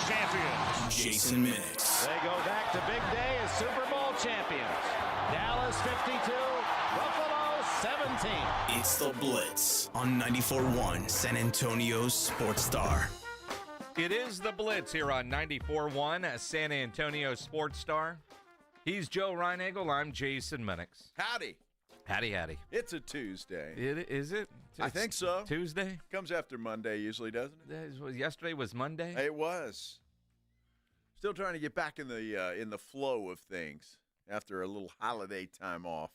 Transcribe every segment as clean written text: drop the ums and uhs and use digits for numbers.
champions. Jason Minix. They go back to big day as Super Bowl champions. Dallas 52, Buffalo 17. It's the Blitz on 94.1 San Antonio's Sports Star. It is the Blitz here on 94.1 San Antonio Sports Star. He's Joe Reinagel. I'm Jason Minix. Howdy. Howdy. It's a Tuesday. Is it? I think so. Tuesday? Comes after Monday usually, doesn't it? Yesterday was Monday? It was. Still trying to get back in the flow of things after a little holiday time off.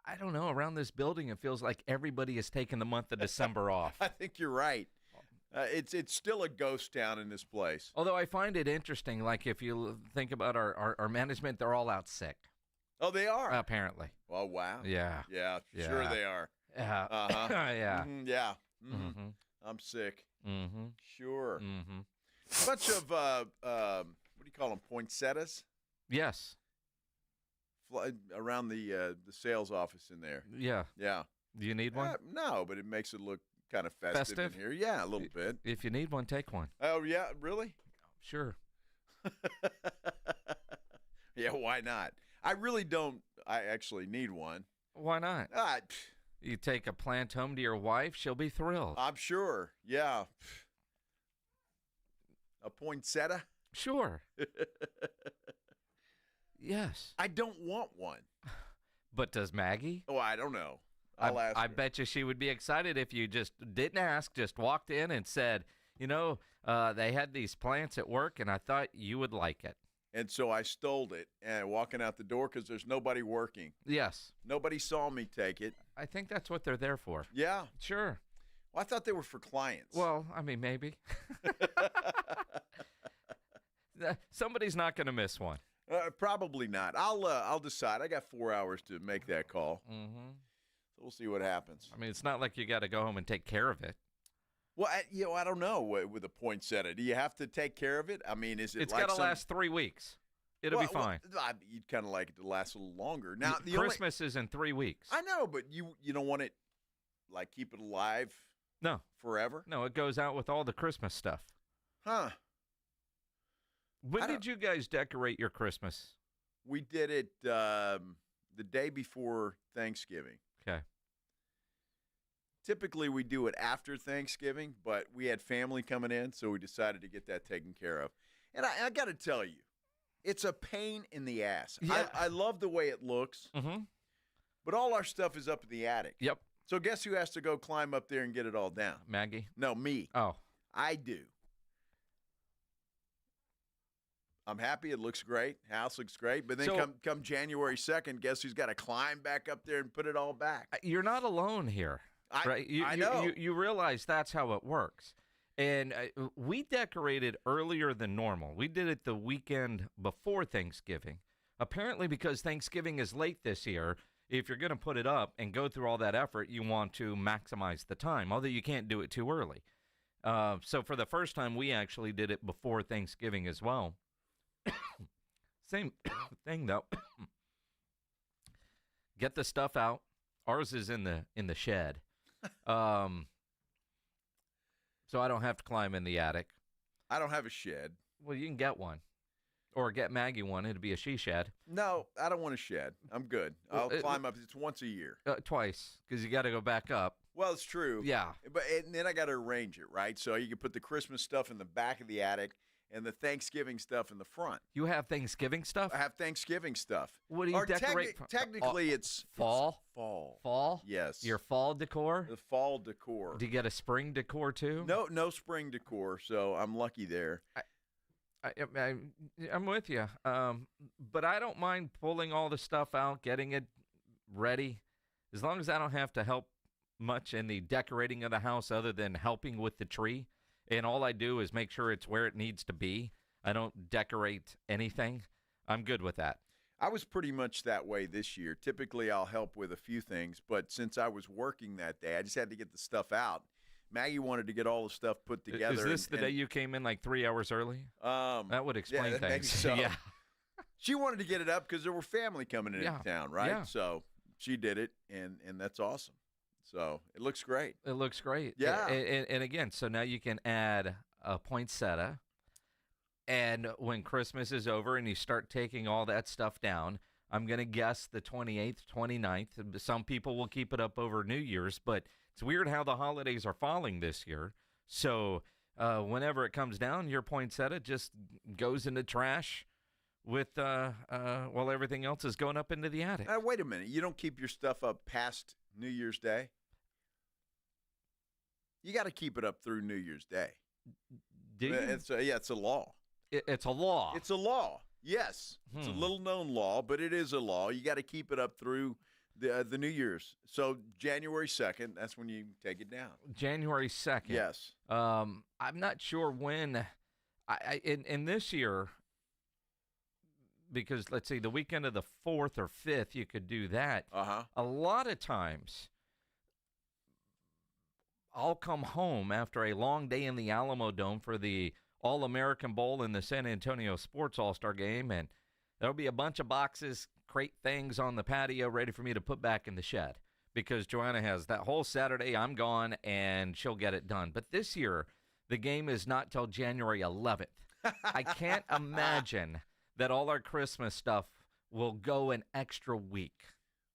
I don't know. Around this building, it feels like everybody has taken the month of December off. I think you're right. It's still a ghost town in this place. Although I find it interesting, like if you think about our management, they're all out sick. Oh, they are? Apparently. Oh, wow. Yeah. Yeah, sure they are. Yeah. Uh-huh. Yeah. Mm-hmm, yeah. Mm-hmm. Mm-hmm. I'm sick. Mm-hmm. Sure. Mm-hmm. A bunch of, what do you call them, poinsettias? Yes. Around the sales office in there. Yeah. Yeah. Do you need one? No, but it makes it look kind of festive in here. Yeah, a little bit. If you need one, take one. Oh, yeah, really? Sure. Yeah, why not? I really don't. I actually need one. Why not? You take a plant home to your wife, she'll be thrilled. I'm sure. Yeah. A poinsettia? Sure. Yes. I don't want one. But does Maggie? Oh, I don't know. I'll ask I her. bet you she would be excited if you just didn't ask, just walked in and said, they had these plants at work, and I thought you would like it. And so I stole it and walking out the door because there's nobody working. Yes. Nobody saw me take it. I think that's what they're there for. Yeah. Sure. Well, I thought they were for clients. Well, I mean, maybe. Somebody's not going to miss one. Probably not. I'll decide. I got 4 hours to make that call. Mm-hmm. So we'll see what happens. I mean, it's not like you got to go home and take care of it. Well, I don't know with a poinsettia. Do you have to take care of it? I mean, is it? It's like got to last 3 weeks. It'll be fine. You'd kind of like it to last a little longer. Now, Christmas is in 3 weeks. I know, but you don't want it like keep it alive. No, forever. No, it goes out with all the Christmas stuff. Huh? When did you guys decorate your Christmas? We did it the day before Thanksgiving. Okay. Typically, we do it after Thanksgiving, but we had family coming in, so we decided to get that taken care of. And I got to tell you, it's a pain in the ass. Yeah. I love the way it looks, but all our stuff is up in the attic. Yep. So guess who has to go climb up there and get it all down? Maggie? No, me. Oh. I do. I'm happy. It looks great. House looks great. But then come January 2nd, guess who's got to climb back up there and put it all back? You're not alone here. Right? I know. You realize that's how it works. And we decorated earlier than normal. We did it the weekend before Thanksgiving. Apparently because Thanksgiving is late this year, if you're going to put it up and go through all that effort, you want to maximize the time, although you can't do it too early. So for the first time, we actually did it before Thanksgiving as well. Same thing, though. Get the stuff out. Ours is in the shed. So I don't have to climb in the attic. I don't have a shed. Well, you can get one. Or get Maggie one. It'd be a she shed. No, I don't want a shed. I'm good. I'll climb up. It's once a year. Twice, because you got to go back up. Well, it's true. Yeah. And then I got to arrange it, right? So you can put the Christmas stuff in the back of the attic and the Thanksgiving stuff in the front. You have Thanksgiving stuff? I have Thanksgiving stuff. What do you decorate? Technically, it's fall. Fall? Yes. Your fall decor? The fall decor. Do you get a spring decor too? No spring decor, so I'm lucky there. I'm with you. But I don't mind pulling all the stuff out, getting it ready, as long as I don't have to help much in the decorating of the house other than helping with the tree. And all I do is make sure it's where it needs to be. I don't decorate anything. I'm good with that. I was pretty much that way this year. Typically, I'll help with a few things, but since I was working that day, I just had to get the stuff out. Maggie wanted to get all the stuff put together. Is this the day you came in like 3 hours early? That would explain things. Maybe so. Yeah. She wanted to get it up because there were family coming into town, right? Yeah. So she did it, and that's awesome. So it looks great. It looks great. Yeah. And again, so now you can add a poinsettia. And when Christmas is over and you start taking all that stuff down, I'm going to guess the 28th, 29th. Some people will keep it up over New Year's, but it's weird how the holidays are falling this year. So whenever it comes down, your poinsettia just goes in the trash with while everything else is going up into the attic. Wait a minute. You don't keep your stuff up past New Year's Day? You got to keep it up through New Year's Day. Do you? It's a law. It's a law. It's a law. Yes. It's a little-known law, but it is a law. You got to keep it up through the New Year's. So January 2nd, that's when you take it down. January 2nd. Yes. I'm not sure when. In this year, because let's see, the weekend of the 4th or 5th, you could do that. A lot of times, I'll come home after a long day in the Alamo Dome for the All-American Bowl and the San Antonio Sports All-Star Game, and there'll be a bunch of boxes, crate things on the patio ready for me to put back in the shed because Joanna has that whole Saturday. I'm gone, and she'll get it done. But this year, the game is not till January 11th. I can't imagine that all our Christmas stuff will go an extra week.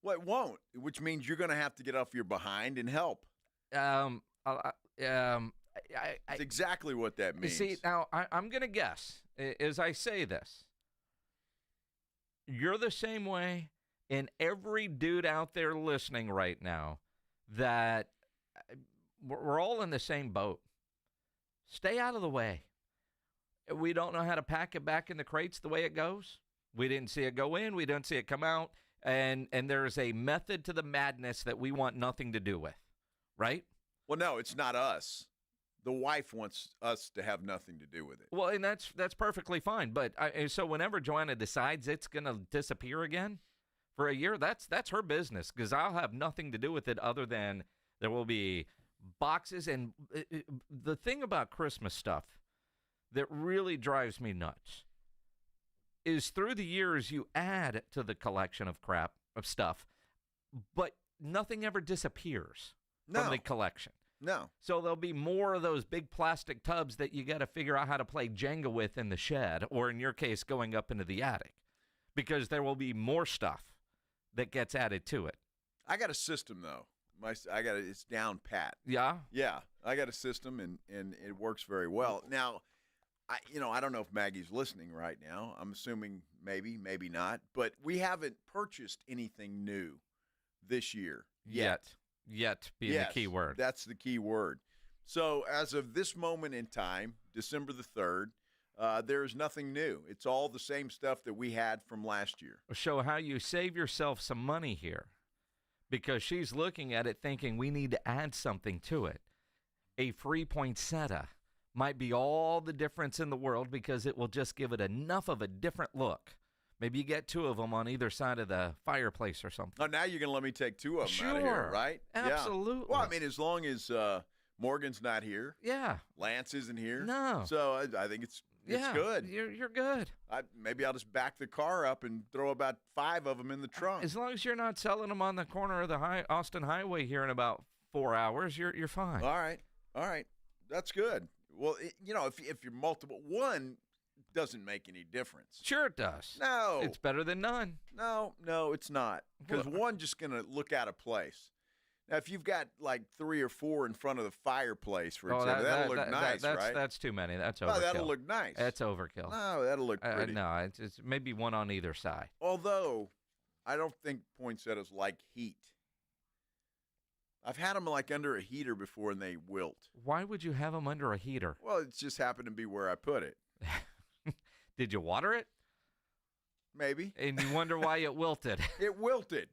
Well, it won't, which means you're going to have to get off your behind and help. That's exactly what that means. See, now, I'm going to guess, as I say this, you're the same way, and every dude out there listening right now, that we're all in the same boat. Stay out of the way. We don't know how to pack it back in the crates the way it goes. We didn't see it go in. We didn't see it come out. And there's a method to the madness that we want nothing to do with, right? Well, no, it's not us. The wife wants us to have nothing to do with it. Well, and that's perfectly fine. But so whenever Joanna decides it's going to disappear again for a year, that's her business because I'll have nothing to do with it other than there will be boxes. And the thing about Christmas stuff that really drives me nuts is through the years you add to the collection of crap, of stuff, but nothing ever disappears from the collection. No. So there'll be more of those big plastic tubs that you got to figure out how to play Jenga with in the shed, or in your case, going up into the attic, because there will be more stuff that gets added to it. I got a system, though. It's down pat. Yeah? Yeah. I got a system, and it works very well. Now, I don't know if Maggie's listening right now. I'm assuming maybe not. But we haven't purchased anything new this year yet. Yet being the key word. That's the key word. So as of this moment in time, December the 3rd, there is nothing new. It's all the same stuff that we had from last year. Show how you save yourself some money here, because she's looking at it thinking we need to add something to it. A free poinsettia might be all the difference in the world because it will just give it enough of a different look. Maybe you get two of them on either side of the fireplace or something. Oh, now you're going to let me take two of them out of here, right? Absolutely. Yeah. Well, I mean, as long as Morgan's not here. Yeah. Lance isn't here. No. So I think it's good. You're good. Maybe I'll just back the car up and throw about 5 of them in the trunk. As long as you're not selling them on the corner of the Austin Highway here in about 4 hours, you're fine. All right. That's good. Well, if you're multiple, one doesn't make any difference. Sure it does. No. It's better than none. No, it's not. Because one just going to look out of place. Now, if you've got like 3 or 4 in front of the fireplace, for example, that'll look nice, right? That's too many. That's overkill. Oh, that'll look nice. That's overkill. No, that'll look pretty. No, it's maybe one on either side. Although, I don't think poinsettias like heat. I've had them like under a heater before and they wilt. Why would you have them under a heater? Well, it just happened to be where I put it. Did you water it? Maybe. And you wonder why it wilted. It wilted.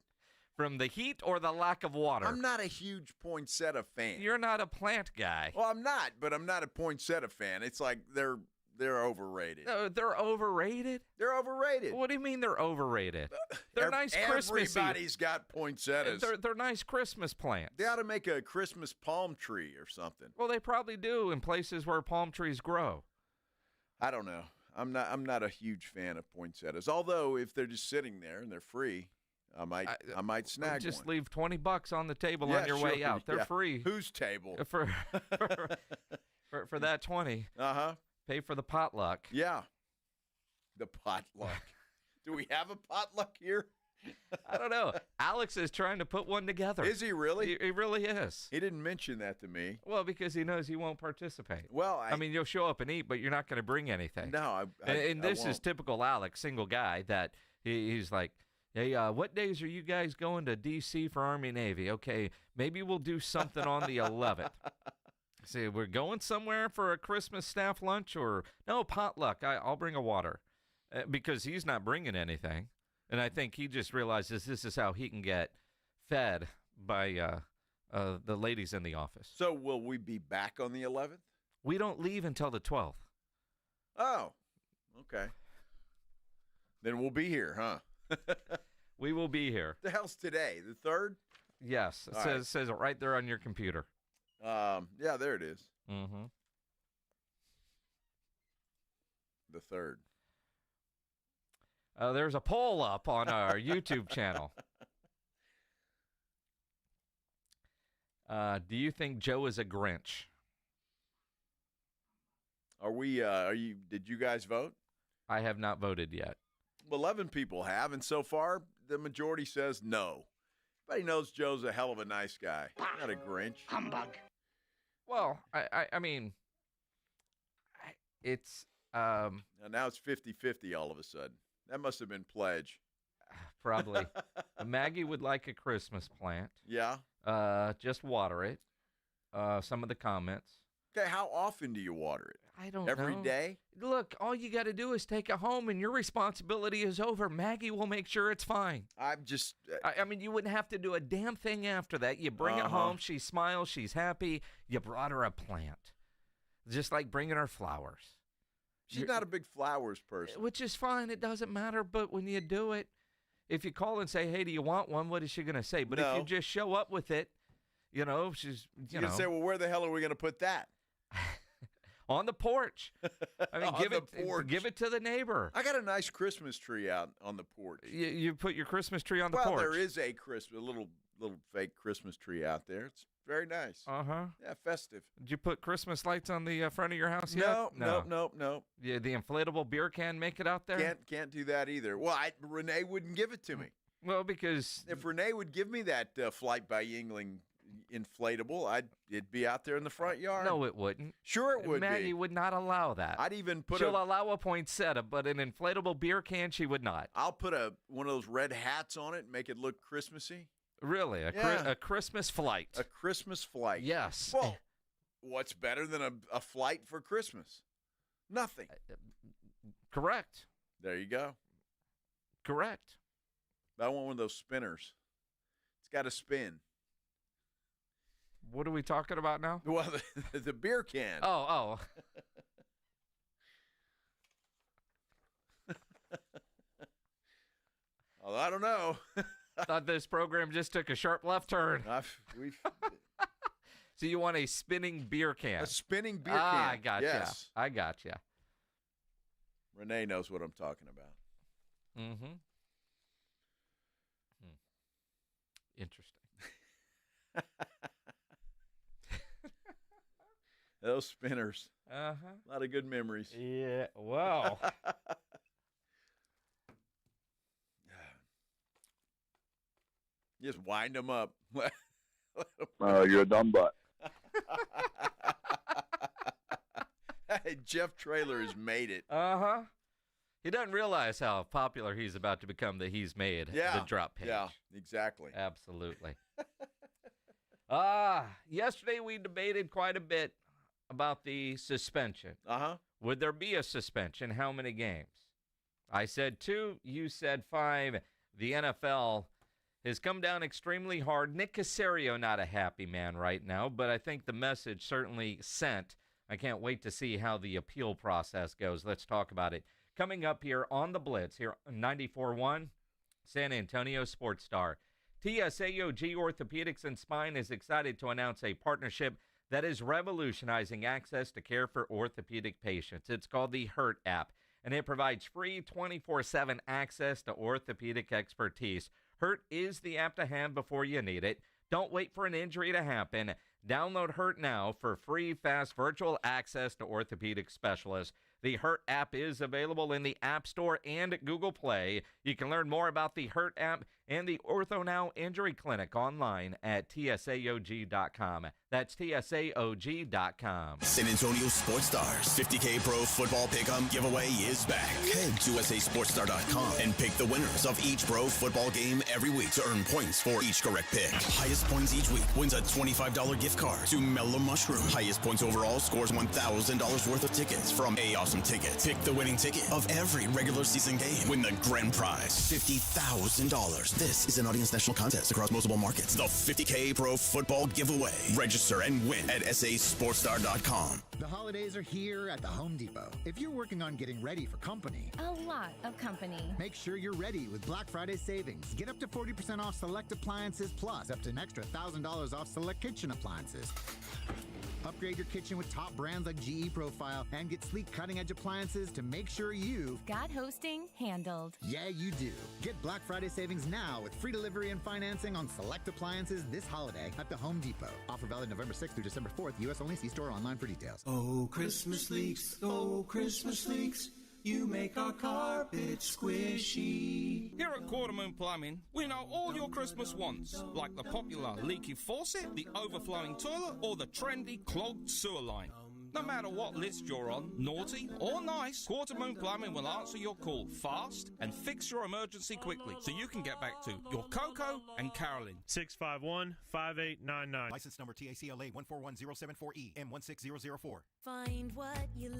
From the heat or the lack of water? I'm not a huge poinsettia fan. You're not a plant guy. Well, I'm not, but I'm not a poinsettia fan. It's like they're overrated. No, they're overrated? They're overrated. What do you mean they're overrated? They're nice Christmas. Everybody's got poinsettias. They're nice Christmas plants. They ought to make a Christmas palm tree or something. Well, they probably do in places where palm trees grow. I don't know. I'm not a huge fan of poinsettias. Although if they're just sitting there and they're free, I might snag just one. leave $20 on the table on your way out. They're free. Whose table? For that 20. Pay for the potluck. Yeah. The potluck. Do we have a potluck here? I don't know. Alex is trying to put one together. Is he really? He really is. He didn't mention that to me. Well, because he knows he won't participate. Well, I mean, you'll show up and eat, but you're not going to bring anything. No, and this won't. is typical Alex, single guy, that he's like, hey, what days are you guys going to D.C. for Army Navy? Okay, maybe we'll do something on the 11th. Say, we're going somewhere for a Christmas staff lunch or no, potluck. I'll bring a water because he's not bringing anything. And I think he just realizes this is how he can get fed by the ladies in the office. So will we be back on the 11th? We don't leave until the 12th. Oh, okay. Then we'll be here, huh? We will be here. The hell's today? The 3rd? Yes. It says it right there on your computer. Yeah, there it is. Mm-hmm. The 3rd. There's a poll up on our YouTube channel. Do you think Joe is a Grinch? Did you guys vote? I have not voted yet. 11 people have, and so far the majority says no. Everybody knows Joe's a hell of a nice guy. Not a Grinch. Humbug. Well, I mean, it's Now it's 50-50 all of a sudden. That must have been pledge. probably. Maggie would like a Christmas plant. Yeah. Just water it. Some of the comments. Okay, how often do you water it? I don't know. Every day? Look, all you got to do is take it home, and your responsibility is over. Maggie will make sure it's fine. I'm just... I mean, you wouldn't have to do a damn thing after that. You bring it home, she smiles, she's happy. You brought her a plant. Just like bringing her flowers. She's not a big flowers person. Which is fine. It doesn't matter. But when you do it, if you call and say, hey, do you want one? What is she going to say? But if you just show up with it, you know, she's, you know. Say, well, where the hell are we going to put that? On the porch. I mean, give it to the neighbor. I got a nice Christmas tree out on the porch. You put your Christmas tree on the porch. Well, there is a little fake Christmas tree out there. It's very nice. Uh-huh. Yeah, festive. Did you put Christmas lights on the front of your house yet? No. Yeah, the inflatable beer can make it out there? Can't do that either. Well, Renee wouldn't give it to me. Well, because if Renee would give me that Flight by Yingling inflatable, it'd be out there in the front yard. No, it wouldn't. Sure it would be. Maggie would not allow that. I'd even put She'll allow a poinsettia, but an inflatable beer can, she would not. I'll put one of those red hats on it and make it look Christmassy. Really? A Christmas flight. A Christmas flight. Yes. Well, what's better than a flight for Christmas? Nothing. Correct. There you go. Correct. I want one of those spinners. It's got to spin. What are we talking about now? Well, the beer can. Oh. Well, I don't know. Thought this program just took a sharp left turn. So you want a spinning beer can? A spinning beer can. I got you. Yes. I got you. Renee knows what I'm talking about. Mm-hmm. Interesting. Those spinners. Uh-huh. A lot of good memories. Yeah. Wow. Just wind them up. You're a dumb butt. Hey, Jeff Traylor has made it. Uh-huh. He doesn't realize how popular he's about to become that he's made the drop page. Yeah, exactly. Absolutely. Yesterday we debated quite a bit about the suspension. Uh-huh. Would there be a suspension? How many games? I said 2. You said 5. The NFL has come down extremely hard. Nick Caserio not a happy man right now, but I think the message certainly sent. I can't wait to see how the appeal process goes. Let's talk about it. Coming up here on the Blitz, here on 94.1, San Antonio Sports Star. TSAOG Orthopedics and Spine is excited to announce a partnership that is revolutionizing access to care for orthopedic patients. It's called the HURT app, and it provides free 24/7 access to orthopedic expertise. Hurt is the app to have before you need it. Don't wait for an injury to happen. Download Hurt now for free, fast virtual access to orthopedic specialists. The Hurt app is available in the App Store and Google Play. You can learn more about the Hurt app and the OrthoNow Injury Clinic online at tsaog.com. That's tsaog.com. San Antonio Sports Stars 50K Pro Football Pick'em giveaway is back. Head to USASportsStar.com and pick the winners of each pro football game every week to earn points for each correct pick. Highest points each week wins a $25 gift card to Mellow Mushroom. Highest points overall scores $1,000 worth of tickets from A Awesome Tickets. Pick the winning ticket of every regular season game. Win the grand prize, $50,000. This is an Audience National contest across multiple markets. The 50K Pro Football Giveaway. Register and win at SASportsStar.com. The holidays are here at the Home Depot. If you're working on getting ready for company, a lot of company, make sure you're ready with Black Friday savings. Get up to 40% off select appliances, plus up to an extra $1,000 off select kitchen appliances. Upgrade your kitchen with top brands like GE Profile and get sleek cutting-edge appliances to make sure you've got hosting handled. Yeah, you do. Get Black Friday savings now with free delivery and financing on select appliances this holiday at the Home Depot. Offer valid November 6th through December 4th. U.S. only. See store online for details. Oh, Christmas leaks. Oh, Christmas leaks. You make our carpet squishy. Here at Quartermoon Plumbing, we know all your Christmas wants, like the popular leaky faucet, the overflowing toilet, or the trendy clogged sewer line. No matter what list you're on, naughty or nice, Quartermoon Plumbing will answer your call fast and fix your emergency quickly so you can get back to your Coco and Carolyn. 651-5899. License number TACLA 141074E M16004. Find what you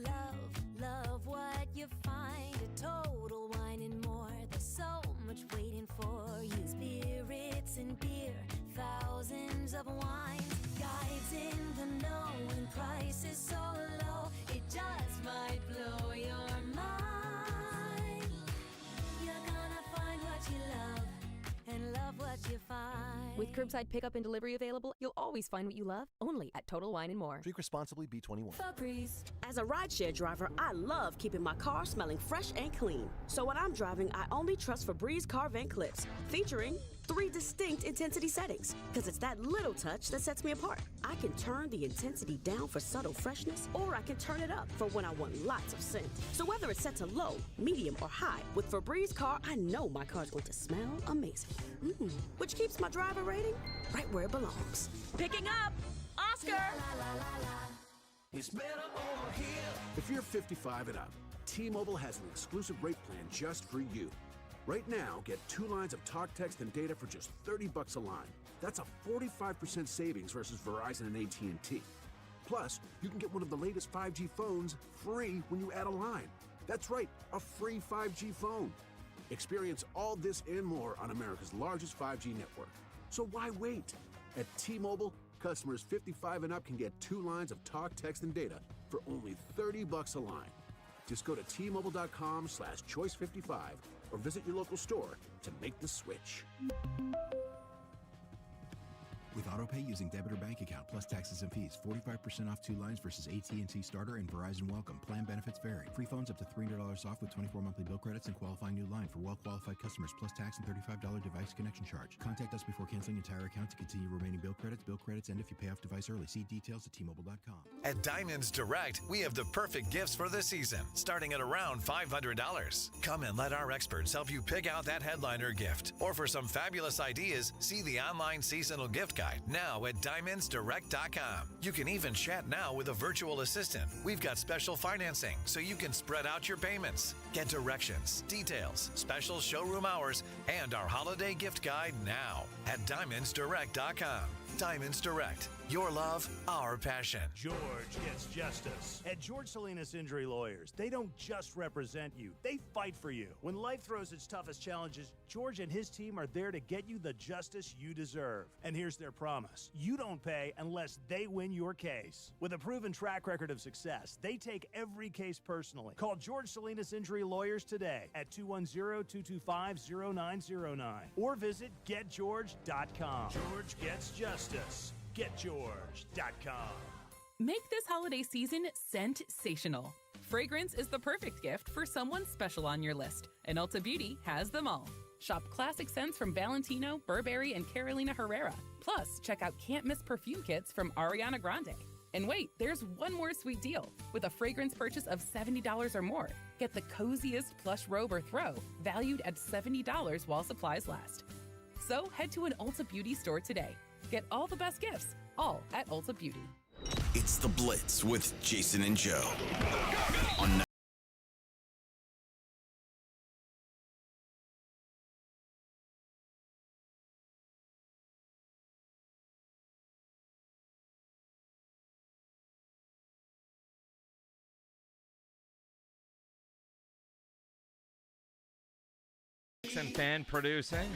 love what you find. A Total Wine and More. There's so much waiting for you. Spirits and beer, thousands of wines. Guides in the know and prices so low, it just might blow your mind. You're gonna find what you love and love what you find. With curbside pickup and delivery available, you'll always find what you love, only at Total Wine and More. Drink responsibly, B21. Febreze. As a rideshare driver, I love keeping my car smelling fresh and clean. So when I'm driving, I only trust Febreze car vent clips, featuring 3 distinct intensity settings, because it's that little touch that sets me apart. I can turn the intensity down for subtle freshness, or I can turn it up for when I want lots of scent. So whether it's set to low, medium, or high, with Febreze car, I know my car's going to smell amazing. Which keeps my driver rating right where it belongs. Picking up Oscar! It's better over here. If you're 55 and up, T-Mobile has an exclusive rate plan just for you. Right now, get 2 lines of talk, text, and data for just $30 a line. That's a 45% savings versus Verizon and AT&T. Plus, you can get one of the latest 5G phones free when you add a line. That's right, a free 5G phone. Experience all this and more on America's largest 5G network. So why wait? At T-Mobile, customers 55 and up can get 2 lines of talk, text, and data for only $30 a line. Just go to T-Mobile.com/choice55 or visit your local store to make the switch. With AutoPay using debit or bank account plus taxes and fees, 45% off 2 lines versus AT&T Starter and Verizon Welcome. Plan benefits vary. Free phones up to $300 off with 24 monthly bill credits and qualifying new line for well-qualified customers plus tax and $35 device connection charge. Contact us before canceling entire account to continue remaining bill credits end if you pay off device early. See details at T-Mobile.com. At Diamonds Direct, we have the perfect gifts for the season, starting at around $500. Come and let our experts help you pick out that headliner gift. Or for some fabulous ideas, see the online seasonal gift guide now at DiamondsDirect.com. You can even chat now with a virtual assistant. We've got special financing so you can spread out your payments. Get directions, details, special showroom hours, and our holiday gift guide now at DiamondsDirect.com. Diamonds Direct. Your love, our passion. George gets justice. At George Salinas Injury Lawyers, they don't just represent you, they fight for you. When life throws its toughest challenges, George and his team are there to get you the justice you deserve. And here's their promise. You don't pay unless they win your case. With a proven track record of success, they take every case personally. Call George Salinas Injury Lawyers today at 210-225-0909 or visit GetGeorge.com. George gets justice. GetGeorge.com. Make this holiday season scent-sational. Fragrance is the perfect gift for someone special on your list, and Ulta Beauty has them all. Shop classic scents from Valentino, Burberry, and Carolina Herrera. Plus, check out can't miss perfume kits from Ariana Grande. And wait, there's one more sweet deal. With a fragrance purchase of $70 or more, get the coziest plush robe or throw, valued at $70 while supplies last. So head to an Ulta Beauty store today. Get all the best gifts, all at Ulta Beauty. It's the Blitz with Jason and Joe. On and fan producing.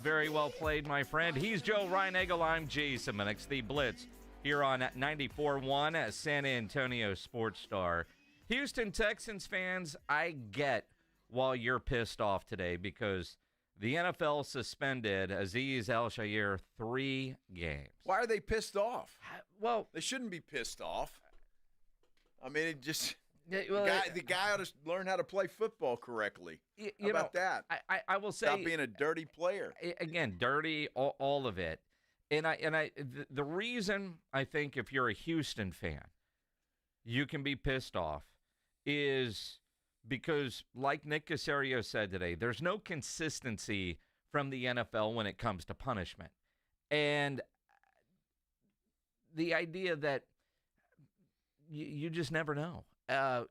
Very well played, my friend. He's Joe Reinagle. I'm Jason Minix, the Blitz, here on 94.1 at San Antonio Sports Star. Houston Texans fans, I get why you're pissed off today because the NFL suspended Azeez Al-Shaair 3 games. Why are they pissed off? Well, they shouldn't be pissed off. I mean, it just... Well, the guy ought to learn how to play football correctly. How about that? I will say, stop being a dirty player. Again, dirty, all of it. And the reason I think if you're a Houston fan, you can be pissed off is because, like Nick Caserio said today, there's no consistency from the NFL when it comes to punishment. And the idea that you just never know.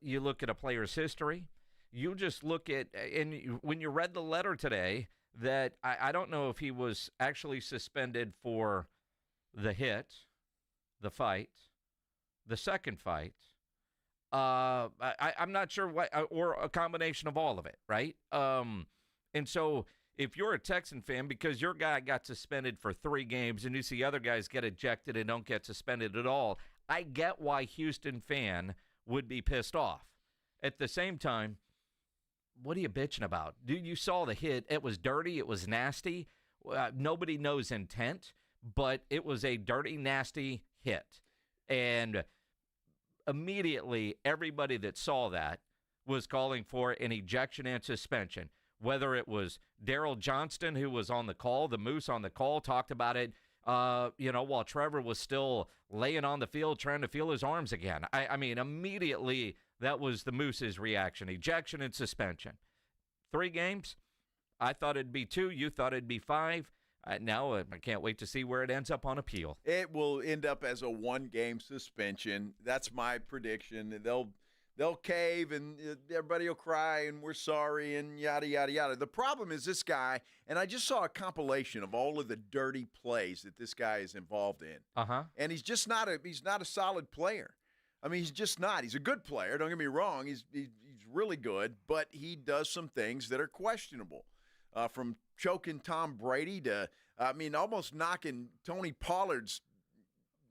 You look at a player's history. You just look at, and when you read the letter today, that I don't know if he was actually suspended for the hit, the fight, the second fight. I'm not sure what, or a combination of all of it, right? And so if you're a Texan fan, because your guy got suspended for 3 games and you see other guys get ejected and don't get suspended at all, I get why Houston fan would be pissed off. At the same time, what are you bitching about? Dude, you saw the hit. It was dirty. It was nasty. Nobody knows intent, but it was a dirty, nasty hit. And immediately, everybody that saw that was calling for an ejection and suspension. Whether it was Daryl Johnston, who was on the call, the Moose on the call, talked about it, while Trevor was still laying on the field trying to feel his arms again. I mean, immediately that was the Moose's reaction, ejection and suspension. 3 games, I thought it'd be 2. You thought it'd be 5. Now I can't wait to see where it ends up on appeal. It will end up as a 1-game suspension. That's my prediction. They'll cave and everybody will cry and we're sorry and yada, yada, yada. The problem is this guy, and I just saw a compilation of all of the dirty plays that this guy is involved in. Uh-huh. And he's just not a solid player. I mean, he's just not. He's a good player. Don't get me wrong. He's really good, but he does some things that are questionable. From choking Tom Brady to, almost knocking Tony Pollard's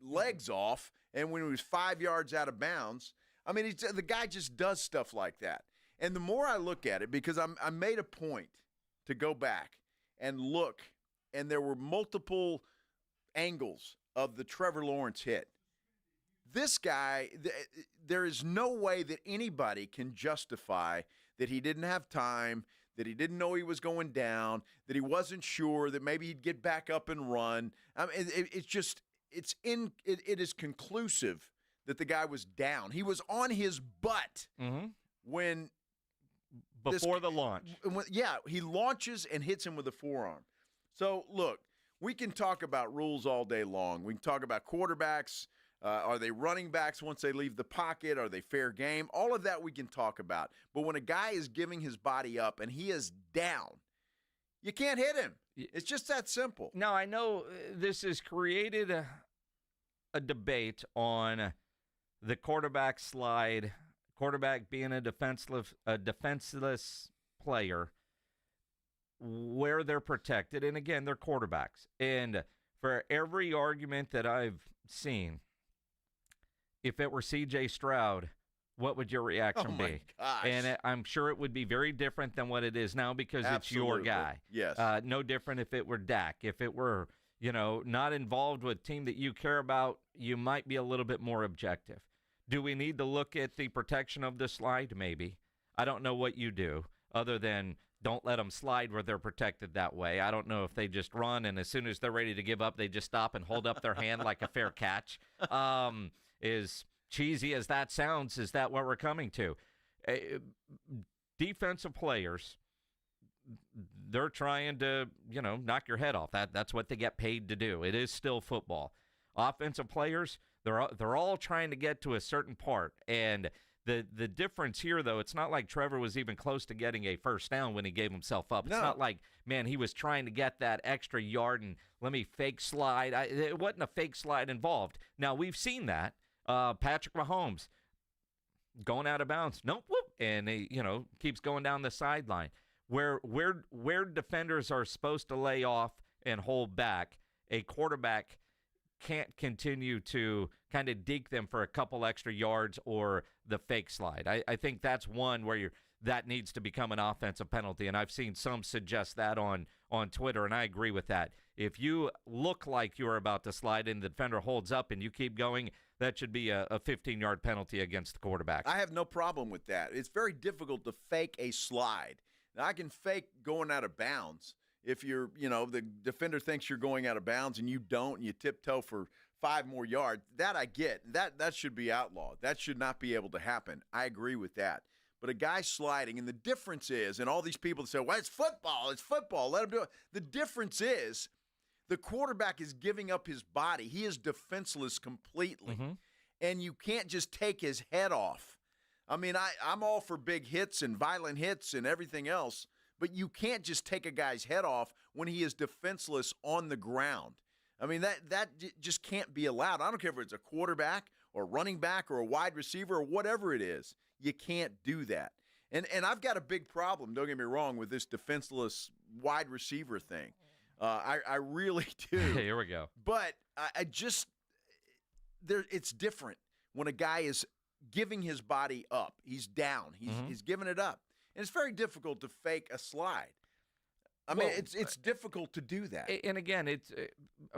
legs off, and when he was 5 yards out of bounds. I mean, the guy just does stuff like that. And the more I look at it, because I made a point to go back and look, and there were multiple angles of the Trevor Lawrence hit. This guy, there is no way that anybody can justify that he didn't have time, that he didn't know he was going down, that he wasn't sure, that maybe he'd get back up and run. I mean, it is conclusive that the guy was down. He was on his butt when before the launch. He launches and hits him with a forearm. So, look, we can talk about rules all day long. We can talk about quarterbacks. Are they running backs once they leave the pocket? Are they fair game? All of that we can talk about. But when a guy is giving his body up and he is down, you can't hit him. It's just that simple. Now, I know this has created a debate on the quarterback slide, quarterback being a defenseless player, where they're protected. And again, they're quarterbacks. And for every argument that I've seen, if it were C.J. Stroud, what would your reaction be? Gosh. And I'm sure it would be very different than what it is now because it's your guy. Yes. No different if it were Dak. If it were, not involved with a team that you care about, you might be a little bit more objective. Do we need to look at the protection of the slide? Maybe. I don't know what you do other than don't let them slide where they're protected that way. I don't know if they just run, and as soon as they're ready to give up, they just stop and hold up their hand like a fair catch. As cheesy as that sounds, is that what we're coming to? Defensive players, they're trying to, knock your head off. That's what they get paid to do. It is still football. Offensive players, they're all trying to get to a certain part. And the difference here, though, it's not like Trevor was even close to getting a first down when he gave himself up. It's not like, man, he was trying to get that extra yard and let me fake slide. It wasn't a fake slide involved. Now, we've seen that. Patrick Mahomes going out of bounds. Nope, whoop, and he, keeps going down the sideline. Where defenders are supposed to lay off and hold back, a quarterback can't continue to kind of deke them for a couple extra yards or the fake slide. I think that's one where that needs to become an offensive penalty, and I've seen some suggest that on Twitter, and I agree with that. If you look like you're about to slide and the defender holds up and you keep going, that should be a 15-yard penalty against the quarterback. I have no problem with that. It's very difficult to fake a slide. Now, I can fake going out of bounds. If you're, the defender thinks you're going out of bounds and you don't, and you tiptoe for 5 more yards, that I get. That should be outlawed. That should not be able to happen. I agree with that. But a guy sliding, and the difference is, and all these people that say, well, it's football, let him do it. The difference is the quarterback is giving up his body. He is defenseless completely. Mm-hmm. And you can't just take his head off. I mean, I'm all for big hits and violent hits and everything else, but you can't just take a guy's head off when he is defenseless on the ground. I mean, that just can't be allowed. I don't care if it's a quarterback or running back or a wide receiver or whatever it is. You can't do that. And I've got a big problem, don't get me wrong, with this defenseless wide receiver thing. I really do. Here we go. But it's different when a guy is giving his body up. He's down. He's giving it up. And it's very difficult to fake a slide. I mean, it's difficult to do that. And again,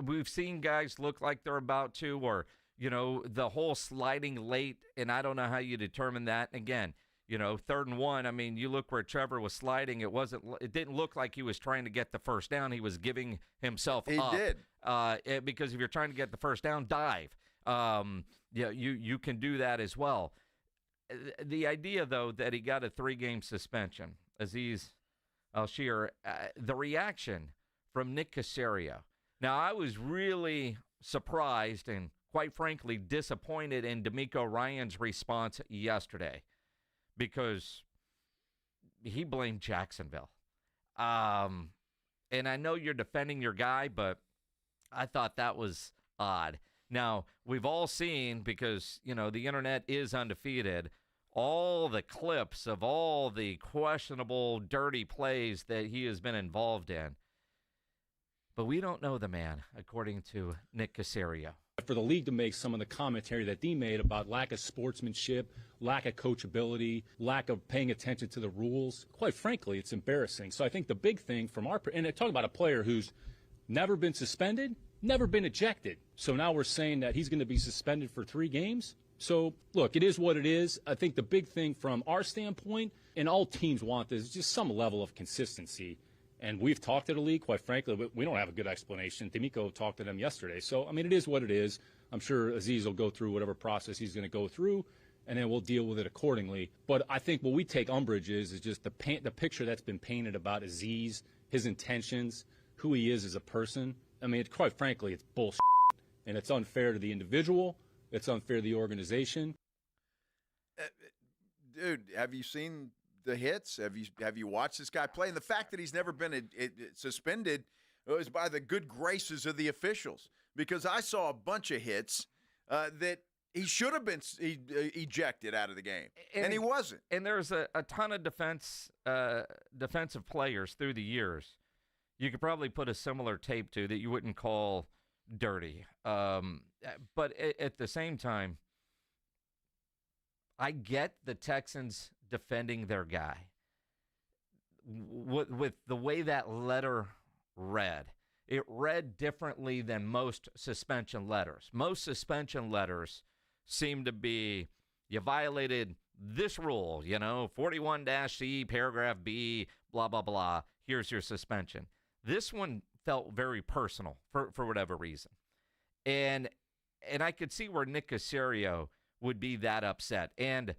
we've seen guys look like they're about to, or the whole sliding late, and I don't know how you determine that. Again, 3rd and 1. I mean, you look where Trevor was sliding. It didn't look like he was trying to get the first down. He was giving himself up. He did. Because if you're trying to get the first down, dive. You can do that as well. The idea, though, that he got a 3-game suspension, Azeez Al-Shaair, the reaction from Nick Caserio. Now, I was really surprised and, quite frankly, disappointed in DeMeco Ryans' response yesterday because he blamed Jacksonville. And I know you're defending your guy, but I thought that was odd. Now, we've all seen, because, the internet is undefeated, all the clips of all the questionable, dirty plays that he has been involved in. But we don't know the man, according to Nick Caserio. For the league to make some of the commentary that they made about lack of sportsmanship, lack of coachability, lack of paying attention to the rules, quite frankly, it's embarrassing. So I think the big thing from and I talk about a player who's never been suspended, never been ejected. So now we're saying that he's going to be suspended for 3 games. So, look, it is what it is. I think the big thing from our standpoint, and all teams want this, is just some level of consistency. And we've talked to the league, quite frankly, but we don't have a good explanation. DeMeco talked to them yesterday. So, I mean, it is what it is. I'm sure Azeez will go through whatever process he's going to go through, and then we'll deal with it accordingly. But I think what we take umbrage is just the picture that's been painted about Azeez, his intentions, who he is as a person. I mean, quite frankly, it's bullshit, and it's unfair to the individual. It's unfair to the organization. Dude, have you seen the hits? Have you watched this guy play? And the fact that he's never been suspended was by the good graces of the officials, because I saw a bunch of hits that he should have been ejected out of the game, and he wasn't. And there's a ton of defensive players through the years you could probably put a similar tape to that you wouldn't call dirty. But at the same time, I get the Texans defending their guy. With the way that letter read, it read differently than most suspension letters. Most suspension letters seem to be, you violated this rule, 41-C, paragraph B, blah, blah, blah, here's your suspension. This one felt very personal for whatever reason. And I could see where Nick Caserio would be that upset. And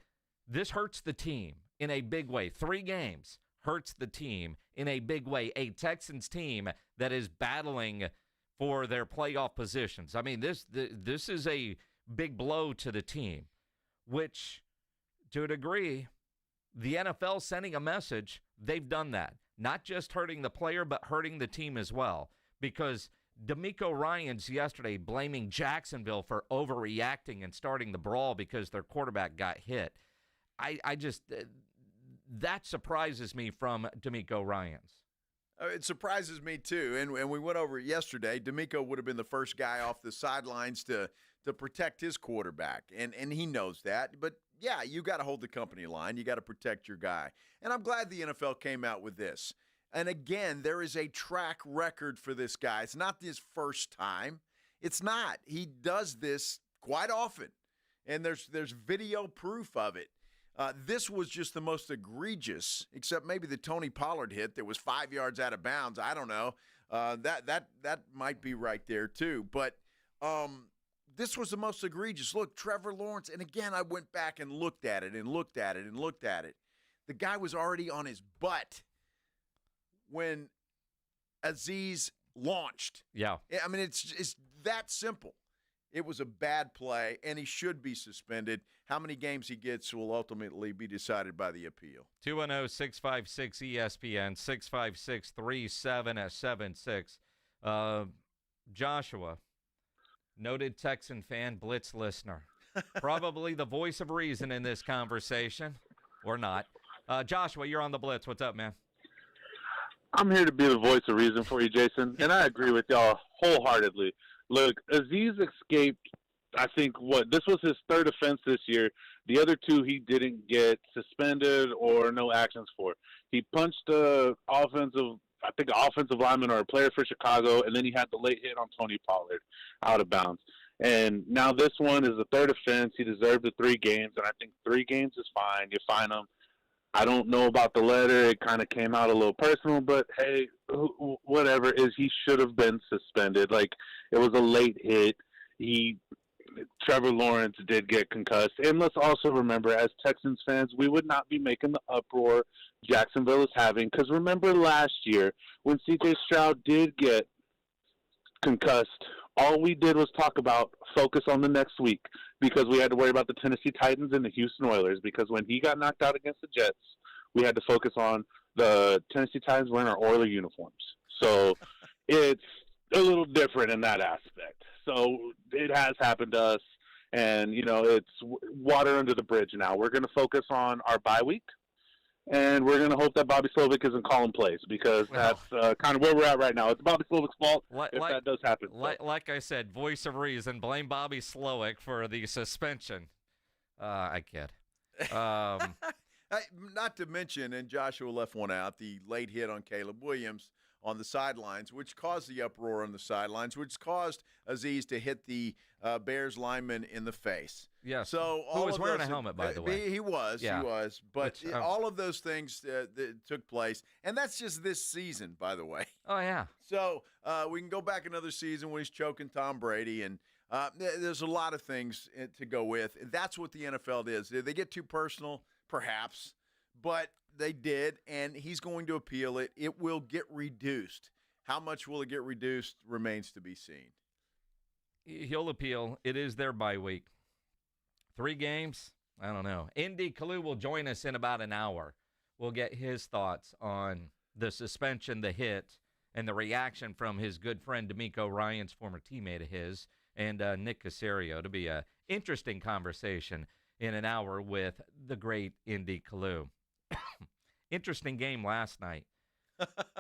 this hurts the team in a big way. 3 games hurts the team in a big way. A Texans team that is battling for their playoff positions. I mean, this is a big blow to the team, which, to a degree, the NFL sending a message, they've done that. Not just hurting the player, but hurting the team as well. Because DeMeco Ryans yesterday blaming Jacksonville for overreacting and starting the brawl because their quarterback got hit. I just, that surprises me from DeMeco Ryans. It surprises me, too. And we went over it yesterday. DeMeco would have been the first guy off the sidelines to protect his quarterback. And he knows that. But, yeah, you got to hold the company line. You got to protect your guy. And I'm glad the NFL came out with this. And, again, there is a track record for this guy. It's not his first time. It's not. He does this quite often. And there's video proof of it. This was just the most egregious, except maybe the Tony Pollard hit that was 5 yards out of bounds. I don't know. That might be right there, too. But this was the most egregious. Look, Trevor Lawrence, and again, I went back and looked at it and looked at it and looked at it. The guy was already on his butt when Azeez launched. Yeah. I mean, it's that simple. It was a bad play, and he should be suspended. How many games he gets will ultimately be decided by the appeal. 210-656-ESPN, 656-3776. Joshua, noted Texan fan, Blitz listener. Probably the voice of reason in this conversation, or not. Joshua, you're on the Blitz. What's up, man? I'm here to be the voice of reason for you, Jason, and I agree with y'all wholeheartedly. Look, Azeez escaped, I think, this was his 3rd offense this year. The other 2 he didn't get suspended or no actions for. He punched a offensive lineman or a player for Chicago, and then he had the late hit on Tony Pollard out of bounds. And now this one is the 3rd offense. He deserved the 3 games, and I think 3 games is fine. You fine him. I don't know about the letter. It kind of came out a little personal, but hey, whatever is, he should have been suspended. Like, it was a late hit. Trevor Lawrence did get concussed. And let's also remember, as Texans fans, we would not be making the uproar Jacksonville is having. Because remember last year when C.J. Stroud did get concussed, all we did was talk about focus on the next week, because we had to worry about the Tennessee Titans and the Houston Oilers, because when he got knocked out against the Jets, we had to focus on the Tennessee Titans wearing our Oiler uniforms. So it's a little different in that aspect. So it has happened to us, and, it's water under the bridge now. We're going to focus on our bye week, and we're going to hope that Bobby Slovic isn't calling plays, because that's kind of where we're at right now. It's Bobby Slovic's fault if that does happen. Like I said, voice of reason, blame Bobby Slovic for the suspension. I kid. Not to mention, and Joshua left one out, the late hit on Caleb Williams on the sidelines, which caused the uproar on the sidelines, which caused Azeez to hit the Bears lineman in the face. Yes. So who was wearing a helmet, by the way? He was. Yeah. He was. But all of those things that took place, and that's just this season, by the way. Oh, yeah. So we can go back another season when he's choking Tom Brady, and there's a lot of things to go with. That's what the NFL is. They get too personal, perhaps, but they did, and he's going to appeal it. It will get reduced. How much will it get reduced remains to be seen. He'll appeal. It is their bye week. 3 games? I don't know. Indy Kalu will join us in about an hour. We'll get his thoughts on the suspension, the hit, and the reaction from his good friend DeMeco Ryans, former teammate of his, and Nick Caserio. It'll be an interesting conversation in an hour with the great Indy Kalu. Interesting game last night.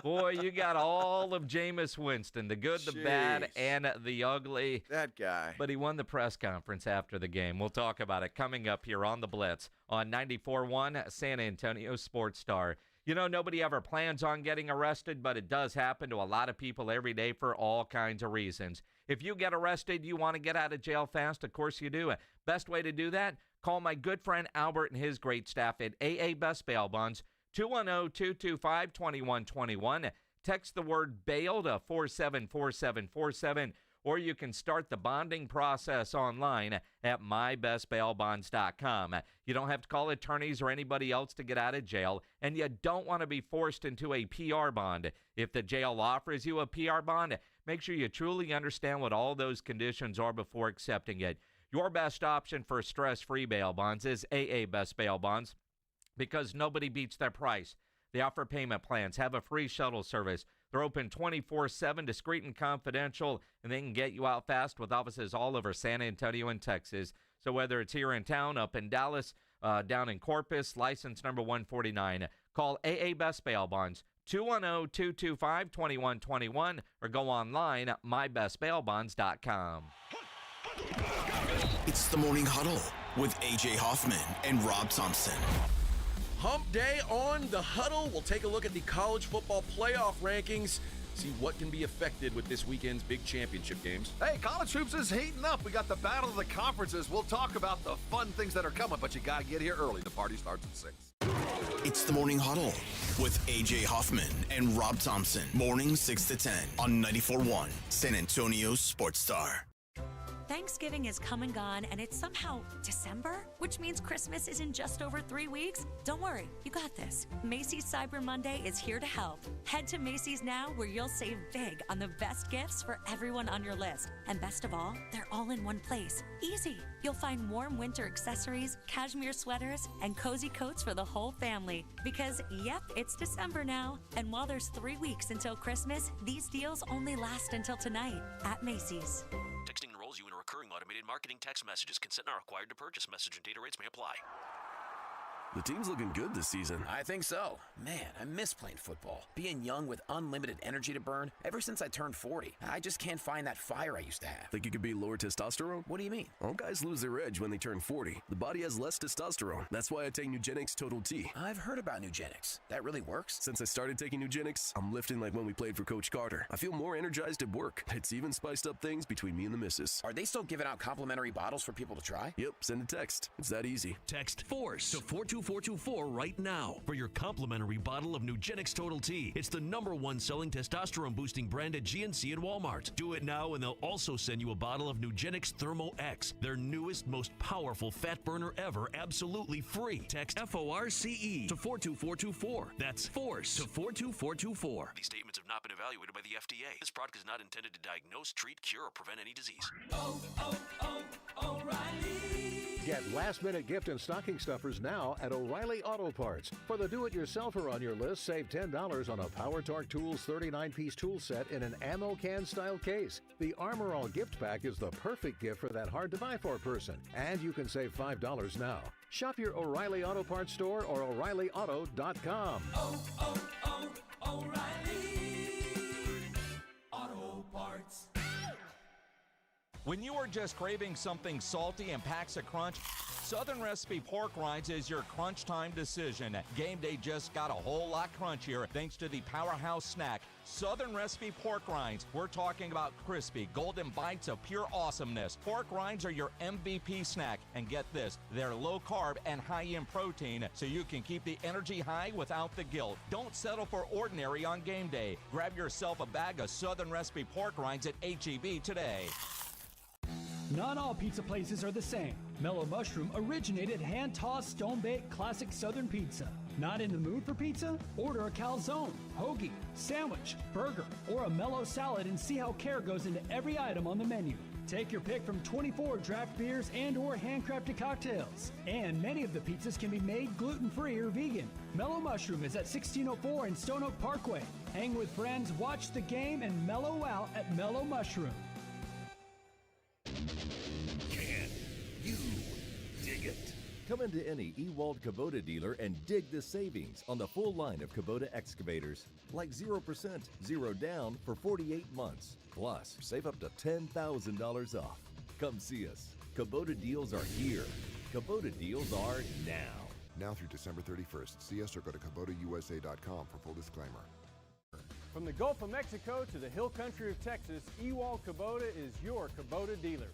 Boy, you got all of Jameis Winston, the good, the bad, and the ugly. That guy. But he won the press conference after the game. We'll talk about it coming up here on the Blitz on 94.1 San Antonio Sports Star. Nobody ever plans on getting arrested, but it does happen to a lot of people every day for all kinds of reasons. If you get arrested, you want to get out of jail fast, of course you do. Best way to do that, Call my good friend Albert and his great staff at AA Best Bail Bonds, 210-225-2121. Text the word bail to 474747, or you can start the bonding process online at mybestbailbonds.com. You don't have to call attorneys or anybody else to get out of jail, and you don't want to be forced into a PR bond. If the jail offers you a PR bond, make sure you truly understand what all those conditions are before accepting it. Your best option for stress-free bail bonds is AA Best Bail Bonds, because nobody beats their price. They offer payment plans, have a free shuttle service. They're open 24/7, discreet and confidential, and they can get you out fast with offices all over San Antonio and Texas. So whether it's here in town, up in Dallas, down in Corpus, license number 149, call AA Best Bail Bonds, 210-225-2121, or go online at mybestbailbonds.com. It's the Morning Huddle with A.J. Hoffman and Rob Thompson. Hump Day on the Huddle. We'll take a look at the college football playoff rankings, see what can be affected with this weekend's big championship games. Hey, college hoops is heating up. We got the battle of the conferences. We'll talk about the fun things that are coming, but you got to get here early. The party starts at 6. It's the Morning Huddle with A.J. Hoffman and Rob Thompson. Mornings 6 to 10 on 94.1 San Antonio's Sports Star. Thanksgiving is come and gone, and it's somehow December, which means Christmas is in just over 3 weeks. Don't worry, you got this. Macy's Cyber Monday is here to help. Head to Macy's now, where you'll save big on the best gifts for everyone on your list. And best of all, they're all in one place. Easy. You'll find warm winter accessories, cashmere sweaters, and cozy coats for the whole family. Because, yep, it's December now. And while there's 3 weeks until Christmas, these deals only last until tonight at Macy's. Texting enrolls you in a recurring automated marketing text messages. Consent not required to purchase. Message and data rates may apply. The team's looking good this season. I think so. Man, I miss playing football. Being young with unlimited energy to burn. Ever since I turned 40, I just can't find that fire I used to have. Think you could be lower testosterone? What do you mean? All guys lose their edge when they turn 40. The body has less testosterone. That's why I take Nugenix Total T. I've heard about Nugenix. That really works? Since I started taking Nugenix, I'm lifting like when we played for Coach Carter. I feel more energized at work. It's even spiced up things between me and the missus. Are they still giving out complimentary bottles for people to try? Yep, send a text. It's that easy. Text FORCE to 42424 right now for your complimentary bottle of Nugenix Total T. It's the #1 selling testosterone boosting brand at GNC and Walmart. Do it now and they'll also send you a bottle of Nugenix Thermo X, their newest, most powerful fat burner ever, absolutely free. Text FORCE to 42424. That's FORCE to 42424. These statements have not been evaluated by the FDA. This product is not intended to diagnose, treat, cure, or prevent any disease. O'Reilly. Get last-minute gift and stocking stuffers now at O'Reilly Auto Parts. For the do-it-yourselfer on your list, save $10 on a Power Torque Tools 39-piece tool set in an ammo can-style case. The Armor All gift pack is the perfect gift for that hard-to-buy-for person. And you can save $5 now. Shop your O'Reilly Auto Parts store or O'ReillyAuto.com. O'Reilly Auto Parts. When you are just craving something salty and packs a crunch, Southern Recipe Pork Rinds is your crunch time decision. Game day just got a whole lot crunchier thanks to the powerhouse snack, Southern Recipe Pork Rinds. We're talking about crispy, golden bites of pure awesomeness. Pork rinds are your MVP snack. And get this, they're low carb and high in protein, so you can keep the energy high without the guilt. Don't settle for ordinary on game day. Grab yourself a bag of Southern Recipe Pork Rinds at H-E-B today. Not all pizza places are the same. Mellow Mushroom originated hand-tossed, stone-baked classic Southern pizza. Not in the mood for pizza? Order a calzone, hoagie, sandwich, burger, or a mellow salad and see how care goes into every item on the menu. Take your pick from 24 draft beers and or handcrafted cocktails. And many of the pizzas can be made gluten-free or vegan. Mellow Mushroom is at 1604 in Stone Oak Parkway. Hang with friends, watch the game, and mellow out at Mellow Mushroom. Can you dig it? Come into any Ewald Kubota dealer and dig the savings on the full line of Kubota excavators. Like 0%, 0 down for 48 months. Plus, save up to $10,000 off. Come see us. Kubota deals are here. Kubota deals are now. Now through December 31st. See us or go to KubotaUSA.com for full disclaimer. From the Gulf of Mexico to the hill country of Texas, Ewald Kubota is your Kubota dealer.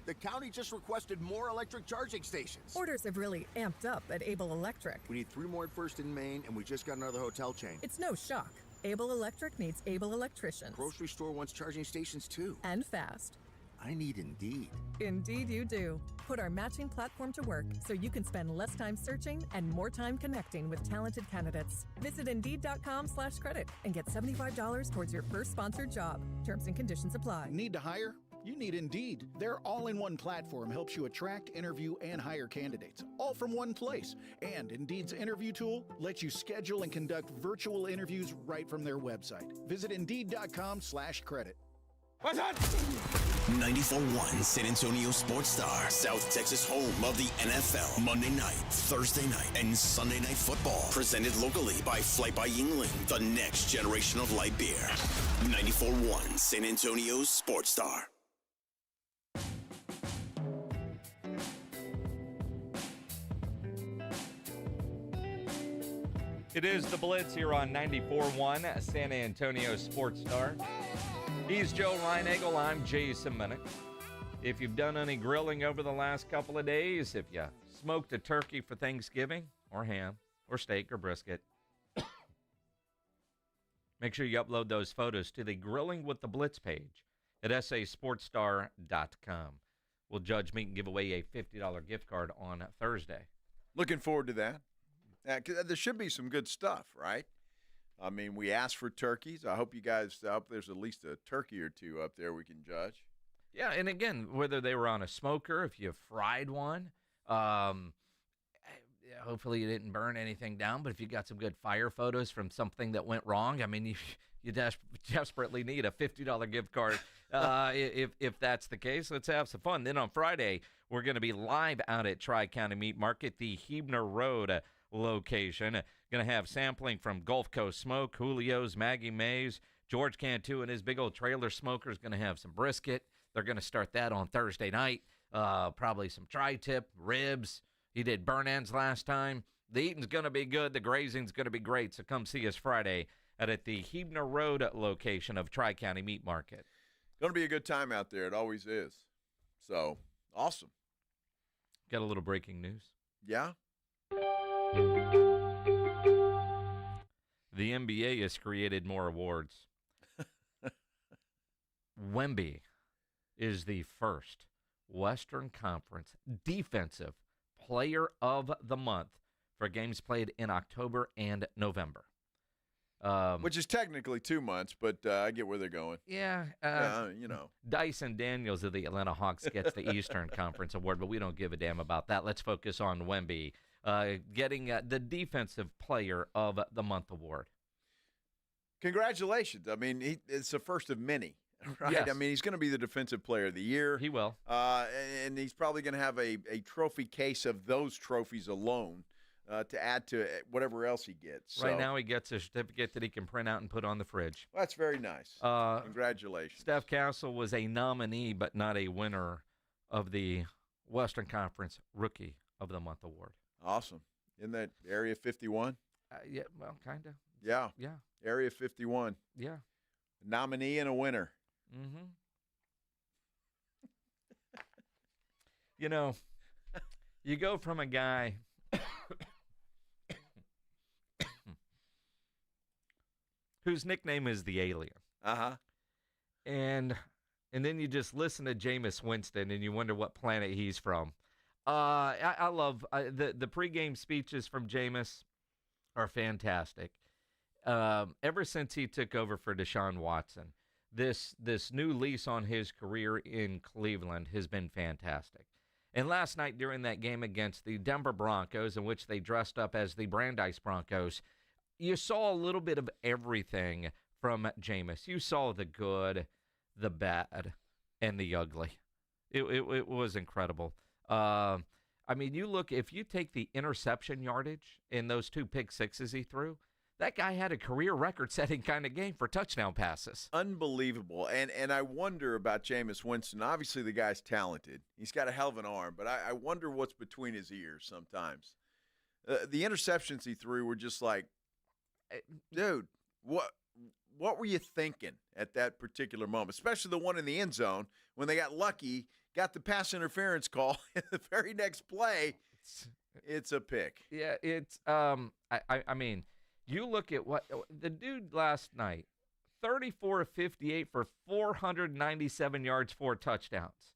The county just requested more electric charging stations. Orders have really amped up at Able Electric. We need 3 more at First and Main, and we just got another hotel chain. It's no shock. Able Electric needs able electricians. Grocery store wants charging stations too. And fast. I need Indeed. Indeed you do. Put our matching platform to work so you can spend less time searching and more time connecting with talented candidates. Visit Indeed.com/credit and get $75 towards your first sponsored job. Terms and conditions apply. Need to hire? You need Indeed. Their all-in-one platform helps you attract, interview, and hire candidates, all from one place. And Indeed's interview tool lets you schedule and conduct virtual interviews right from their website. Visit Indeed.com/credit. What's that? 94.1 San Antonio Sports Star, South Texas home of the NFL. Monday night, Thursday night, and Sunday night football. Presented locally by Flight by Yingling, the next generation of light beer. 94.1 San Antonio Sports Star. It is the Blitz here on 94.1 San Antonio Sports Star. He's Joe Reinagel. I'm Jason Minnick. If you've done any grilling over the last couple of days, if you smoked a turkey for Thanksgiving, or ham, or steak, or brisket, make sure you upload those photos to the Grilling with the Blitz page at sasportstar.com. We'll judge, meet, and give away a $50 gift card on Thursday. Looking forward to that. There should be some good stuff, right? I mean, we asked for turkeys. I hope you guys, there's at least a turkey or two up there we can judge. Yeah, and again, whether they were on a smoker, if you fried one, hopefully you didn't burn anything down, but if you got some good fire photos from something that went wrong, I mean, you desperately need a $50 gift card if that's the case. Let's have some fun. Then on Friday, we're going to be live out at Tri-County Meat Market, the Huebner Road location. Going to have sampling from Gulf Coast Smoke, Julio's, Maggie Mays, George Cantu and his big old trailer smoker is going to have some brisket. They're going to start that on Thursday night. Probably some tri-tip, ribs. He did burn ends last time. The eating's going to be good. The grazing's going to be great. So come see us Friday at the Huebner Road location of Tri-County Meat Market. Going to be a good time out there. It always is. So, awesome. Got a little breaking news. Yeah? The NBA has created more awards. Wemby is the first Western Conference Defensive Player of the Month for games played in October and November. Which is technically 2 months, but I get where they're going. Yeah. You know. Dyson Daniels of the Atlanta Hawks gets the Eastern Conference Award, but we don't give a damn about that. Let's focus on Wemby getting the Defensive Player of the Month award. Congratulations. I mean, it's the first of many, right? Yes. I mean, he's going to be the Defensive Player of the Year. He will. And he's probably going to have a trophy case of those trophies alone to add to whatever else he gets. Right now he gets a certificate that he can print out and put on the fridge. Well, that's very nice. Congratulations. Steph Castle was a nominee but not a winner of the Western Conference Rookie of the Month award. Awesome. Isn't that Area 51? Yeah, well, kind of. Yeah. Yeah. Area 51. Yeah. Nominee and a winner. Mm-hmm. You know, you go from a guy whose nickname is the Alien. Uh-huh. And then you just listen to Jameis Winston and you wonder what planet he's from. I love the pregame speeches from Jameis are fantastic. Ever since he took over for Deshaun Watson, this new lease on his career in Cleveland has been fantastic. And last night during that game against the Denver Broncos, in which they dressed up as the Brandeis Broncos, you saw a little bit of everything from Jameis. You saw the good, the bad, and the ugly. It was incredible. I mean, if you take the interception yardage in those 2 pick sixes he threw, that guy had a career record-setting kind of game for touchdown passes. Unbelievable. And I wonder about Jameis Winston. Obviously, the guy's talented. He's got a hell of an arm, but I wonder what's between his ears sometimes. The interceptions he threw were just like, dude, what were you thinking at that particular moment? Especially the one in the end zone when they got lucky got the pass interference call. And the very next play, it's a pick. Yeah, it's I mean, you look at what the dude last night, 34 of 58 for 497 yards, 4 touchdowns.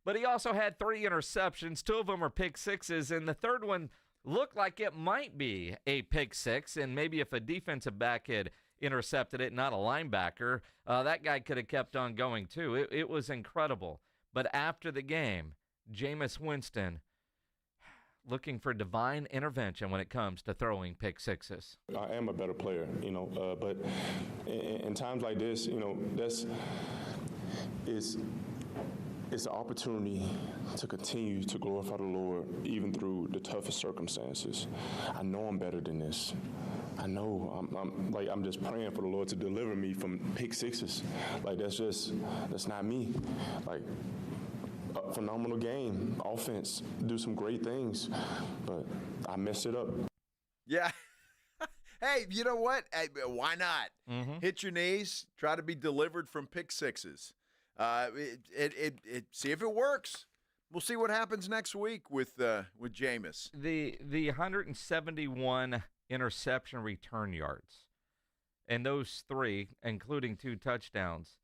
But he also had 3 interceptions. 2 of them are pick sixes, and the third one looked like it might be a pick six, and maybe if a defensive back had intercepted it, not a linebacker, that guy could have kept on going too. It was incredible. But after the game, Jameis Winston looking for divine intervention when it comes to throwing pick sixes. I am a better player, but in times like this, it's an opportunity to continue to glorify the Lord even through the toughest circumstances. I know I'm better than this. I know I'm just praying for the Lord to deliver me from pick sixes. That's not me. A phenomenal game, offense, do some great things, but I messed it up. Yeah. Hey, you know what? Hey, why not? Mm-hmm. Hit your knees, try to be delivered from pick sixes. See if it works. We'll see what happens next week with Jameis. The 171 interception return yards, and those 3, including 2 touchdowns,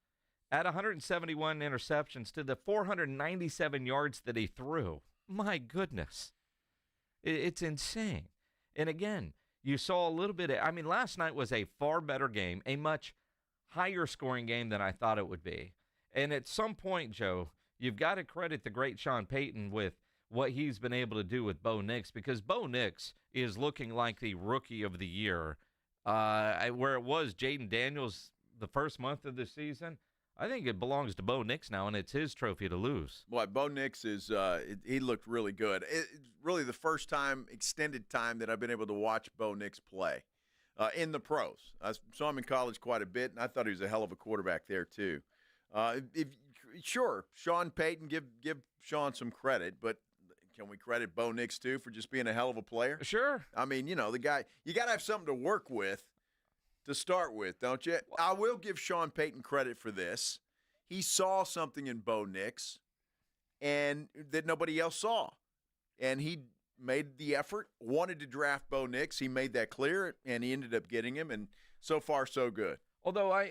at 171 interceptions to the 497 yards that he threw. My goodness. It's insane. And again, you saw a little bit of, last night was a far better game, a much higher scoring game than I thought it would be. And at some point, Joe, you've got to credit the great Sean Payton with what he's been able to do with Bo Nix, because Bo Nix is looking like the rookie of the year. Where it was Jaden Daniels the first month of the season, I think it belongs to Bo Nix now, and it's his trophy to lose. Boy, Bo Nix is he looked really good. It's really the first extended time that I've been able to watch Bo Nix play in the pros. I saw him in college quite a bit, and I thought he was a hell of a quarterback there too. Sure, Sean Payton, give Sean some credit, but can we credit Bo Nix too for just being a hell of a player? Sure. The guy, you got to have something to work with to start with, don't you? I will give Sean Payton credit for this. He saw something in Bo Nix and that nobody else saw. And he made the effort, wanted to draft Bo Nix. He made that clear, and he ended up getting him, and so far so good. Although I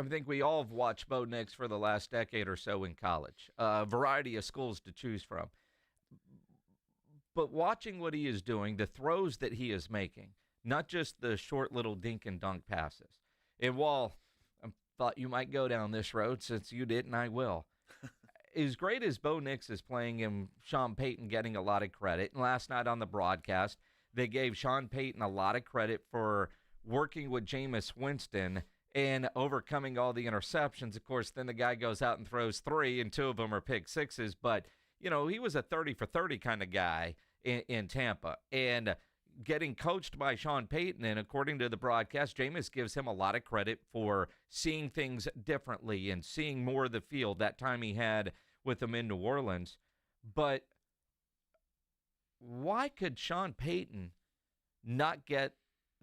think we all have watched Bo Nix for the last decade or so in college. A variety of schools to choose from. But watching what he is doing, the throws that he is making, not just the short little dink and dunk passes. And while I thought you might go down this road, since you didn't, I will. As great as Bo Nix is playing and Sean Payton getting a lot of credit, and last night on the broadcast, they gave Sean Payton a lot of credit for working with Jameis Winston and overcoming all the interceptions. Of course, then the guy goes out and throws 3, and 2 of them are pick sixes. But, he was a 30 for 30 kind of guy in Tampa. And getting coached by Sean Payton, and according to the broadcast, Jameis gives him a lot of credit for seeing things differently and seeing more of the field that time he had with him in New Orleans. But why could Sean Payton not get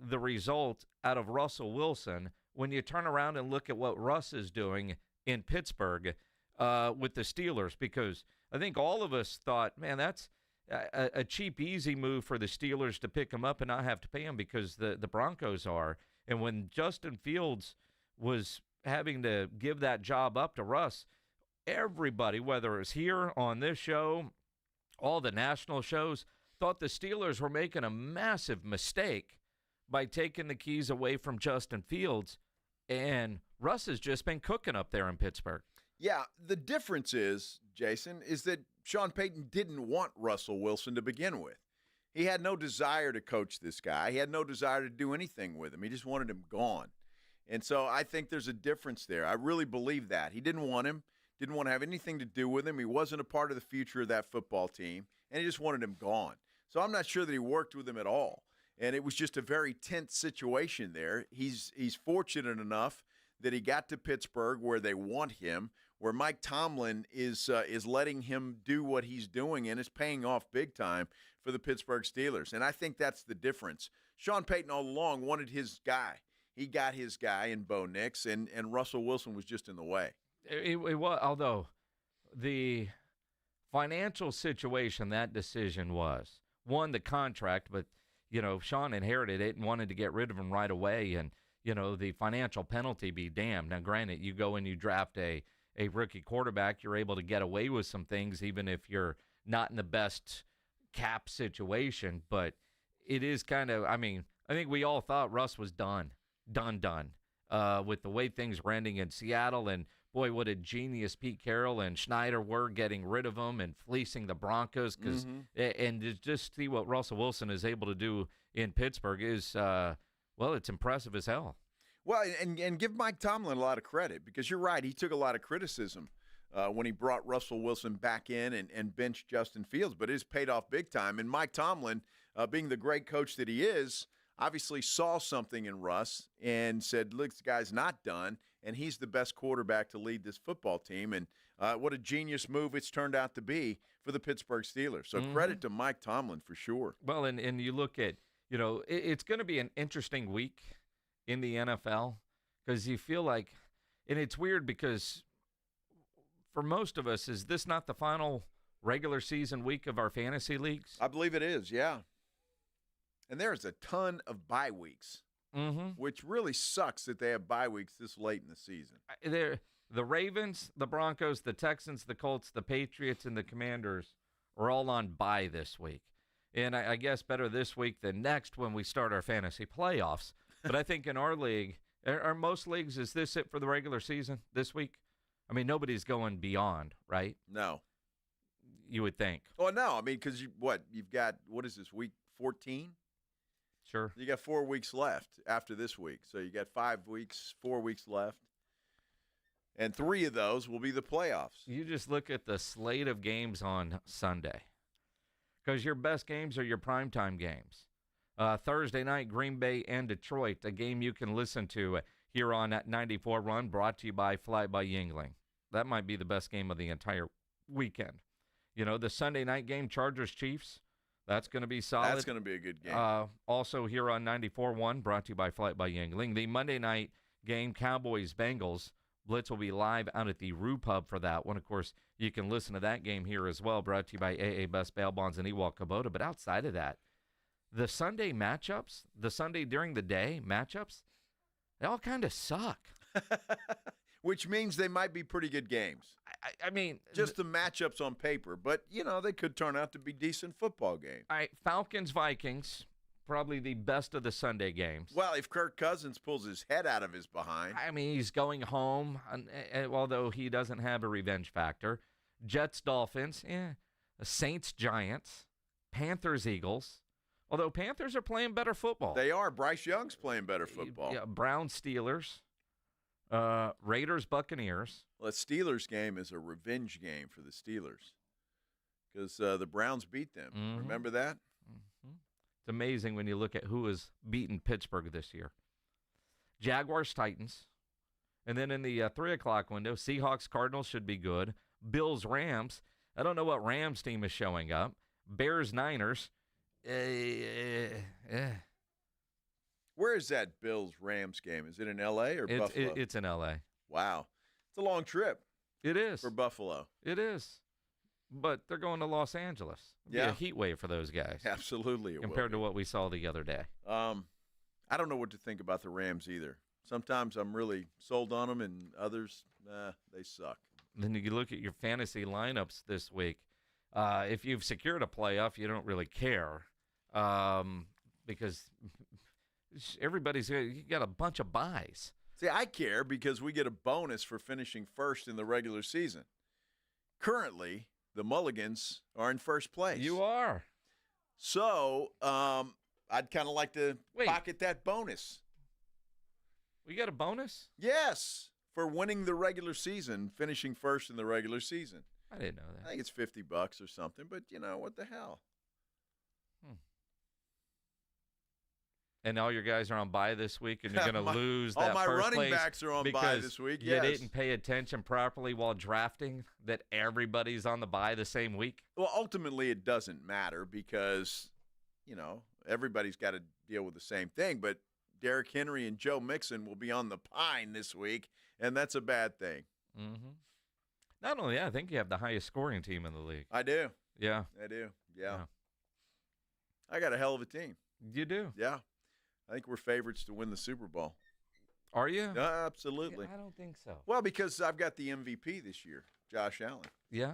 the result out of Russell Wilson when you turn around and look at what Russ is doing in Pittsburgh with the Steelers? Because I think all of us thought, man, that's a cheap, easy move for the Steelers to pick him up and not have to pay him because the Broncos are. And when Justin Fields was having to give that job up to Russ, everybody, whether it was here on this show, all the national shows, thought the Steelers were making a massive mistake by taking the keys away from Justin Fields. And Russ has just been cooking up there in Pittsburgh. Yeah, the difference is, Jason, is that Sean Payton didn't want Russell Wilson to begin with. He had no desire to coach this guy. He had no desire to do anything with him. He just wanted him gone. And so I think there's a difference there. I really believe that. He didn't want him, didn't want to have anything to do with him. He wasn't a part of the future of that football team, and he just wanted him gone. So I'm not sure that he worked with him at all. And it was just a very tense situation there. He's fortunate enough that he got to Pittsburgh where they want him, where Mike Tomlin is letting him do what he's doing, and it's paying off big time for the Pittsburgh Steelers. And I think that's the difference. Sean Payton all along wanted his guy. He got his guy in Bo Nix, and Russell Wilson was just in the way. It was, although the financial situation, that decision was, one, the contract, but, Sean inherited it and wanted to get rid of him right away, and, the financial penalty be damned. Now, granted, you go and you draft a rookie quarterback, you're able to get away with some things even if you're not in the best cap situation, but it is kind of, I think we all thought Russ was done with the way things were ending in Seattle, and boy, what a genius Pete Carroll and Schneider were getting rid of him and fleecing the Broncos, and to just see what Russell Wilson is able to do in Pittsburgh is, it's impressive as hell. Well, and give Mike Tomlin a lot of credit, because you're right, he took a lot of criticism when he brought Russell Wilson back in and benched Justin Fields, but it's paid off big time. And Mike Tomlin, being the great coach that he is, obviously saw something in Russ and said, look, this guy's not done, and he's the best quarterback to lead this football team. And what a genius move it's turned out to be for the Pittsburgh Steelers. So credit to Mike Tomlin for sure. Well, and you look at, it's going to be an interesting week in the NFL, because you feel like, and it's weird because for most of us, is this not the final regular season week of our fantasy leagues? I believe it is, yeah. And there's a ton of bye weeks, which really sucks that they have bye weeks this late in the season. The Ravens, the Broncos, the Texans, the Colts, the Patriots, and the Commanders are all on bye this week. And I guess better this week than next when we start our fantasy playoffs. But I think in our league, are most leagues, is this it for the regular season this week? I mean, nobody's going beyond, right? No. You would think. Oh, no. Because you've got, what is this, week 14? Sure. You got 4 weeks left after this week. So you got 5 weeks, 4 weeks left. And 3 of those will be the playoffs. You just look at the slate of games on Sunday, because your best games are your primetime games. Thursday night, Green Bay and Detroit, a game you can listen to here on 94 Run, brought to you by Fly by Yingling. That might be the best game of the entire weekend. The Sunday night game, Chargers-Chiefs, that's going to be solid. That's going to be a good game. Also here on 94.1, brought to you by Flight by Yingling. The Monday night game, Cowboys-Bengals, Blitz will be live out at the Rue Pub for that one. Of course, you can listen to that game here as well, brought to you by AA Best Bail Bonds and Ewald Kubota. But outside of that, the Sunday matchups, the Sunday during the day matchups, they all kind of suck. Which means they might be pretty good games. I mean, just the matchups on paper, but, they could turn out to be decent football games. All right, Falcons-Vikings, probably the best of the Sunday games. Well, if Kirk Cousins pulls his head out of his behind. I mean, he's going home, although he doesn't have a revenge factor. Jets-Dolphins, Saints-Giants, Panthers-Eagles. Although Panthers are playing better football. They are. Bryce Young's playing better football. Yeah, Browns-Steelers, Raiders-Buccaneers. Well, the Steelers game is a revenge game for the Steelers because the Browns beat them. Remember that? It's amazing when you look at who has beaten Pittsburgh this year. Jaguars-Titans. And then in the 3 o'clock window, Seahawks-Cardinals should be good. Bills-Rams. I don't know what Rams team is showing up. Bears-Niners. Where is that Bills-Rams game? Is it in L.A. or Buffalo? It's in L.A. Wow. It's a long trip. It is. For Buffalo. It is. But they're going to Los Angeles. It'll be a heat wave for those guys. Absolutely. Compared to what we saw the other day. I don't know what to think about the Rams either. Sometimes I'm really sold on them, and others, they suck. Then you look at your fantasy lineups this week. If you've secured a playoff, you don't really care because you got a bunch of buys. See, I care because we get a bonus for finishing first in the regular season. Currently, the Mulligans are in first place. You are. So I'd kind of like to pocket that bonus. We got a bonus? Yes, for winning the regular season, finishing first in the regular season. I didn't know that. I think it's $50 or something, but what the hell? And all your guys are on bye this week, and you're going to lose that all my first running place backs are on bye this week. You didn't pay attention properly while drafting that everybody's on the bye the same week. Well, ultimately, it doesn't matter because everybody's got to deal with the same thing. But Derrick Henry and Joe Mixon will be on the pine this week, and that's a bad thing. Mm-hmm. Not only that, I think you have the highest scoring team in the league. I do. Yeah. I do. Yeah. I got a hell of a team. You do? Yeah. I think we're favorites to win the Super Bowl. Are you? Absolutely. Yeah, I don't think so. Well, because I've got the MVP this year, Josh Allen. Yeah.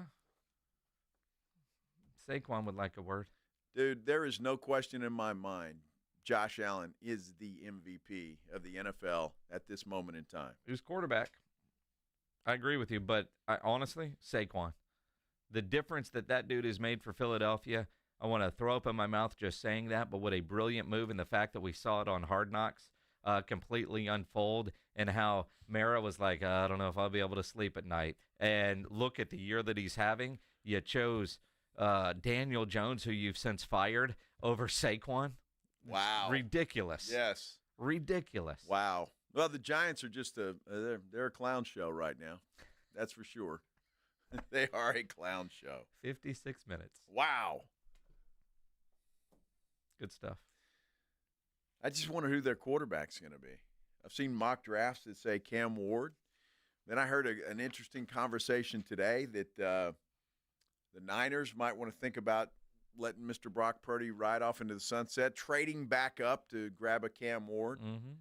Saquon would like a word. Dude, there is no question in my mind Josh Allen is the MVP of the NFL at this moment in time. Who's quarterback? I agree with you, but honestly, Saquon. The difference that dude has made for Philadelphia, I want to throw up in my mouth just saying that, but what a brilliant move, and the fact that we saw it on Hard Knocks completely unfold, and how Mara was like, I don't know if I'll be able to sleep at night. And look at the year that he's having. You chose Daniel Jones, who you've since fired, over Saquon. Wow. Ridiculous. Yes. Ridiculous. Wow. Well, the Giants are just they're a clown show right now. That's for sure. They are a clown show. 56 minutes. Wow. Good stuff. I just wonder who their quarterback's going to be. I've seen mock drafts that say Cam Ward. Then I heard an interesting conversation today that the Niners might want to think about letting Mr. Brock Purdy ride off into the sunset, trading back up to grab a Cam Ward. Mm-hmm.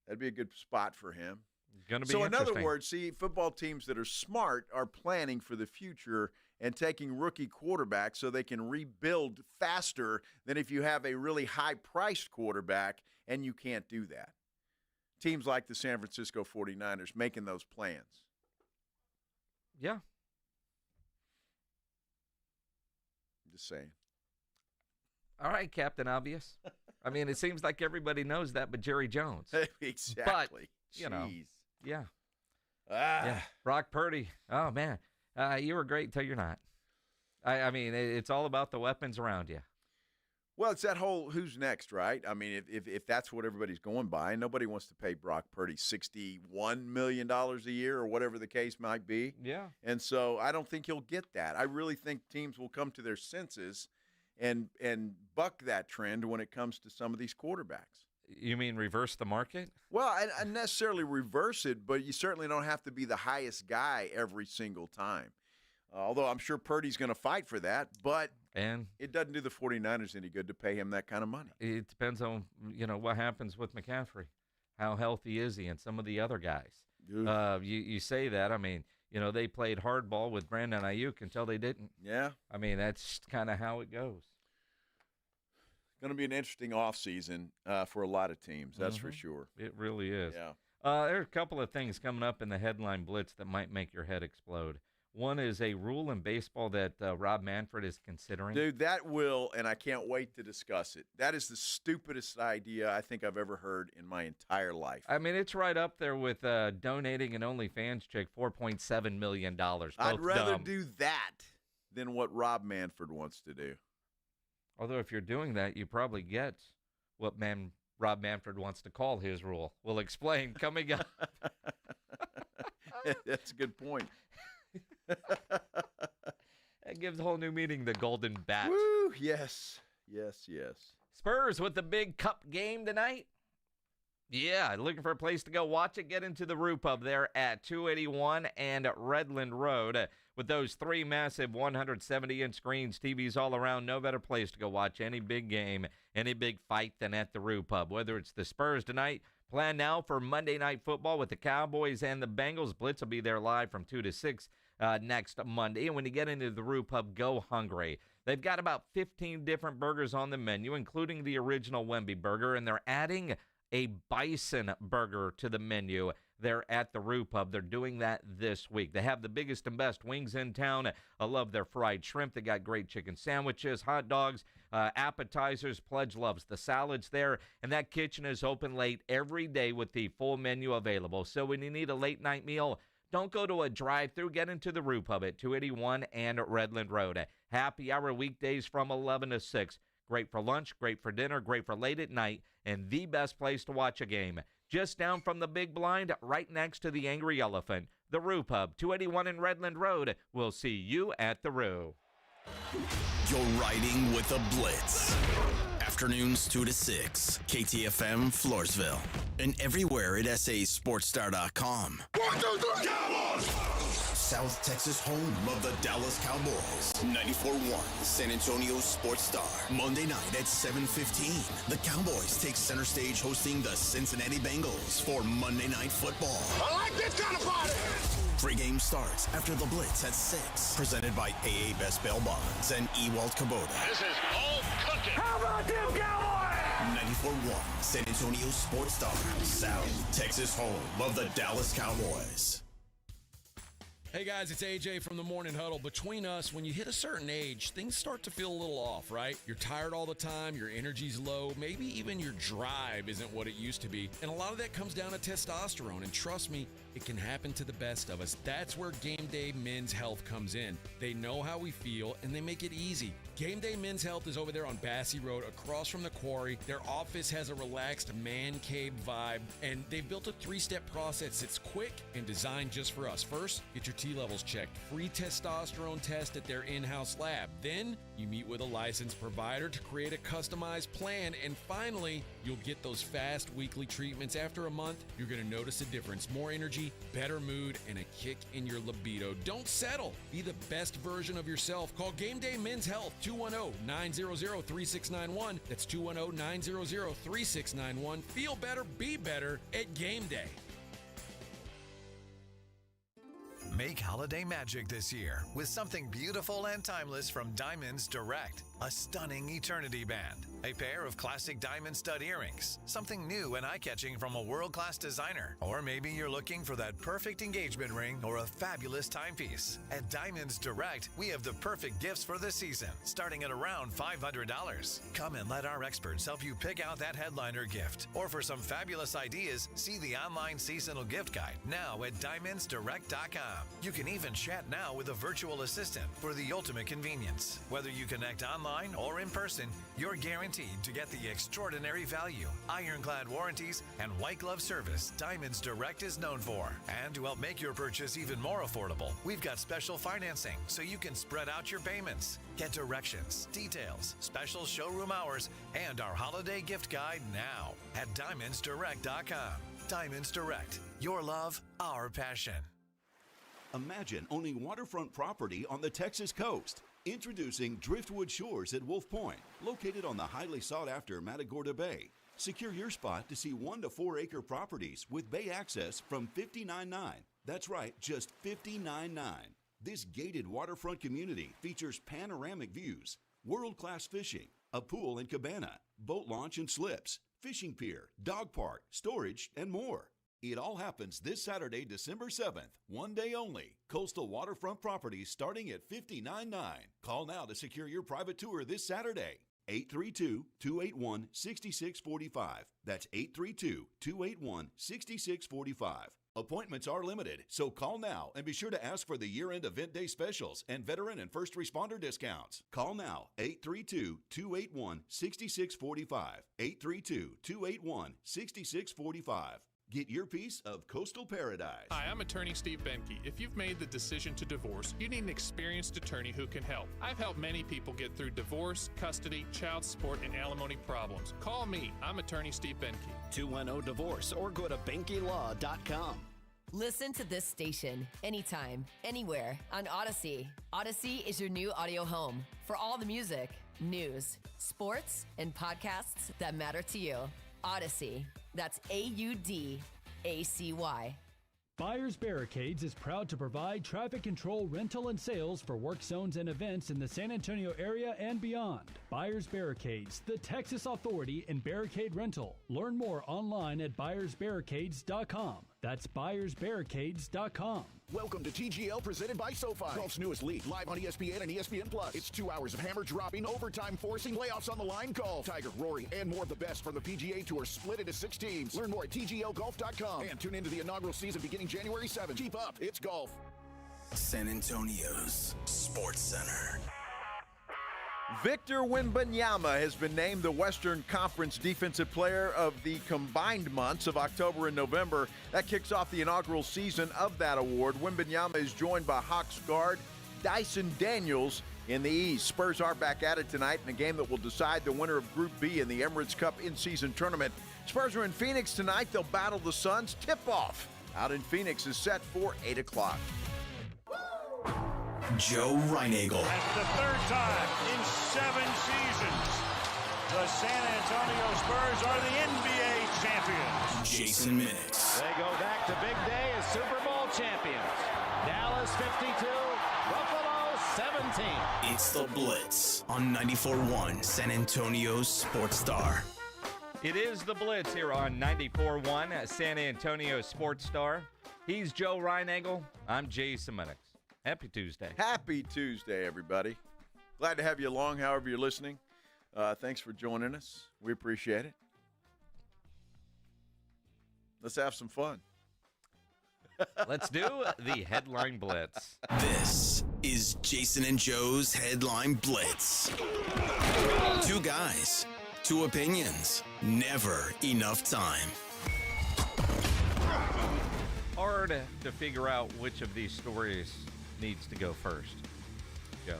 That'd be a good spot for him. Going to be so in interesting. other words, see, football teams that are smart are planning for the future and taking rookie quarterbacks so they can rebuild faster than if you have a really high-priced quarterback and you can't do that. Teams like the San Francisco 49ers making those plans. Yeah. Just saying. All right, Captain Obvious. I mean, it seems like everybody knows that, but Jerry Jones. Exactly. But, you know, yeah. Yeah. Brock Purdy. Oh, man. You were great until you're not. I mean, it's all about the weapons around you. Well, it's that whole who's next, right? I mean, if that's what everybody's going by, nobody wants to pay Brock Purdy $61 million a year or whatever the case might be. Yeah. And so I don't think he'll get that. I really think teams will come to their senses and buck that trend when it comes to some of these quarterbacks. You mean reverse the market? Well, I necessarily reverse it, but you certainly don't have to be the highest guy every single time. Although I'm sure Purdy's going to fight for that, but it doesn't do the 49ers any good to pay him that kind of money. It depends on, what happens with McCaffrey. How healthy is he and some of the other guys? You say that. I mean, they played hardball with Brandon Ayuk until they didn't. Yeah. I mean, that's kind of how it goes. Going to be an interesting offseason for a lot of teams, that's for sure. It really is. Yeah. There are a couple of things coming up in the headline blitz that might make your head explode. One is a rule in baseball that Rob Manfred is considering. Dude, that will, and I can't wait to discuss it. That is the stupidest idea I think I've ever heard in my entire life. I mean, it's right up there with donating an OnlyFans chick $4.7 million. I'd rather do that than what Rob Manfred wants to do. Although if you're doing that, you probably get what Rob Manfred wants to call his rule. We'll explain coming up. That's a good point. That gives a whole new meaning, the Golden Bat. Woo, yes. Yes, yes. Spurs with the big cup game tonight. Yeah, looking for a place to go watch it? Get into the Roo Pub there at 281 and Redland Road. With those three massive 170-inch screens, TVs all around, no better place to go watch any big game, any big fight than at the Roo Pub. Whether it's the Spurs tonight, plan now for Monday Night Football with the Cowboys and the Bengals. Blitz will be there live from 2 to 6 next Monday. And when you get into the Roo Pub, go hungry. They've got about 15 different burgers on the menu, including the original Wemby burger, and they're adding a bison burger to the menu there at the Roo Pub. They're doing that this week. They have the biggest and best wings in town. I love their fried shrimp. They got great chicken sandwiches, hot dogs, appetizers. Pledge loves the salads there. And that kitchen is open late every day with the full menu available. So when you need a late night meal, don't go to a drive-thru. Get into the Roo Pub at 281 and Redland Road. Happy hour weekdays from 11 to 6. Great for lunch, great for dinner, great for late at night, and the best place to watch a game. Just down from the big blind, right next to the Angry Elephant. The Roo Pub, 281 in Redland Road. We'll see you at the Roo. You're riding with the Blitz. Afternoons 2 to 6. KTFM Floresville. And everywhere at sasportstar.com. 1, 2, 3, Cowboys! South Texas home of the Dallas Cowboys. 94.1 San Antonio Sports Star. Monday night at 7:15. The Cowboys take center stage hosting the Cincinnati Bengals for Monday Night Football. I like this kind of party! Pregame starts after the Blitz at 6. Presented by AA Best Bail Bonds and Ewald Kubota. This is all cooking. How about them Cowboys? 94.1 San Antonio Sports Star. South Texas home of the Dallas Cowboys. Hey guys, it's AJ from the Morning Huddle. Between us, when you hit a certain age, things start to feel a little off, right? You're tired all the time, your energy's low, maybe even your drive isn't what it used to be. And a lot of that comes down to testosterone. And trust me, it can happen to the best of us. That's where Game Day Men's Health comes in. They know how we feel, and they make it easy. Game Day Men's Health is over there on Bassey Road, across from the quarry. Their office has a relaxed man cave vibe, and they've built a 3-step process that's quick and designed just for us. First, get your T levels checked. Free testosterone test at their in-house lab. Then, you meet with a licensed provider to create a customized plan. And finally, you'll get those fast weekly treatments. After a month, you're going to notice a difference. More energy, better mood, and a kick in your libido. Don't settle. Be the best version of yourself. Call Game Day Men's Health, 210-900-3691. That's 210-900-3691. Feel better, be better at Game Day. Make holiday magic this year with something beautiful and timeless from Diamonds Direct. A stunning eternity band, a pair of classic diamond stud earrings, something new and eye-catching from a world-class designer. Or maybe you're looking for that perfect engagement ring or a fabulous timepiece. At Diamonds Direct, we have the perfect gifts for the season, starting at around $500. Come and let our experts help you pick out that headliner gift. Or for some fabulous ideas, see the online seasonal gift guide now at DiamondsDirect.com. You can even chat now with a virtual assistant for the ultimate convenience. Whether you connect online or in person, you're guaranteed to get the extraordinary value, ironclad warranties, and white glove service Diamonds Direct is known for. And to help make your purchase even more affordable, we've got special financing so you can spread out your payments. Get directions, details, special showroom hours, and our holiday gift guide now at DiamondsDirect.com. Diamonds Direct, your love, our passion. Imagine owning waterfront property on the Texas coast. Introducing Driftwood Shores at Wolf Point, located on the highly sought-after Matagorda Bay. Secure your spot to see 1 to 4 acre properties with bay access from $59.9. That's right, just $59.9. This gated waterfront community features panoramic views, world-class fishing, a pool and cabana, boat launch and slips, fishing pier, dog park, storage, and more. It all happens this Saturday, December 7th, one day only. Coastal waterfront properties starting at $59.9. Call now to secure your private tour this Saturday. 832-281-6645. That's 832-281-6645. Appointments are limited, so call now and be sure to ask for the year-end event day specials and veteran and first responder discounts. Call now, 832-281-6645. 832-281-6645. Get your piece of coastal paradise. Hi, I'm attorney Steve Benke. If you've made the decision to divorce, you need an experienced attorney who can help. I've helped many people get through divorce, custody, child support, and alimony problems. Call me. I'm attorney Steve Benke. 210-DIVORCE or go to BenkeLaw.com. Listen to this station anytime, anywhere on Odyssey. Odyssey is your new audio home for all the music, news, sports, and podcasts that matter to you. Odyssey. That's AUDACY. Buyers Barricades is proud to provide traffic control, rental, and sales for work zones and events in the San Antonio area and beyond. Buyers Barricades, the Texas authority in barricade rental. Learn more online at buyersbarricades.com. That's buyersbarricades.com. Welcome to TGL presented by SoFi. Golf's newest league, live on ESPN and ESPN+. It's 2 hours of hammer dropping, overtime forcing, playoffs on the line golf. Tiger, Rory, and more of the best from the PGA Tour split into 6 teams. Learn more at TGLGolf.com and tune into the inaugural season beginning January 7th. Keep up, it's golf. San Antonio's Sports Center. Victor Wembanyama has been named the Western Conference Defensive Player of the combined months of October and November. That kicks off the inaugural season of that award. Wembanyama is joined by Hawks guard Dyson Daniels in the East. Spurs are back at it tonight in a game that will decide the winner of Group B in the Emirates Cup in-season tournament. Spurs are in Phoenix tonight. They'll battle the Suns. Tip-off out in Phoenix is set for 8 o'clock. Joe Reinagel. That's the third time in 7 seasons the San Antonio Spurs are the NBA champions. Jason Minix. They go back to big day as Super Bowl champions. Dallas 52, Buffalo 17. It's the Blitz on 94.1 San Antonio's Sports Star. It is the Blitz here on 94.1 San Antonio Sports Star. He's Joe Reinagel. I'm Jason Minix. Happy Tuesday. Happy Tuesday, everybody. Glad to have you along, however you're listening. Thanks for joining us. We appreciate it. Let's have some fun. Let's do the Headline Blitz. This is Jason and Joe's Headline Blitz. 2 guys, 2 opinions, never enough time. Hard to figure out which of these stories needs to go first, Joe.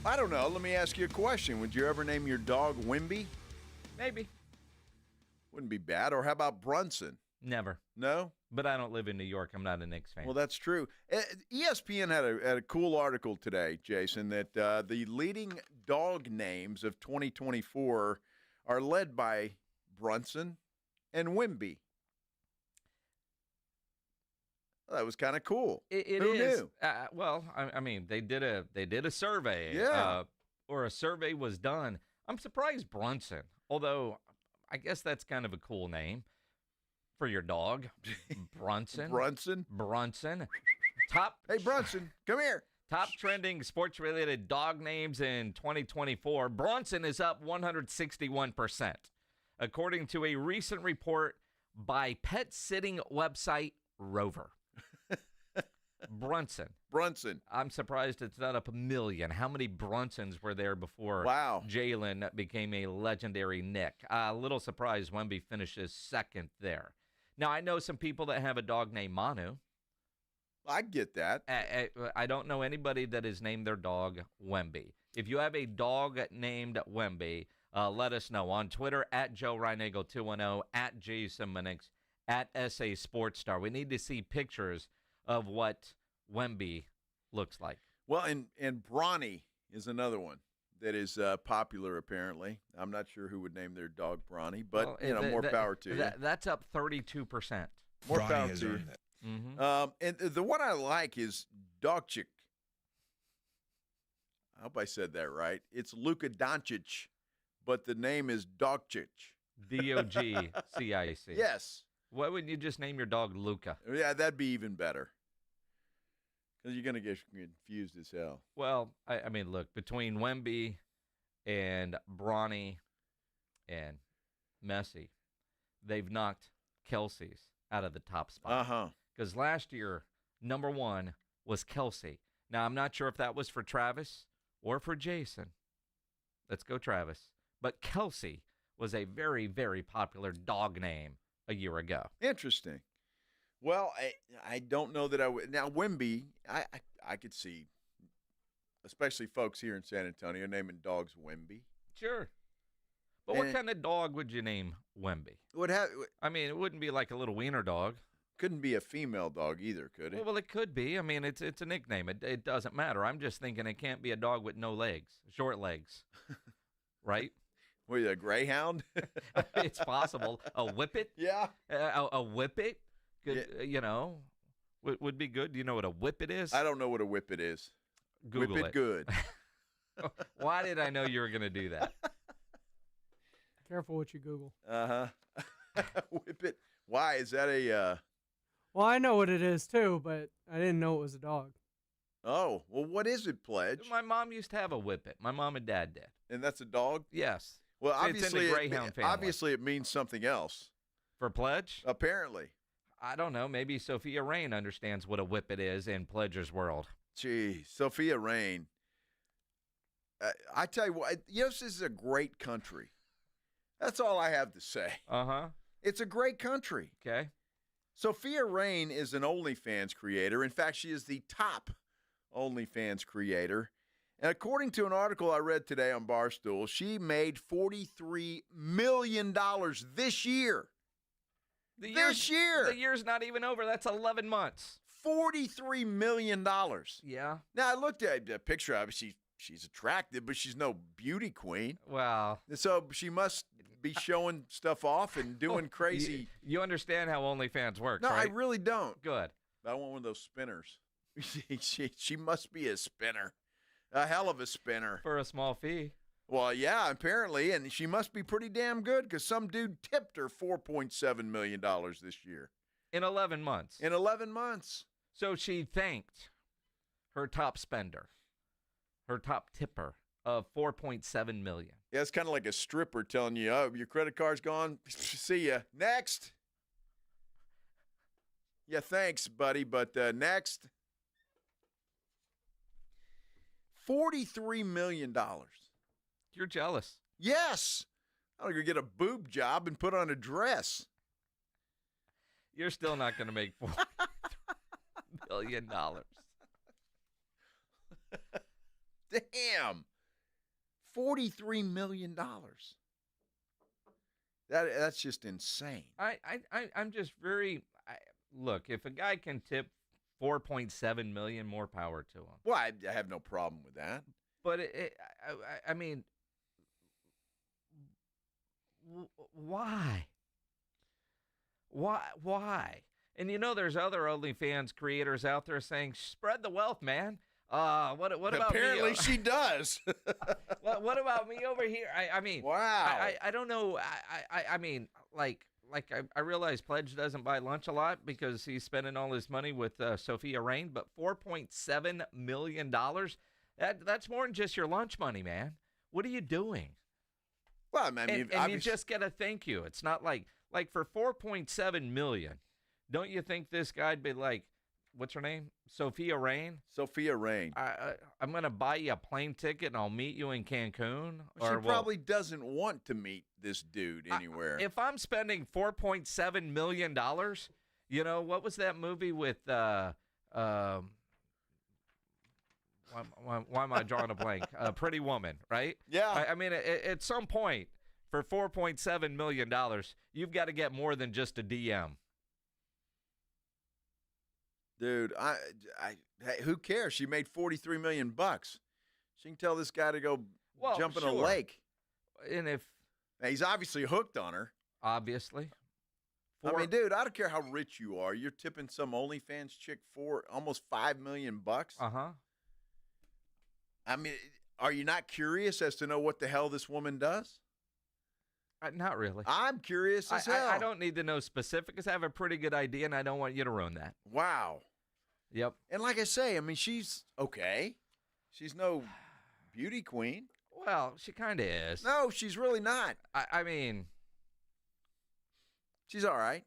I don't know. Let me ask you a question. Would you ever name your dog Wimby? Maybe. Wouldn't be bad. Or how about Brunson? Never. No? But I don't live in New York. I'm not a Knicks fan. Well, that's true. ESPN had a cool article today, Jason, that the leading dog names of 2024 are led by Brunson and Wimby. Well, that was kind of cool. It Who is. knew? Well, I mean, they did a survey. Yeah. Or a survey was done. I'm surprised Brunson, although I guess that's kind of a cool name for your dog. Brunson. Brunson. Top. Hey, Brunson, come here. Top trending sports-related dog names in 2024. Brunson is up 161%, according to a recent report by pet sitting website Rover. Brunson. I'm surprised it's not up 1 million. How many Brunsons were there before Jalen became a legendary Nick? A little surprised Wemby finishes second there. Now, I know some people that have a dog named Manu. I get that. I don't know anybody that has named their dog Wemby. If you have a dog named Wemby, let us know on Twitter at Joe Reinagel 210, at Jason Minix, at SA Sports Star. We need to see pictures of what Wemby looks like. Well, and Bronny is another one that is popular, apparently. I'm not sure who would name their dog Bronny, but, more power to you. That's up 32%. More power to you. Mm-hmm. And the one I like is Dogchik. I hope I said that right. It's Luka Doncic, but the name is Dogchik. Dogcic. Yes. Why wouldn't you just name your dog Luka? Yeah, that'd be even better. Because you're going to get confused as hell. Well, I mean, look, between Wemby and Bronny and Messi, they've knocked Kelsey's out of the top spot. Uh-huh. Because last year, number 1 was Kelsey. Now, I'm not sure if that was for Travis or for Jason. Let's go, Travis. But Kelsey was a very, very popular dog name a year ago. Interesting. Well, I don't know that I would. Now, Wemby, I could see, especially folks here in San Antonio, naming dogs Wemby. Sure. But what kind of dog would you name Wemby? I mean, it wouldn't be like a little wiener dog. Couldn't be a female dog either, could it? Well, it could be. I mean, it's a nickname. It doesn't matter. I'm just thinking it can't be a dog with no legs, short legs, right? Were you a greyhound? It's possible. A whippet? Yeah. A whippet? Would be good. Do you know what a whippet is? I don't know what a whippet is. Google Whip it good. Why did I know you were going to do that? Careful what you Google. Uh-huh. Whippet. Why? Is that a... Well, I know what it is, too, but I didn't know it was a dog. Oh, well, what is it, Pledge? My mom used to have a whippet. My mom and dad did. And that's a dog? Yes. Well, it's in the Greyhound family. Obviously, it means something else. For Pledge? Apparently. I don't know. Maybe Sophia Rain understands what a whippet is in Pledger's world. Gee, Sophia Rain. I tell you what, this is a great country. That's all I have to say. Uh-huh. It's a great country. Okay. Sophia Rain is an OnlyFans creator. In fact, she is the top OnlyFans creator. And according to an article I read today on Barstool, she made $43 million this year. The year's not even over. That's 11 months. $43 million. Yeah. Now, I looked at a picture of her. She's attractive, but she's no beauty queen. Well. So she must be showing stuff off and doing crazy. You understand how OnlyFans works, No, right? I really don't. Good. I want one of those spinners. She must be a spinner. A hell of a spinner. For a small fee. Well, yeah, apparently. And she must be pretty damn good because some dude tipped her $4.7 million this year. In 11 months. In 11 months. So she thanked her top spender, her top tipper of $4.7 million. Yeah, it's kind of like a stripper telling you, oh, your credit card's gone. See ya. Next. Yeah, thanks, buddy, but next. $43 million. You're jealous. Yes. I'm going to go get a boob job and put on a dress. You're still not going to make $4 million. Damn. $43 million. That's just insane. I'm just very look, if a guy can tip $4.7 million, more power to him. Well, I have no problem with that. But I mean, why? Why? And you know, there's other OnlyFans creators out there saying, "Spread the wealth, man." What about apparently me? She does. What about me over here? I mean, wow. I don't know. I mean, like I realize Pledge doesn't buy lunch a lot because he's spending all his money with Sophia Rain, but $4.7 million, that's more than just your lunch money, man. What are you doing? Well, I mean, and you just get a thank you. It's not like for $4.7 million, don't you think this guy'd be like, what's her name? Sophia Rain? Sophia Rain. I'm going to buy you a plane ticket and I'll meet you in Cancun? She probably doesn't want to meet this dude anywhere. If I'm spending $4.7 million, you know, what was that movie with, why am I drawing a blank? Pretty Woman, right? Yeah. I mean, at some point, for $4.7 million, you've got to get more than just a DM. Dude, hey, who cares? She made $43 million. She can tell this guy to go jump in a lake. And if he's obviously hooked on her. Obviously. I mean, dude, I don't care how rich you are. You're tipping some OnlyFans chick for almost $5 million. Uh-huh. I mean, are you not curious as to know what the hell this woman does? Not really. I'm curious as hell. I don't need to know specifics. I have a pretty good idea, and I don't want you to ruin that. Wow. Yep. And like I say, I mean, she's okay. She's no beauty queen. Well, she kind of is. No, she's really not. I mean, she's all right.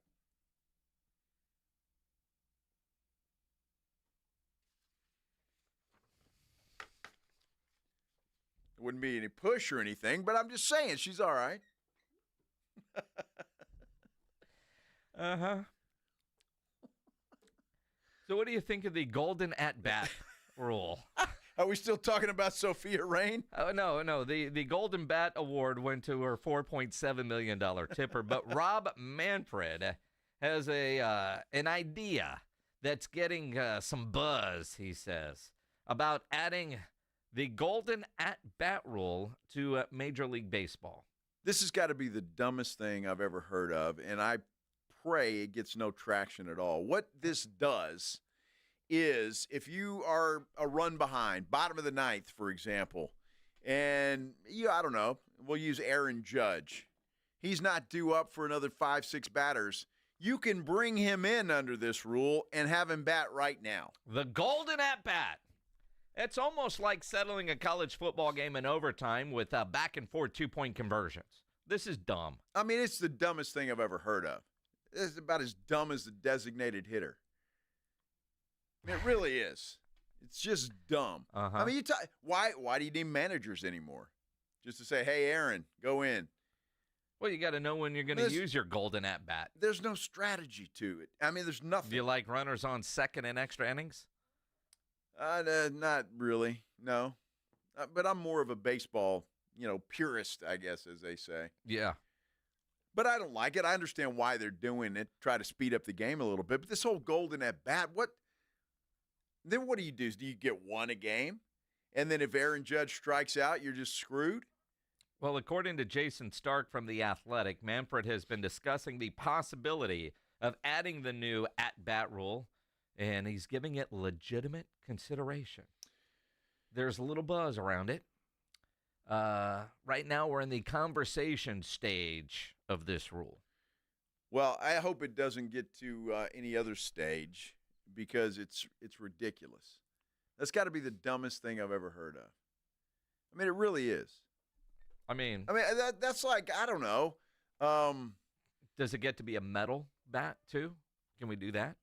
Wouldn't be any push or anything, but I'm just saying she's all right. Uh-huh. So what do you think of the golden at-bat rule? Are we still talking about Sophia Rain? No. The Golden Bat Award went to her $4.7 million tipper, but Rob Manfred has an idea that's getting some buzz, he says, about adding the golden at-bat rule to Major League Baseball. This has got to be the dumbest thing I've ever heard of, and I pray it gets no traction at all. What this does is if you are a run behind, bottom of the ninth, for example, and I don't know, we'll use Aaron Judge. He's not due up for another 5-6 batters. You can bring him in under this rule and have him bat right now. The golden at-bat. It's almost like settling a college football game in overtime with back-and-forth two-point conversions. This is dumb. I mean, it's the dumbest thing I've ever heard of. It's about as dumb as the designated hitter. I mean, it really is. It's just dumb. Uh-huh. I mean, why do you need managers anymore? Just to say, hey, Aaron, go in. Well, you got to know when you're going to use your golden at-bat. There's no strategy to it. I mean, there's nothing. Do you like runners on second in extra innings? Not really, no. But I'm more of a baseball, purist, I guess, as they say. Yeah. But I don't like it. I understand why they're doing it, try to speed up the game a little bit. But this whole golden at bat, what? Then what do? Do you get one a game? And then if Aaron Judge strikes out, you're just screwed? Well, according to Jason Stark from The Athletic, Manfred has been discussing the possibility of adding the new at-bat rule, and he's giving it legitimate consideration. There's a little buzz around it. Right now, we're in the conversation stage of this rule. Well, I hope it doesn't get to any other stage because it's ridiculous. That's got to be the dumbest thing I've ever heard of. I mean, it really is. I mean, that's like, I don't know. Does it get to be a metal bat, too? Can we do that?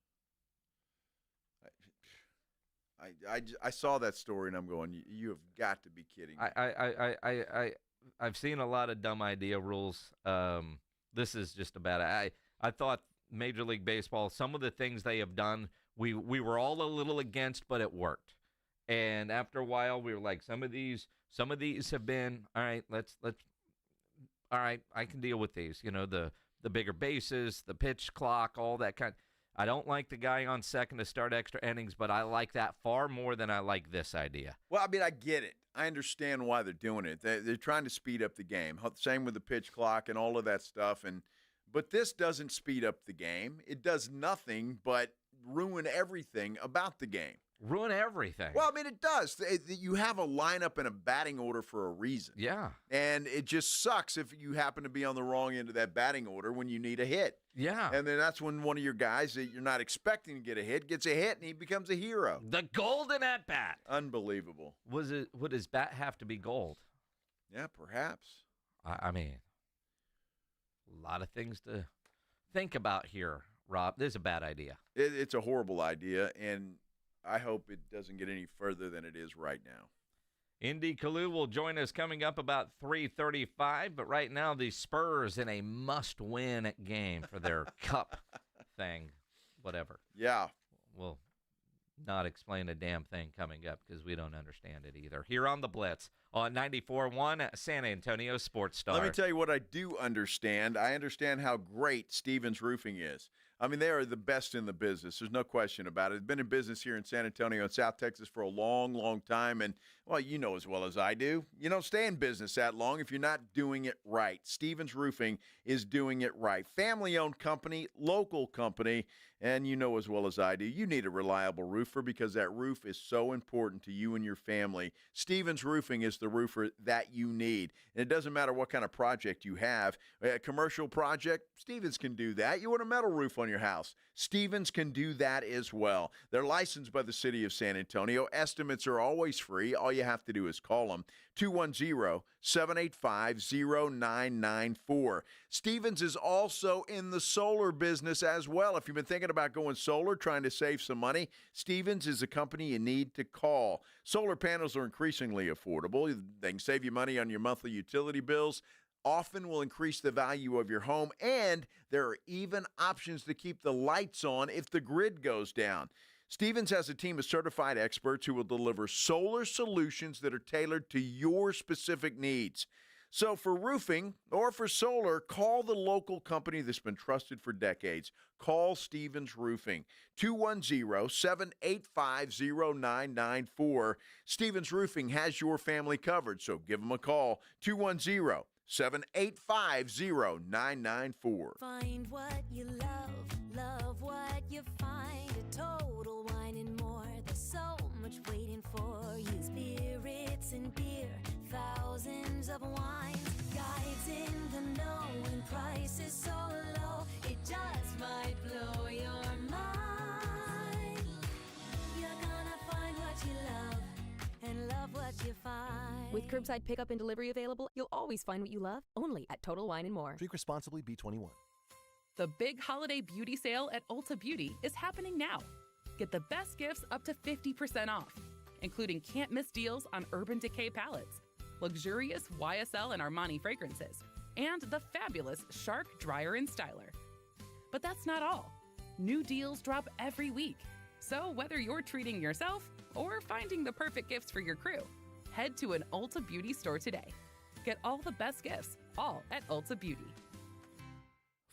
I saw that story, and I'm going, you have got to be kidding me. I've seen a lot of dumb idea rules. This is just a bad. I thought Major League Baseball, some of the things they have done, we were all a little against, but it worked. And after a while, we were like, some of these have been all right. Let's all right. I can deal with these. You know, the bigger bases, the pitch clock, all that kind. I don't like the guy on second to start extra innings, but I like that far more than I like this idea. Well, I mean, I get it. I understand why they're doing it. They're trying to speed up the game. Same with the pitch clock and all of that stuff. But this doesn't speed up the game. It does nothing but ruin everything about the game. Ruin everything. Well, I mean, it does. You have a lineup and a batting order for a reason. Yeah. And it just sucks if you happen to be on the wrong end of that batting order when you need a hit. Yeah. And then that's when one of your guys that you're not expecting to get a hit gets a hit and he becomes a hero. The golden at bat. Unbelievable. Would his bat have to be gold? Yeah, perhaps. I mean, a lot of things to think about here, Rob. This is a bad idea. It's a horrible idea, and I hope it doesn't get any further than it is right now. Indy Kalu will join us coming up about 3:35, but right now the Spurs in a must-win game for their cup thing, whatever. Yeah. We'll not explain a damn thing coming up because we don't understand it either. Here on the Blitz on 94.1 San Antonio Sports Star. Let me tell you what I do understand. I understand how great Stevens Roofing is. I mean, they are the best in the business. There's no question about it. They've been in business here in San Antonio and South Texas for a long, long time. And, well, you know as well as I do, you don't stay in business that long if you're not doing it right. Stevens Roofing is doing it right. Family-owned company, local company, and you know as well as I do, you need a reliable roofer because that roof is so important to you and your family. Stevens Roofing is the roofer that you need. And it doesn't matter what kind of project you have. A commercial project, Stevens can do that. You want a metal roof on your house, Stevens can do that as well. They're licensed by the city of San Antonio. Estimates are always free. All you have to do is call them, 210-785-0994. Stevens is also in the solar business as well. If you've been thinking about going solar, trying to save some money, Stevens is a company you need to call. Solar panels are increasingly affordable. They can save you money on your monthly utility bills, often will increase the value of your home, and there are even options to keep the lights on if the grid goes down. Stevens has a team of certified experts who will deliver solar solutions that are tailored to your specific needs. So for roofing or for solar, call the local company that's been trusted for decades. Call Stevens Roofing, 210-785-0994. Stevens Roofing has your family covered, so give them a call, 210-785-0994. Find what you love what you find. A Total Wine and More. There's so much waiting for you. Spirits and beer, thousands of wines. Guides in the know and prices so low, it just might blow your mind. You're gonna find what you love and love what you find. With curbside pickup and delivery available, you'll always find what you love, only at Total Wine & More. Drink responsibly, B21. The big holiday beauty sale at Ulta Beauty is happening now. Get the best gifts up to 50% off, including can't-miss deals on Urban Decay palettes, luxurious YSL and Armani fragrances, and the fabulous Shark Dryer and Styler. But that's not all. New deals drop every week. So whether you're treating yourself or finding the perfect gifts for your crew, head to an Ulta Beauty store today. Get all the best gifts, all at Ulta Beauty.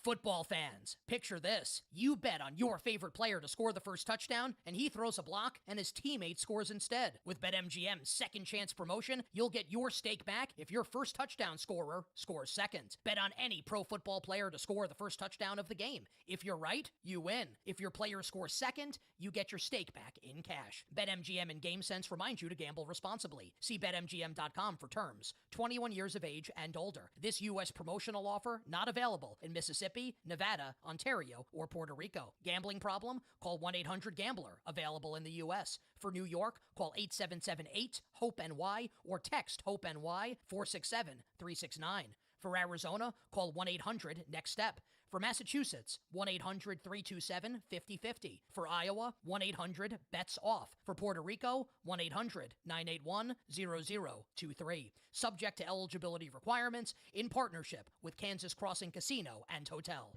Football fans, picture this. You bet on your favorite player to score the first touchdown, and he throws a block, and his teammate scores instead. With BetMGM's second chance promotion, you'll get your stake back if your first touchdown scorer scores second. Bet on any pro football player to score the first touchdown of the game. If you're right, you win. If your player scores second, you get your stake back in cash. BetMGM and GameSense remind you to gamble responsibly. See BetMGM.com for terms. 21 years of age and older. This U.S. promotional offer not available in Mississippi, Nevada, Ontario, or Puerto Rico. Gambling problem? Call 1-800-GAMBLER. Available in the U.S. For New York, call 877-8-HOPE-NY or text HOPE-NY 467-369. For Arizona, call 1-800-NEXT-STEP. For Massachusetts, 1-800-327-5050. For Iowa, 1-800-BETS-OFF. For Puerto Rico, 1-800-981-0023. Subject to eligibility requirements in partnership with Kansas Crossing Casino and Hotel.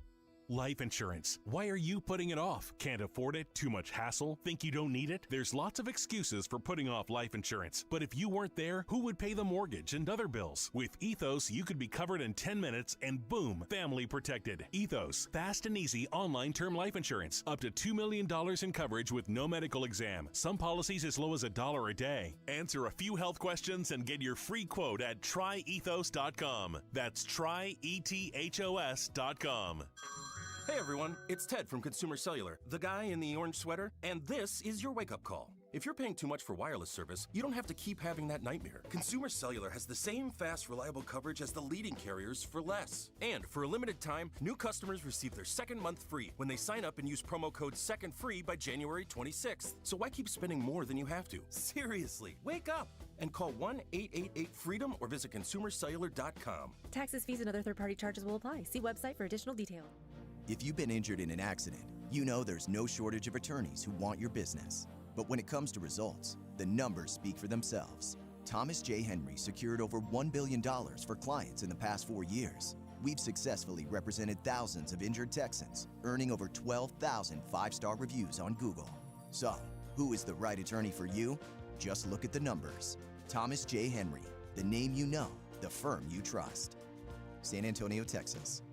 Life insurance. Why are you putting it off? Can't afford it? Too much hassle? Think you don't need it? There's lots of excuses for putting off life insurance. But if you weren't there, who would pay the mortgage and other bills? With Ethos, you could be covered in 10 minutes and boom, family protected. Ethos, fast and easy online term life insurance. Up to $2 million in coverage with no medical exam. Some policies as low as $1 a day. Answer a few health questions and get your free quote at tryethos.com. That's tryethos.com. Hey everyone, it's Ted from Consumer Cellular, the guy in the orange sweater, and this is your wake-up call. If you're paying too much for wireless service, you don't have to keep having that nightmare. Consumer Cellular has the same fast, reliable coverage as the leading carriers for less. And for a limited time, new customers receive their second month free when they sign up and use promo code SECONDFREE by January 26th. So why keep spending more than you have to? Seriously, wake up and call 1-888-FREEDOM or visit consumercellular.com. Taxes, fees, and other third-party charges will apply. See website for additional detail. If you've been injured in an accident, you know there's no shortage of attorneys who want your business. But when it comes to results, the numbers speak for themselves. Thomas J. Henry secured over $1 billion for clients in the past 4 years. We've successfully represented thousands of injured Texans, earning over 12,000 five-star reviews on Google. So, who is the right attorney for you? Just look at the numbers. Thomas J. Henry, the name you know, the firm you trust. San Antonio, Texas.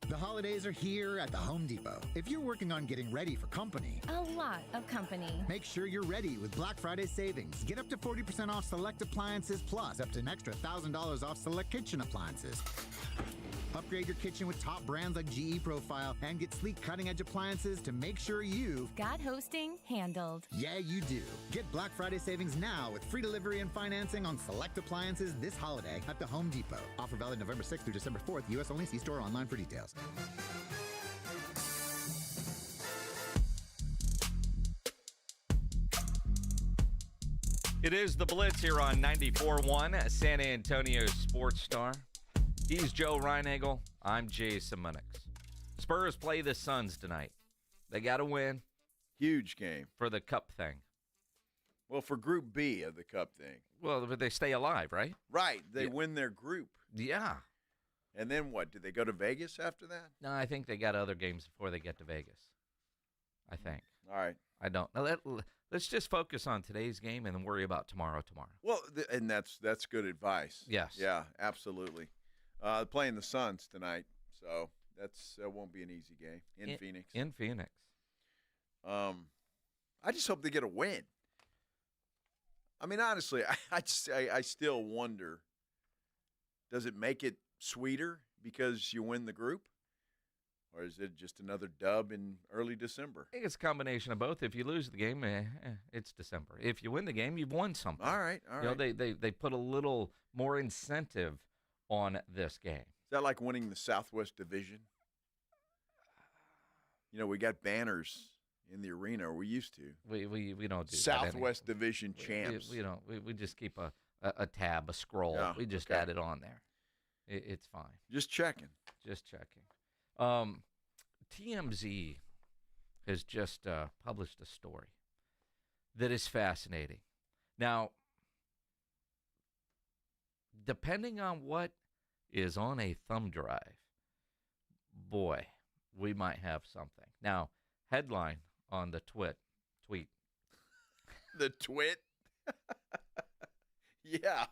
The holidays are here at the Home Depot. If you're working on getting ready for company, a lot of company, make sure you're ready with Black Friday savings. Get up to 40% off select appliances, plus up to an extra $1,000 off select kitchen appliances. Upgrade your kitchen with top brands like GE Profile and get sleek cutting-edge appliances to make sure you've got hosting handled. Yeah, you do. Get Black Friday savings now with free delivery and financing on select appliances this holiday at the Home Depot. Offer valid November 6th through December 4th. U.S. only. See store online for details. It is the Blitz here on 94.1 San Antonio Sports Star. He's Joe Reinagel. I'm Jason Munix. Spurs play the Suns tonight. They got to win. Huge game. For the Cup thing. Well, for Group B of the Cup thing. Well, but they stay alive, right? Right. They win their group. Yeah. And then what? Do they go to Vegas after that? No, I think they got other games before they get to Vegas. I think. All right. I don't know. Let's just focus on today's game and then worry about tomorrow. Well, and that's good advice. Yes. Yeah, absolutely. Playing the Suns tonight, so that won't be an easy game in Phoenix. In Phoenix. I just hope they get a win. I mean, honestly, I still wonder, does it make it sweeter because you win the group? Or is it just another dub in early December? I think it's a combination of both. If you lose the game, it's December. If you win the game, you've won something. All right. You know, they put a little more incentive on this game. Is that like winning the Southwest Division? You know, we got banners in the arena, or we used to. We don't do Southwest Division champs. We don't. We just keep a tab, a scroll. Yeah, we just add it on there. It's fine. Just checking. TMZ has just published a story that is fascinating. Now, depending on what is on a thumb drive, boy, we might have something. Now, headline on the tweet. The twit? Yeah.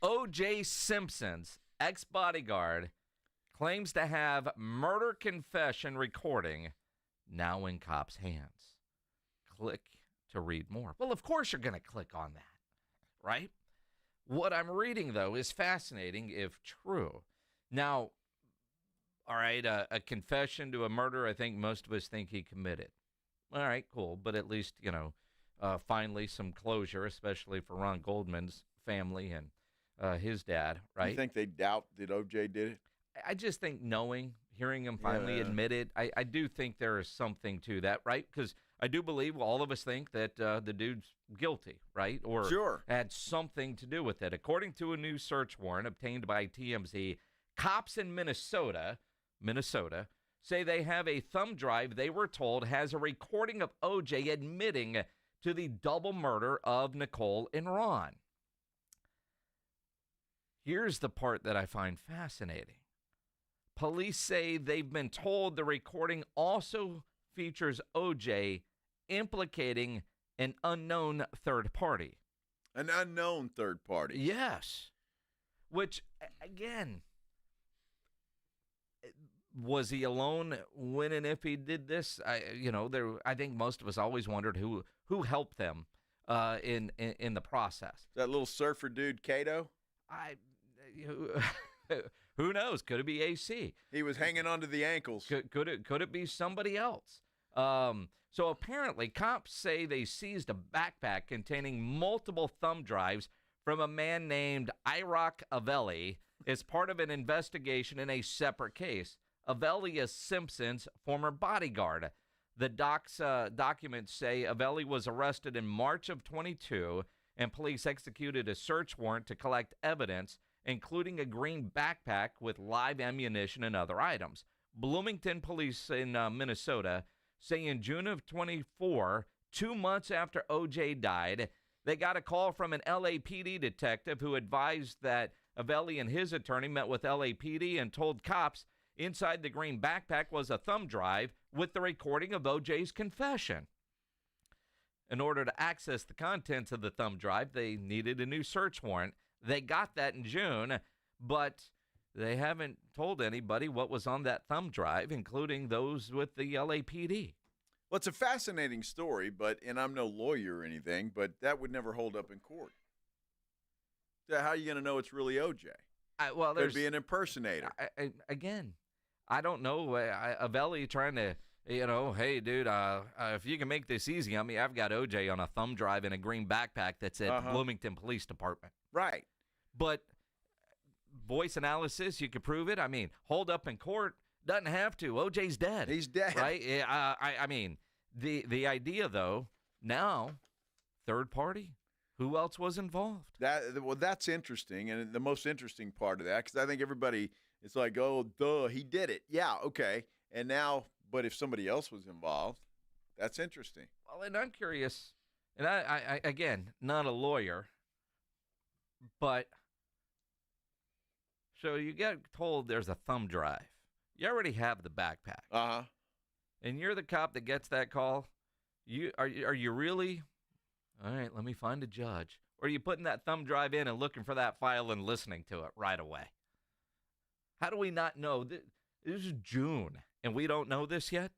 O.J. Simpson's ex-bodyguard claims to have murder confession recording now in cops' hands. Click to read more. Well, of course you're going to click on that, right? What I'm reading, though, is fascinating if true. Now, all right, a confession to a murder, I think most of us think he committed. All right, cool. But at least, finally some closure, especially for Ron Goldman's family and his dad, right? You think they doubt that O.J. did it? I just think hearing him finally admit it, I do think there is something to that, right? Because I do believe all of us think that the dude's guilty, right? Or had something to do with it. According to a new search warrant obtained by TMZ, cops in Minnesota, say they have a thumb drive they were told has a recording of O.J. admitting to the double murder of Nicole and Ron. Here's the part that I find fascinating. Police say they've been told the recording also features O.J. implicating an unknown third party. An unknown third party? Yes. Which, again, was he alone when and if he did this? I think most of us always wondered who helped them in the process. That little surfer dude, Cato? Who knows? Could it be AC? He was hanging onto the ankles. Could it be somebody else? So apparently, cops say they seized a backpack containing multiple thumb drives from a man named Iraq Avelli as part of an investigation in a separate case. Avelli is Simpson's former bodyguard. The documents say Avelli was arrested in March of 22, and police executed a search warrant to collect evidence, including a green backpack with live ammunition and other items. Bloomington police in Minnesota say in June of 24, 2 months after O.J. died, they got a call from an LAPD detective who advised that Avelli and his attorney met with LAPD and told cops inside the green backpack was a thumb drive with the recording of O.J.'s confession. In order to access the contents of the thumb drive, they needed a new search warrant. They got that in June, but they haven't told anybody what was on that thumb drive, including those with the LAPD. Well, it's a fascinating story, and I'm no lawyer or anything, but that would never hold up in court. So how are you going to know it's really O.J.? Could be an impersonator. Again, I don't know. Avelli trying to, hey, dude, if you can make this easy on me, I've got O.J. on a thumb drive in a green backpack that's at Bloomington Police Department. Right. But voice analysis, you could prove it. I mean, hold up in court, doesn't have to. O.J.'s dead. He's dead. Right? I mean, the idea, though, now, third party, who else was involved? That's interesting, and the most interesting part of that, because I think everybody, it's like, oh, duh, he did it. Yeah, okay. And now, but if somebody else was involved, that's interesting. Well, and I'm curious, and I again, not a lawyer, but so you get told there's a thumb drive. You already have the backpack. And you're the cop that gets that call. Are you really? All right, let me find a judge. Or are you putting that thumb drive in and looking for that file and listening to it right away? How do we not know? This is June, and we don't know this yet?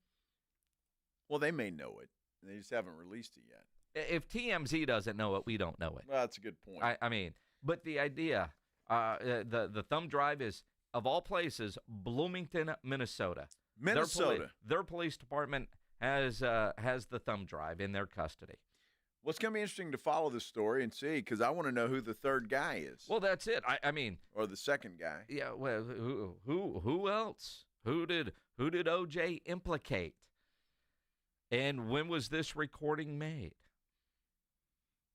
Well, they may know it. They just haven't released it yet. If TMZ doesn't know it, we don't know it. Well, that's a good point. I mean, but the idea, the thumb drive is, of all places, Bloomington, Minnesota. Their police department has the thumb drive in their custody. Well, it's going to be interesting to follow this story and see, because I want to know who the third guy is. Well, that's it. I mean, or the second guy. Yeah. Well, who else? Who did O.J. implicate? And when was this recording made?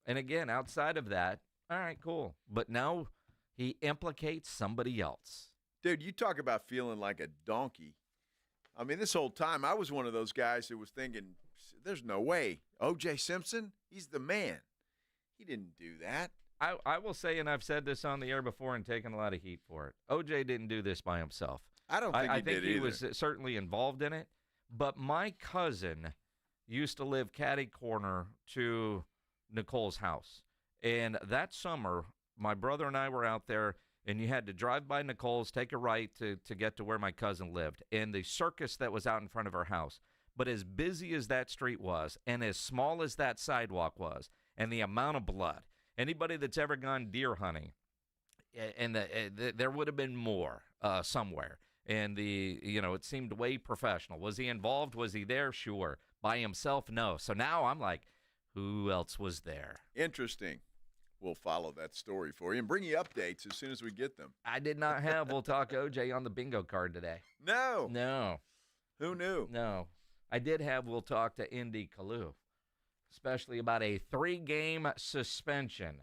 And again, outside of that, all right, cool. But now he implicates somebody else. Dude, you talk about feeling like a donkey. I mean, this whole time, I was one of those guys who was thinking, there's no way. O.J. Simpson, he's the man. He didn't do that. I will say, and I've said this on the air before and taken a lot of heat for it, O.J. didn't do this by himself. I don't think he did either. I think he was certainly involved in it. But my cousin used to live catty corner to Nicole's house. And that summer, my brother and I were out there, and you had to drive by Nicole's, take a right to get to where my cousin lived, and the circus that was out in front of her house. But as busy as that street was, and as small as that sidewalk was, and the amount of blood, anybody that's ever gone deer hunting, and there would have been more somewhere. And it seemed way professional. Was he involved? Was he there? Sure. By himself? No. So now I'm like, who else was there? Interesting. We'll follow that story for you and bring you updates as soon as we get them. I did not have We'll Talk OJ on the bingo card today. No. Who knew? No. I did have We'll Talk to Indy Kalu, especially about a 3-game suspension.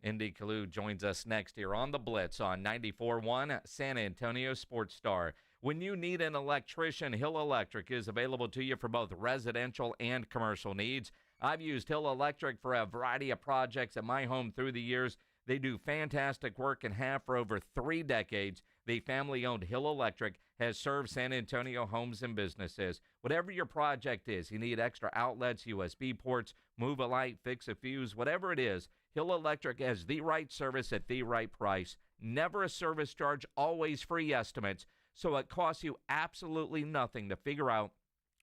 Indy Kalu joins us next here on the Blitz on 94.1 San Antonio Sports Star. When you need an electrician, Hill Electric is available to you for both residential and commercial needs. I've used Hill Electric for a variety of projects at my home through the years. They do fantastic work and have for over 3 decades. The family-owned Hill Electric has served San Antonio homes and businesses. Whatever your project is, you need extra outlets, USB ports, move a light, fix a fuse, whatever it is, Hill Electric has the right service at the right price. Never a service charge, always free estimates. So it costs you absolutely nothing to figure out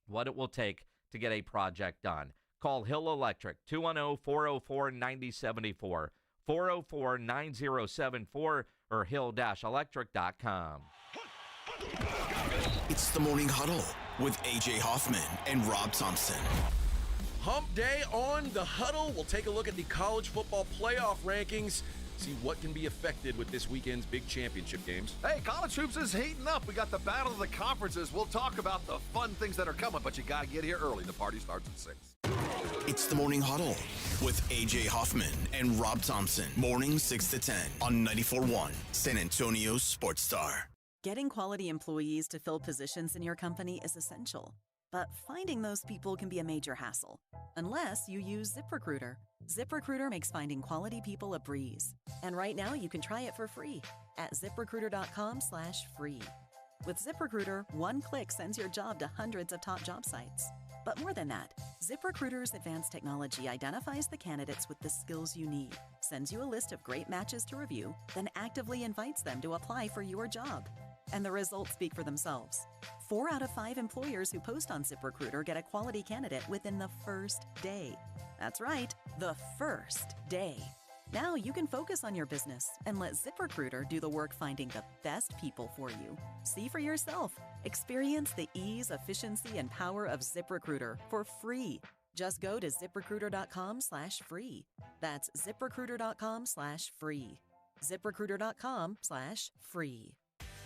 what it will take to get a project done. Call Hill Electric, 210-404-9074, 404-9074, or hill-electric.com. It's the Morning Huddle with A.J. Hoffman and Rob Thompson. Hump day on the Huddle. We'll take a look at the college football playoff rankings, see what can be affected with this weekend's big championship games. Hey, college hoops is heating up. We got the battle of the conferences. We'll talk about the fun things that are coming, but you got to get here early. The party starts at 6. It's the Morning Huddle with A.J. Hoffman and Rob Thompson. Morning 6 to 10 on 94.1 San Antonio Sports Star. Getting quality employees to fill positions in your company is essential. But finding those people can be a major hassle, unless you use ZipRecruiter. ZipRecruiter makes finding quality people a breeze. And right now you can try it for free at ZipRecruiter.com/free. With ZipRecruiter, one click sends your job to hundreds of top job sites. But more than that, ZipRecruiter's advanced technology identifies the candidates with the skills you need, sends you a list of great matches to review, then actively invites them to apply for your job. And the results speak for themselves. 4 out of 5 employers who post on ZipRecruiter get a quality candidate within the first day. That's right, the first day. Now you can focus on your business and let ZipRecruiter do the work finding the best people for you. See for yourself. Experience the ease, efficiency, and power of ZipRecruiter for free. Just go to ZipRecruiter.com/free. That's ZipRecruiter.com/free. ZipRecruiter.com/free.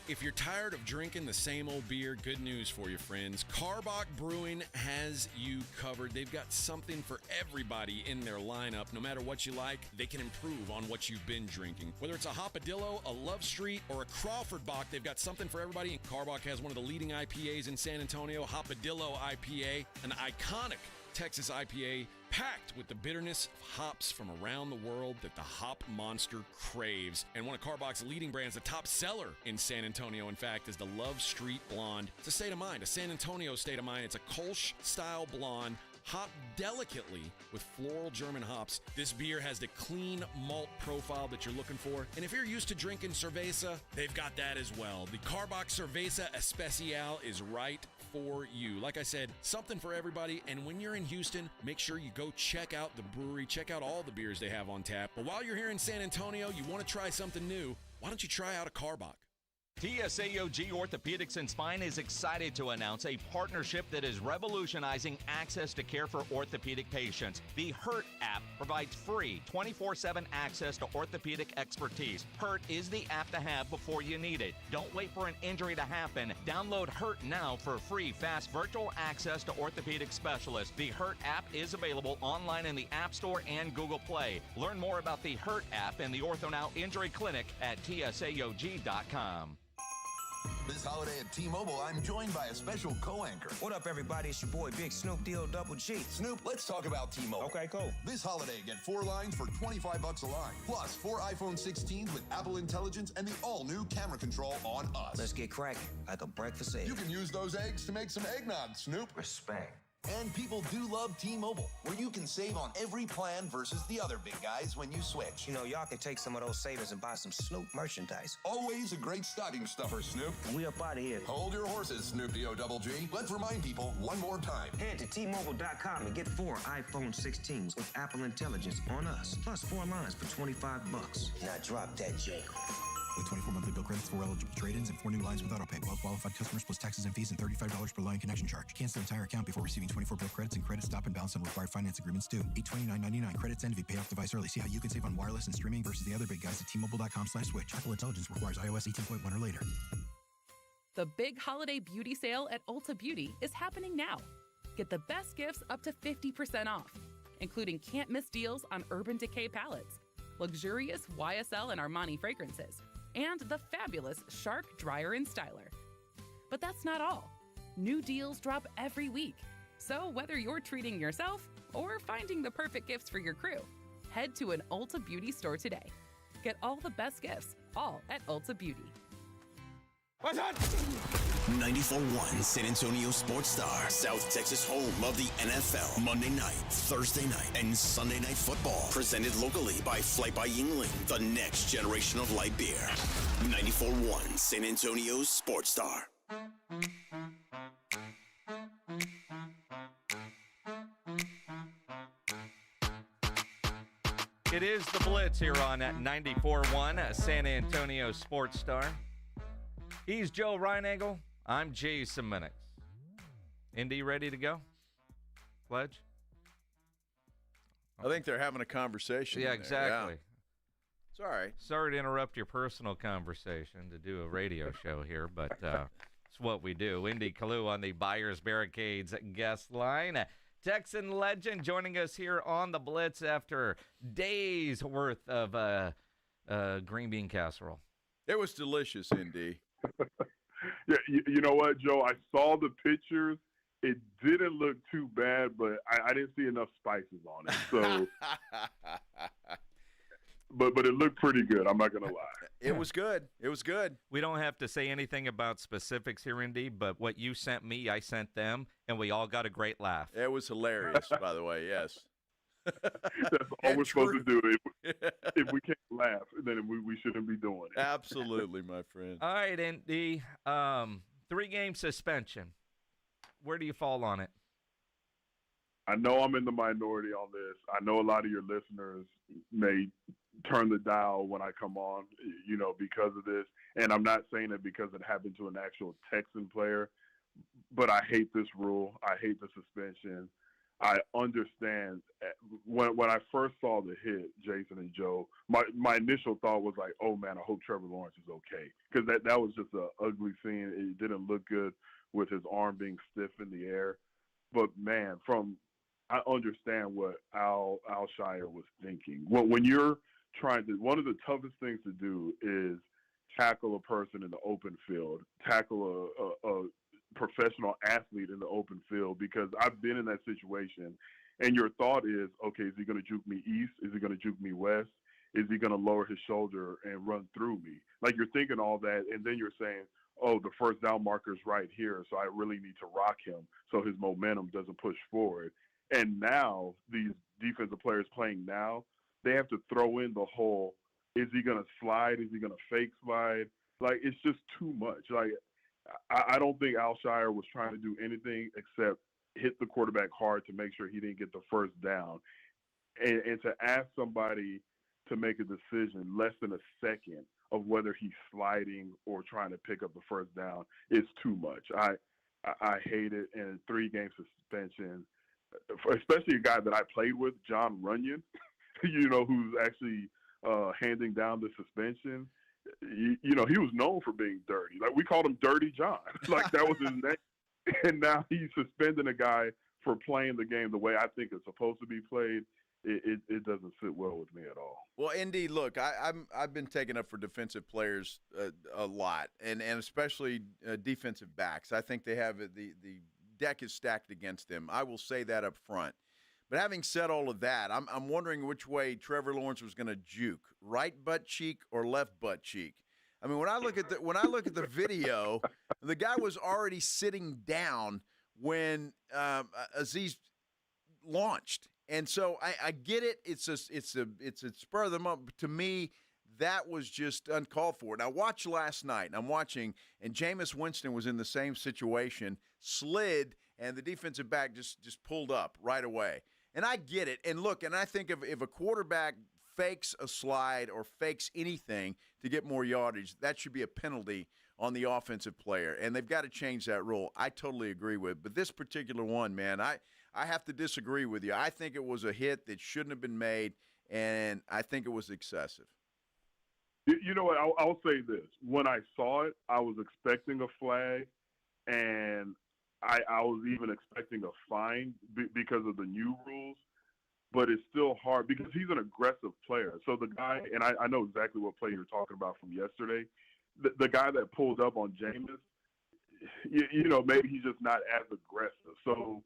If you're tired of drinking the same old beer, good news for you, friends. Karbach Brewing has you covered. They've got something for everybody in their lineup. No matter what you like, they can improve on what you've been drinking. Whether it's a Hopadillo, a Love Street, or a Crawford Bock, they've got something for everybody. And Karbach has one of the leading IPAs in San Antonio, Hopadillo IPA, an iconic Texas IPA packed with the bitterness of hops from around the world that the hop monster craves. And one of Karbach's leading brands, the top seller in San Antonio, in fact, is the Love Street Blonde. It's a state of mind, a San Antonio state of mind. It's a Kolsch-style blonde, hopped delicately with floral German hops. This beer has the clean malt profile that you're looking for. And if you're used to drinking cerveza, they've got that as well. The Karbach Cerveza Especial is right for you. Like I said, something for everybody. And when you're in Houston, make sure you go check out the brewery, check out all the beers they have on tap. But while you're here in San Antonio, you want to try something new, why don't you try out a Karbach? TSAOG Orthopedics and Spine is excited to announce a partnership that is revolutionizing access to care for orthopedic patients. The HURT app provides free 24/7 access to orthopedic expertise. HURT is the app to have before you need it. Don't wait for an injury to happen. Download HURT now for free, fast virtual access to orthopedic specialists. The HURT app is available online in the App Store and Google Play. Learn more about the HURT app and the OrthoNow Injury Clinic at TSAOG.com. This holiday at T-Mobile, I'm joined by a special co-anchor. What up, everybody? It's your boy, Big Snoop Deal Double G. Snoop, let's talk about T-Mobile. Okay, cool. This holiday, get 4 lines for $25 a line. Plus, 4 iPhone 16s with Apple Intelligence and the all-new camera control on us. Let's get cracking, like a breakfast egg. You can use those eggs to make some eggnog, Snoop. Respect. And people do love T-Mobile, where you can save on every plan versus the other big guys when you switch. You know, y'all can take some of those savings and buy some Snoop merchandise. Always a great stocking stuffer, Snoop. We up out of here. Hold your horses, Snoop D-O-double-G. Let's remind people one more time. Head to T-Mobile.com and get 4 iPhone 16s with Apple Intelligence on us, plus 4 lines for $25. Now drop that J. With 24 monthly bill credits, 4 eligible trade-ins, and 4 new lines with autopay. Well-qualified customers plus taxes and fees and $35 per line connection charge. Cancel entire account before receiving 24 bill credits and credit stop and balance on required finance agreements due. $829.99 credits end if you pay off device early. See how you can save on wireless and streaming versus the other big guys at T-Mobile.com/switch. Apple Intelligence requires iOS 18.1 or later. The big holiday beauty sale at Ulta Beauty is happening now. Get the best gifts up to 50% off, including can't-miss deals on Urban Decay palettes, luxurious YSL and Armani fragrances, and the fabulous Shark Dryer and Styler. But that's not all. New deals drop every week. So whether you're treating yourself or finding the perfect gifts for your crew, head to an Ulta Beauty store today. Get all the best gifts, all at Ulta Beauty. What's up? 94.1 San Antonio Sports Star, South Texas home of the NFL. Monday night, Thursday night, and Sunday night football. Presented locally by Flight by Yingling, the next generation of light beer. 94.1 San Antonio Sports Star. It is the Blitz here on 94.1 San Antonio Sports Star. He's Joe Reinagel. I'm Jason Minix. Indy, ready to go? Pledge? I think they're having a conversation. Yeah, exactly. Yeah. It's all right. Sorry to interrupt your personal conversation to do a radio show here, but it's what we do. Indy Kalu on the Buyers Barricades guest line. Texan legend joining us here on the Blitz after days worth of green bean casserole. It was delicious, Indy. Yeah, you know what, Joe? I saw the pictures. It didn't look too bad, but I didn't see enough spices on it. So, but it looked pretty good. I'm not gonna lie. It was good. It was good. We don't have to say anything about specifics here, Indy, but what you sent me, I sent them, and we all got a great laugh. It was hilarious, by the way. Yes. That's all we're supposed to do. If we can't laugh, then we shouldn't be doing it. Absolutely, my friend. All right, Indy. 3-game suspension. Where do you fall on it? I know I'm in the minority on this. I know a lot of your listeners may turn the dial when I come on, because of this. And I'm not saying it because it happened to an actual Texan player, but I hate this rule. I hate the suspension. I understand when I first saw the hit, Jason and Joe, my initial thought was like, oh man, I hope Trevor Lawrence is okay. Because that was just an ugly scene. It didn't look good with his arm being stiff in the air. But man, I understand what Al-Shaair was thinking. When you're trying to, one of the toughest things to do is tackle a person in the open field, tackle a professional athlete in the open field, because I've been in that situation, and your thought is, okay, is he going to juke me east? Is he going to juke me west? Is he going to lower his shoulder and run through me? Like, you're thinking all that, and then you're saying, oh, the first down marker's right here, so I really need to rock him so his momentum doesn't push forward. And now these defensive players playing now, they have to throw in the whole, is he going to slide? Is he going to fake slide? Like, it's just too much. Like, I don't think Al-Shaair was trying to do anything except hit the quarterback hard to make sure he didn't get the first down. And to ask somebody to make a decision less than a second of whether he's sliding or trying to pick up the first down is too much. I hate it. And 3-game suspension, especially a guy that I played with, John Runyon, who's actually handing down the suspension. He was known for being dirty. Like, we called him Dirty John. Like, that was his name. And now he's suspending a guy for playing the game the way I think it's supposed to be played. It doesn't sit well with me at all. Well, Indy, look, I've been taking up for defensive players a lot, and especially defensive backs. I think they have the deck is stacked against them. I will say that up front. But having said all of that, I'm wondering which way Trevor Lawrence was going to juke, right butt cheek or left butt cheek. I mean, when I look at the video, the guy was already sitting down when Azeez launched. And so I get it. It's a spur of the moment. To me, that was just uncalled for. And I watched last night, and I'm watching, and Jameis Winston was in the same situation, slid, and the defensive back just pulled up right away. And I get it. And look, and I think if a quarterback fakes a slide or fakes anything to get more yardage, that should be a penalty on the offensive player. And they've got to change that rule. I totally agree with. But this particular one, man, I have to disagree with you. I think it was a hit that shouldn't have been made, and I think it was excessive. You know what? I'll say this. When I saw it, I was expecting a flag, and I was even expecting a fine because of the new rules. But it's still hard because he's an aggressive player. So the guy, and I know exactly what play you're talking about from yesterday, the guy that pulled up on Jameis, you know, maybe he's just not as aggressive. So,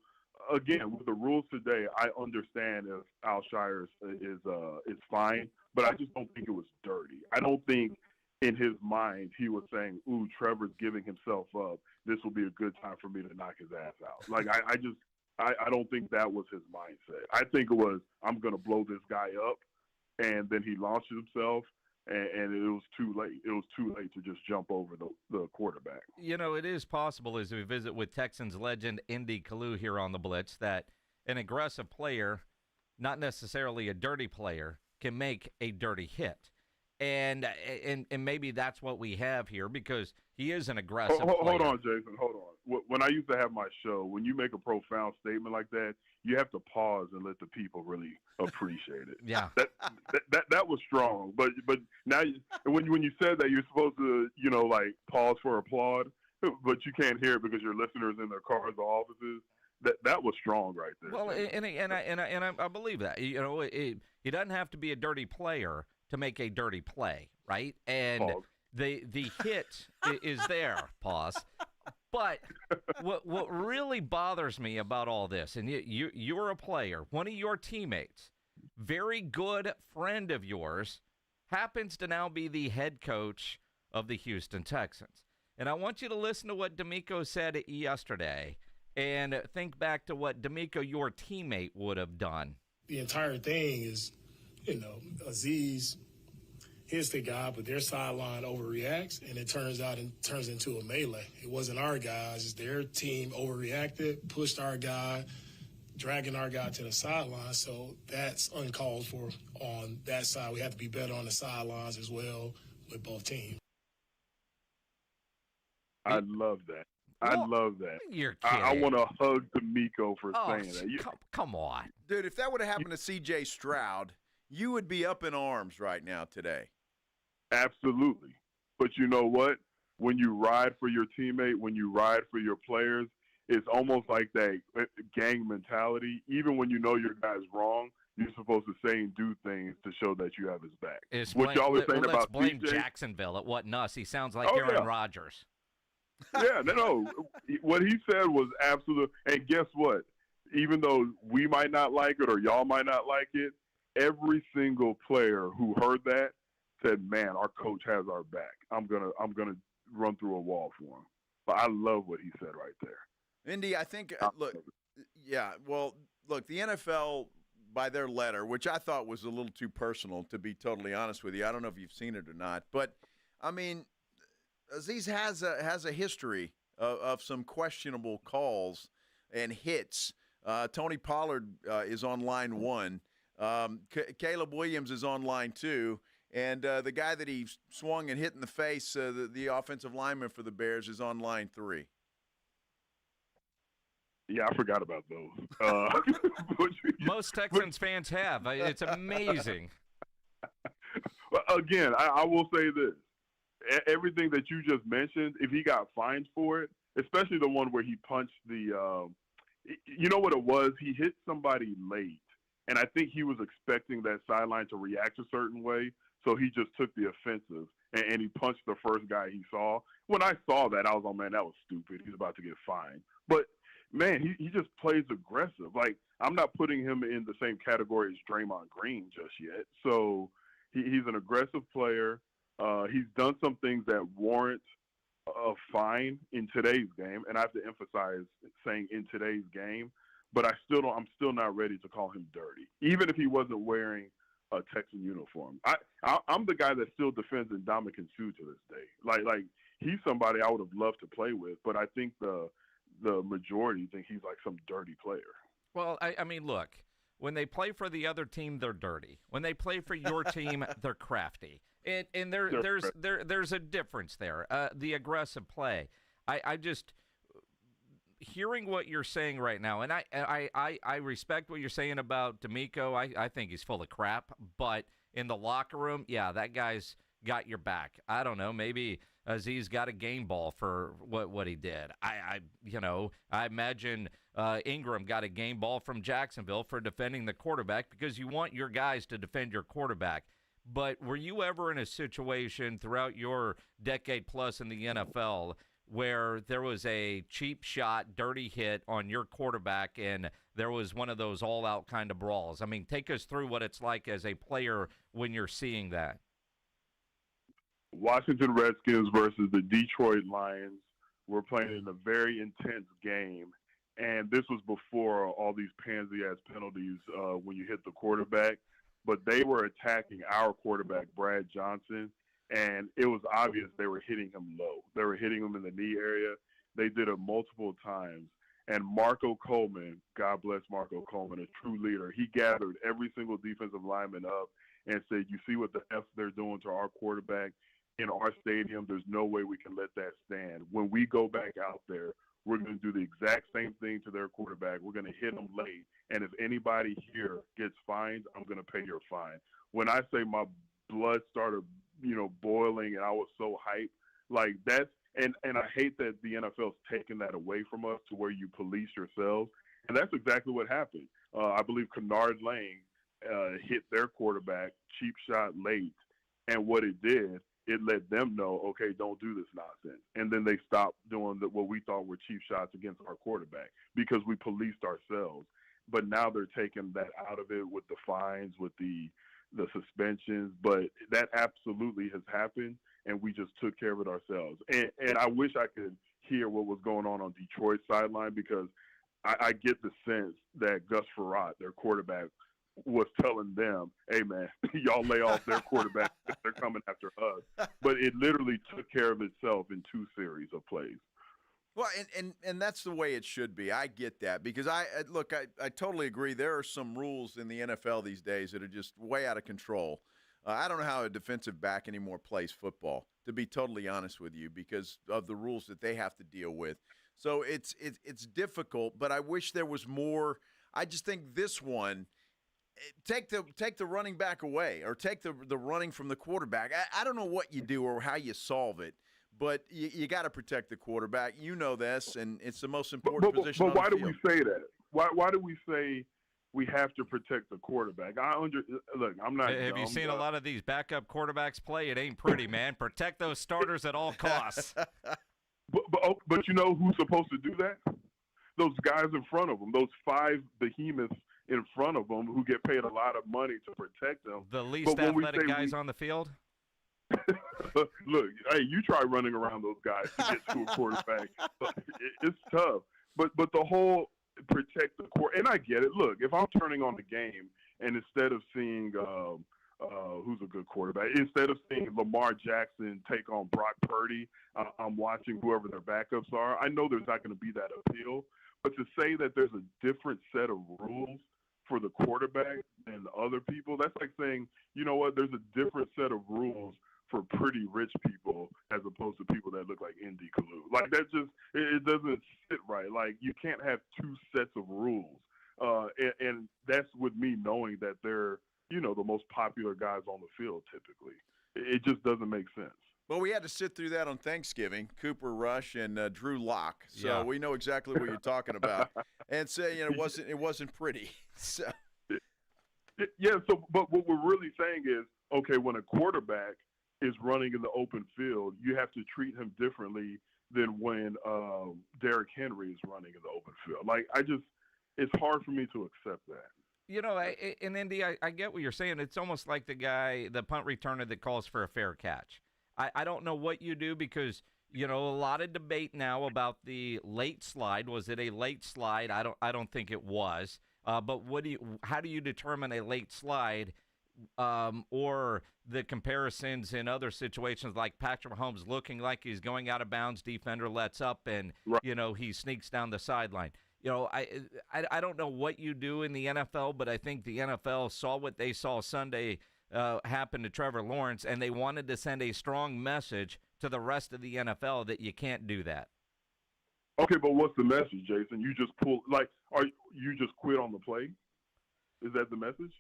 again, with the rules today, I understand if Al-Shaair is fine, but I just don't think it was dirty. I don't think in his mind he was saying, ooh, Trevor's giving himself up. This will be a good time for me to knock his ass out. Like, I don't think that was his mindset. I think it was, I'm going to blow this guy up, and then he launched himself, and it was too late. It was too late to just jump over the quarterback. You know, it is possible as we visit with Texans legend Indy Kalu here on the Blitz that an aggressive player, not necessarily a dirty player, can make a dirty hit. And maybe that's what we have here because he is an aggressive player. Hold on, Jason. Hold on. When I used to have my show, when you make a profound statement like that, you have to pause and let the people really appreciate it. Yeah. That was strong. But now when you said that, you're supposed to, you know, like pause for applaud, but you can't hear it because your listeners in their cars or offices. That was strong right there. Well, and I believe that. You know, he doesn't have to be a dirty player to make a dirty play, right? And pause. the hit is there, pause. But what really bothers me about all this, and you're a player, one of your teammates, very good friend of yours, happens to now be the head coach of the Houston Texans. And I want you to listen to what D'Amico said yesterday and think back to what D'Amico, your teammate, would have done. The entire thing is, you know, Azeez hits the guy, but their sideline overreacts, and it turns into a melee. It wasn't our guys. It's their team overreacted, pushed our guy, dragging our guy to the sideline. So that's uncalled for on that side. We have to be better on the sidelines as well with both teams. I love that. I love that. You're kidding. I want to hug D'Amico for saying that. Come on. Dude, if that would have happened to C.J. Stroud, you would be up in arms right now today. Absolutely. But you know what? When you ride for your teammate, when you ride for your players, it's almost like that gang mentality. Even when you know your guy's wrong, you're supposed to say and do things to show that you have his back. What y'all were saying about blame CJ? Jacksonville. It wasn't us. He sounds like Aaron Rodgers. Yeah, no. What he said was absolute. And guess what? Even though we might not like it or y'all might not like it, every single player who heard that said, "Man, our coach has our back. I'm gonna run through a wall for him." But I love what he said right there. Indy, I think look, the NFL by their letter, which I thought was a little too personal, to be totally honest with you. I don't know if you've seen it or not, but I mean, Azeez has a history of some questionable calls and hits. Tony Pollard is on line 1. Caleb Williams is on line 2. And the guy that he swung and hit in the face, the offensive lineman for the Bears, is on line 3. Yeah, I forgot about those. Most Texans fans have. It's amazing. Again, I will say this. Everything that you just mentioned, if he got fined for it, especially the one where he punched the you know what it was? He hit somebody late, and I think he was expecting that sideline to react a certain way, so he just took the offensive, and he punched the first guy he saw. When I saw that, I was like, man, that was stupid. He's about to get fined. But, man, he just plays aggressive. Like, I'm not putting him in the same category as Draymond Green just yet. So he's an aggressive player. He's done some things that warrant fine in today's game, and I have to emphasize saying in today's game, but I'm still not ready to call him dirty, even if he wasn't wearing a Texan uniform. I'm the guy that still defends Ndamukong Suh to this day. Like he's somebody I would have loved to play with, but I think the majority think he's like some dirty player. Well, I mean, look, when they play for the other team, they're dirty. When they play for your team, they're crafty. And there's a difference there. The aggressive play. I just hearing what you're saying right now, and I respect what you're saying about D'Amico. I think he's full of crap, but in the locker room, yeah, that guy's got your back. I don't know, maybe Azeez got a game ball for what he did. I imagine Ingram got a game ball from Jacksonville for defending the quarterback, because you want your guys to defend your quarterback. But were you ever in a situation throughout your decade plus in the NFL where there was a cheap shot, dirty hit on your quarterback, and there was one of those all-out kind of brawls? I mean, take us through what it's like as a player when you're seeing that. Washington Redskins versus the Detroit Lions were playing in a very intense game, and this was before all these pansy-ass penalties when you hit the quarterback. But they were attacking our quarterback, Brad Johnson, and it was obvious they were hitting him low. They were hitting him in the knee area. They did it multiple times. And Marco Coleman, God bless Marco Coleman, a true leader, he gathered every single defensive lineman up and said, you see what the F they're doing to our quarterback in our stadium? There's no way we can let that stand. When we go back out there, we're going to do the exact same thing to their quarterback. We're going to hit them late. And if anybody here gets fined, I'm going to pay your fine. When I say my blood started, boiling, and I was so hyped, like that's – and I hate that the NFL's taken that away from us to where you police yourselves. And that's exactly what happened. I believe Kennard Lang hit their quarterback, cheap shot late. And what it did, it let them know, okay, don't do this nonsense. And then they stopped doing what we thought were cheap shots against our quarterback because we policed ourselves. But now they're taking that out of it with the fines, with the suspensions. But that absolutely has happened, and we just took care of it ourselves. And I wish I could hear what was going on Detroit's sideline, because I get the sense that Gus Frerotte, their quarterback, was telling them, hey, man, y'all lay off their quarterback. They're coming after us. But it literally took care of itself in 2 series of plays. Well, and that's the way it should be. I get that, because I totally agree. There are some rules in the NFL these days that are just way out of control. I don't know how a defensive back anymore plays football, to be totally honest with you, because of the rules that they have to deal with. So it's difficult, but I wish there was more. I just think this one, take the running back away, or take the running from the quarterback. I don't know what you do or how you solve it, but you got to protect the quarterback. You know this, and it's the most important position. But why do we say that? Why do we say we have to protect the quarterback? Look, I'm not. Have you seen a lot of these backup quarterbacks play? It ain't pretty, man. Protect those starters at all costs. But you know who's supposed to do that? Those guys in front of them, those 5 behemoths in front of them who get paid a lot of money to protect them. The least athletic guys on the field? Look, hey, you try running around those guys to get to a quarterback. It's tough. But the whole protect the court, and I get it. Look, if I'm turning on the game and instead of seeing who's a good quarterback, instead of seeing Lamar Jackson take on Brock Purdy, I'm watching whoever their backups are. I know there's not going to be that appeal, but to say that there's a different set of rules for the quarterback than other people, that's like saying, you know what, there's a different set of rules for pretty rich people as opposed to people that look like Indy Kalu. Like, that just, it doesn't sit right. Like, you can't have 2 sets of rules. And that's with me knowing that they're, the most popular guys on the field typically. It just doesn't make sense. Well, we had to sit through that on Thanksgiving, Cooper Rush and Drew Lock. So we know exactly what you're talking about. And say, it wasn't pretty. So. Yeah, but what we're really saying is, okay, when a quarterback is running in the open field, you have to treat him differently than when Derrick Henry is running in the open field. Like, it's hard for me to accept that. In Indy, I get what you're saying. It's almost like the punt returner that calls for a fair catch. I don't know what you do, because a lot of debate now about the late slide. Was it a late slide? I don't think it was. But how do you determine a late slide, or the comparisons in other situations like Patrick Mahomes looking like he's going out of bounds, defender lets up, and he sneaks down the sideline. I don't know what you do in the NFL, but I think the NFL saw what they saw Sunday happen to Trevor Lawrence, and they wanted to send a strong message to the rest of the NFL that you can't do that. Okay, but what's the message, Jason? You just you just quit on the play? Is that the message?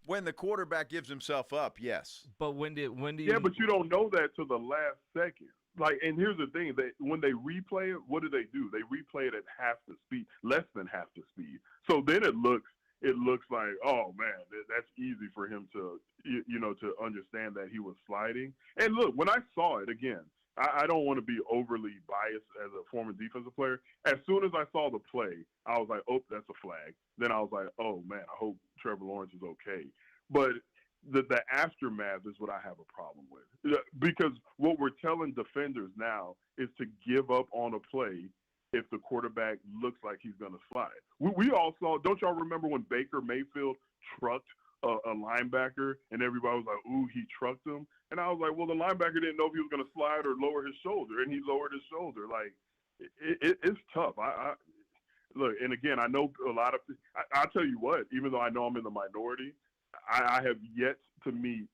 When the quarterback gives himself up, yes. But when do you? Yeah, but you don't know that till the last second. And here's the thing: when they replay it, what do? They replay it at half the speed, less than half the speed. So then it looks like, oh man, that's easy for him to to understand that he was sliding. And look, when I saw it again, I don't want to be overly biased as a former defensive player. As soon as I saw the play, I was like, oh, that's a flag. Then I was like, oh man, I hope Trevor Lawrence is okay. But the aftermath is what I have a problem with, because what we're telling defenders now is to give up on a play if the quarterback looks like he's going to slide. We all saw, don't y'all remember when Baker Mayfield trucked a linebacker and everybody was like, ooh, he trucked him? And I was like, well, the linebacker didn't know if he was going to slide or lower his shoulder, and he lowered his shoulder. Like, it's tough. Look, and again, I know a lot of – I'll tell you what, even though I know I'm in the minority, I have yet to meet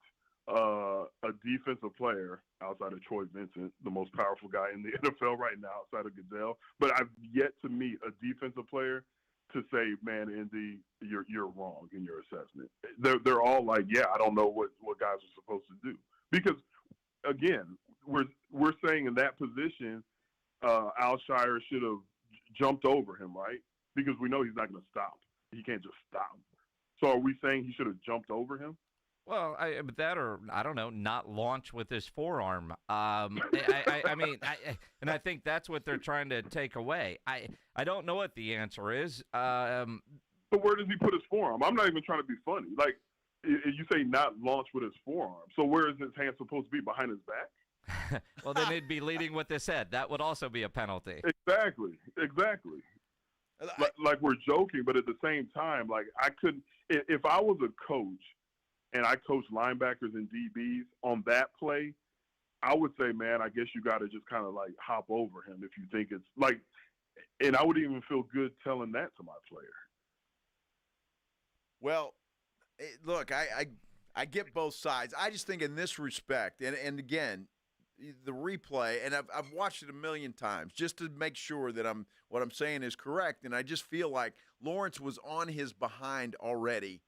a defensive player outside of Troy Vincent, the most powerful guy in the NFL right now outside of Goodell, but I've yet to meet a defensive player to say, man, Indy, you're wrong in your assessment. They're all like, yeah, I don't know what guys are supposed to do. Because, again, we're saying in that position, Al-Shaair should have jumped over him, right? Because we know he's not going to stop. He can't just stop. So are we saying he should have jumped over him? Well, but that, or I don't know, not launch with his forearm. I mean, and I think that's what they're trying to take away. I don't know what the answer is. But where does he put his forearm? I'm not even trying to be funny. Like, you say not launch with his forearm. So where is his hand supposed to be? Behind his back? Well, then he'd be leading with his head. That would also be a penalty. Exactly. Like we're joking, but at the same time, like I couldn't. If I was a coach and I coached linebackers and DBs on that play, I would say, man, I guess you got to just kind of like hop over him if you think it's like. And I wouldn't even feel good telling that to my player. Well, look, I get both sides. I just think in this respect, and again, the replay, and I've watched it a million times just to make sure that what I'm saying is correct, and I just feel like Lawrence was on his behind already.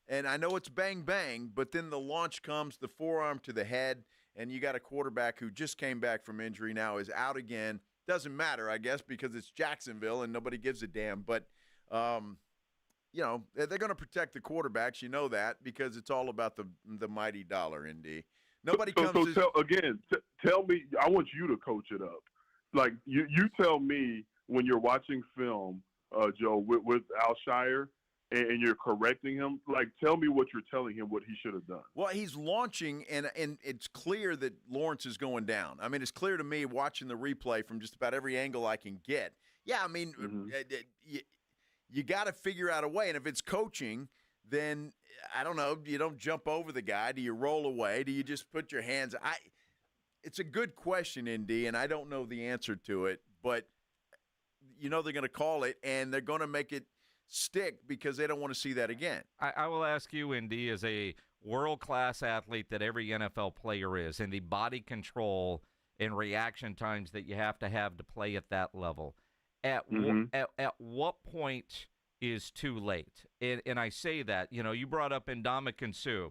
And I know it's bang, bang, but then the launch comes, the forearm to the head, and you got a quarterback who just came back from injury, now is out again. Doesn't matter, I guess, because it's Jacksonville and nobody gives a damn. But, they're going to protect the quarterbacks. You know that, because it's all about the mighty dollar, Indy. Nobody comes. Tell me. I want you to coach it up. Like you tell me when you're watching film, Joe, with Al-Shaair, and you're correcting him. Like, tell me what you're telling him what he should have done. Well, he's launching, and it's clear that Lawrence is going down. I mean, it's clear to me watching the replay from just about every angle I can get. Yeah, I mean, you got to figure out a way, and if it's coaching, then I don't know. You don't jump over the guy. Do you roll away? Do you just put your hands? It's a good question, Indy, and I don't know the answer to it, but they're going to call it, and they're going to make it stick because they don't want to see that again. I will ask you, Indy, as a world-class athlete that every NFL player is, and the body control and reaction times that you have to play at that level, at what point is too late? And I say that, you brought up Ndamukong Suh,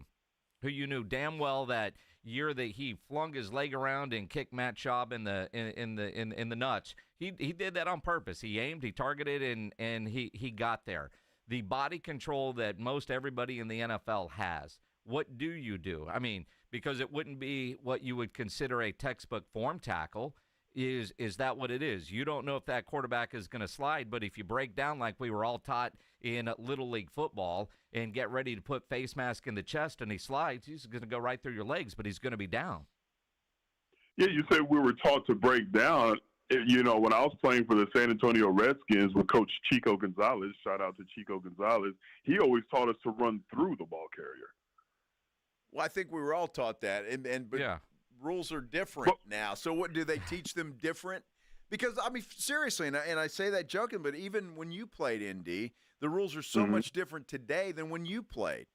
who you knew damn well that year that he flung his leg around and kicked Matt Schaub in the nuts. He did that on purpose. He aimed, he targeted, and he got there. The body control that most everybody in the NFL has. What do you do? I mean, because it wouldn't be what you would consider a textbook form tackle. Is that what it is? You don't know if that quarterback is going to slide, but if you break down like we were all taught in Little League football and get ready to put face mask in the chest and he slides, he's going to go right through your legs, but he's going to be down. Yeah, you said we were taught to break down. You know, when I was playing for the San Antonio Redskins with Coach Chico Gonzalez, shout out to Chico Gonzalez, he always taught us to run through the ball carrier. Well, I think we were all taught that, but rules are different now. So what do they teach them different? Because, I mean, seriously, and I say that joking, but even when you played ND, the rules are so much different today than when you played.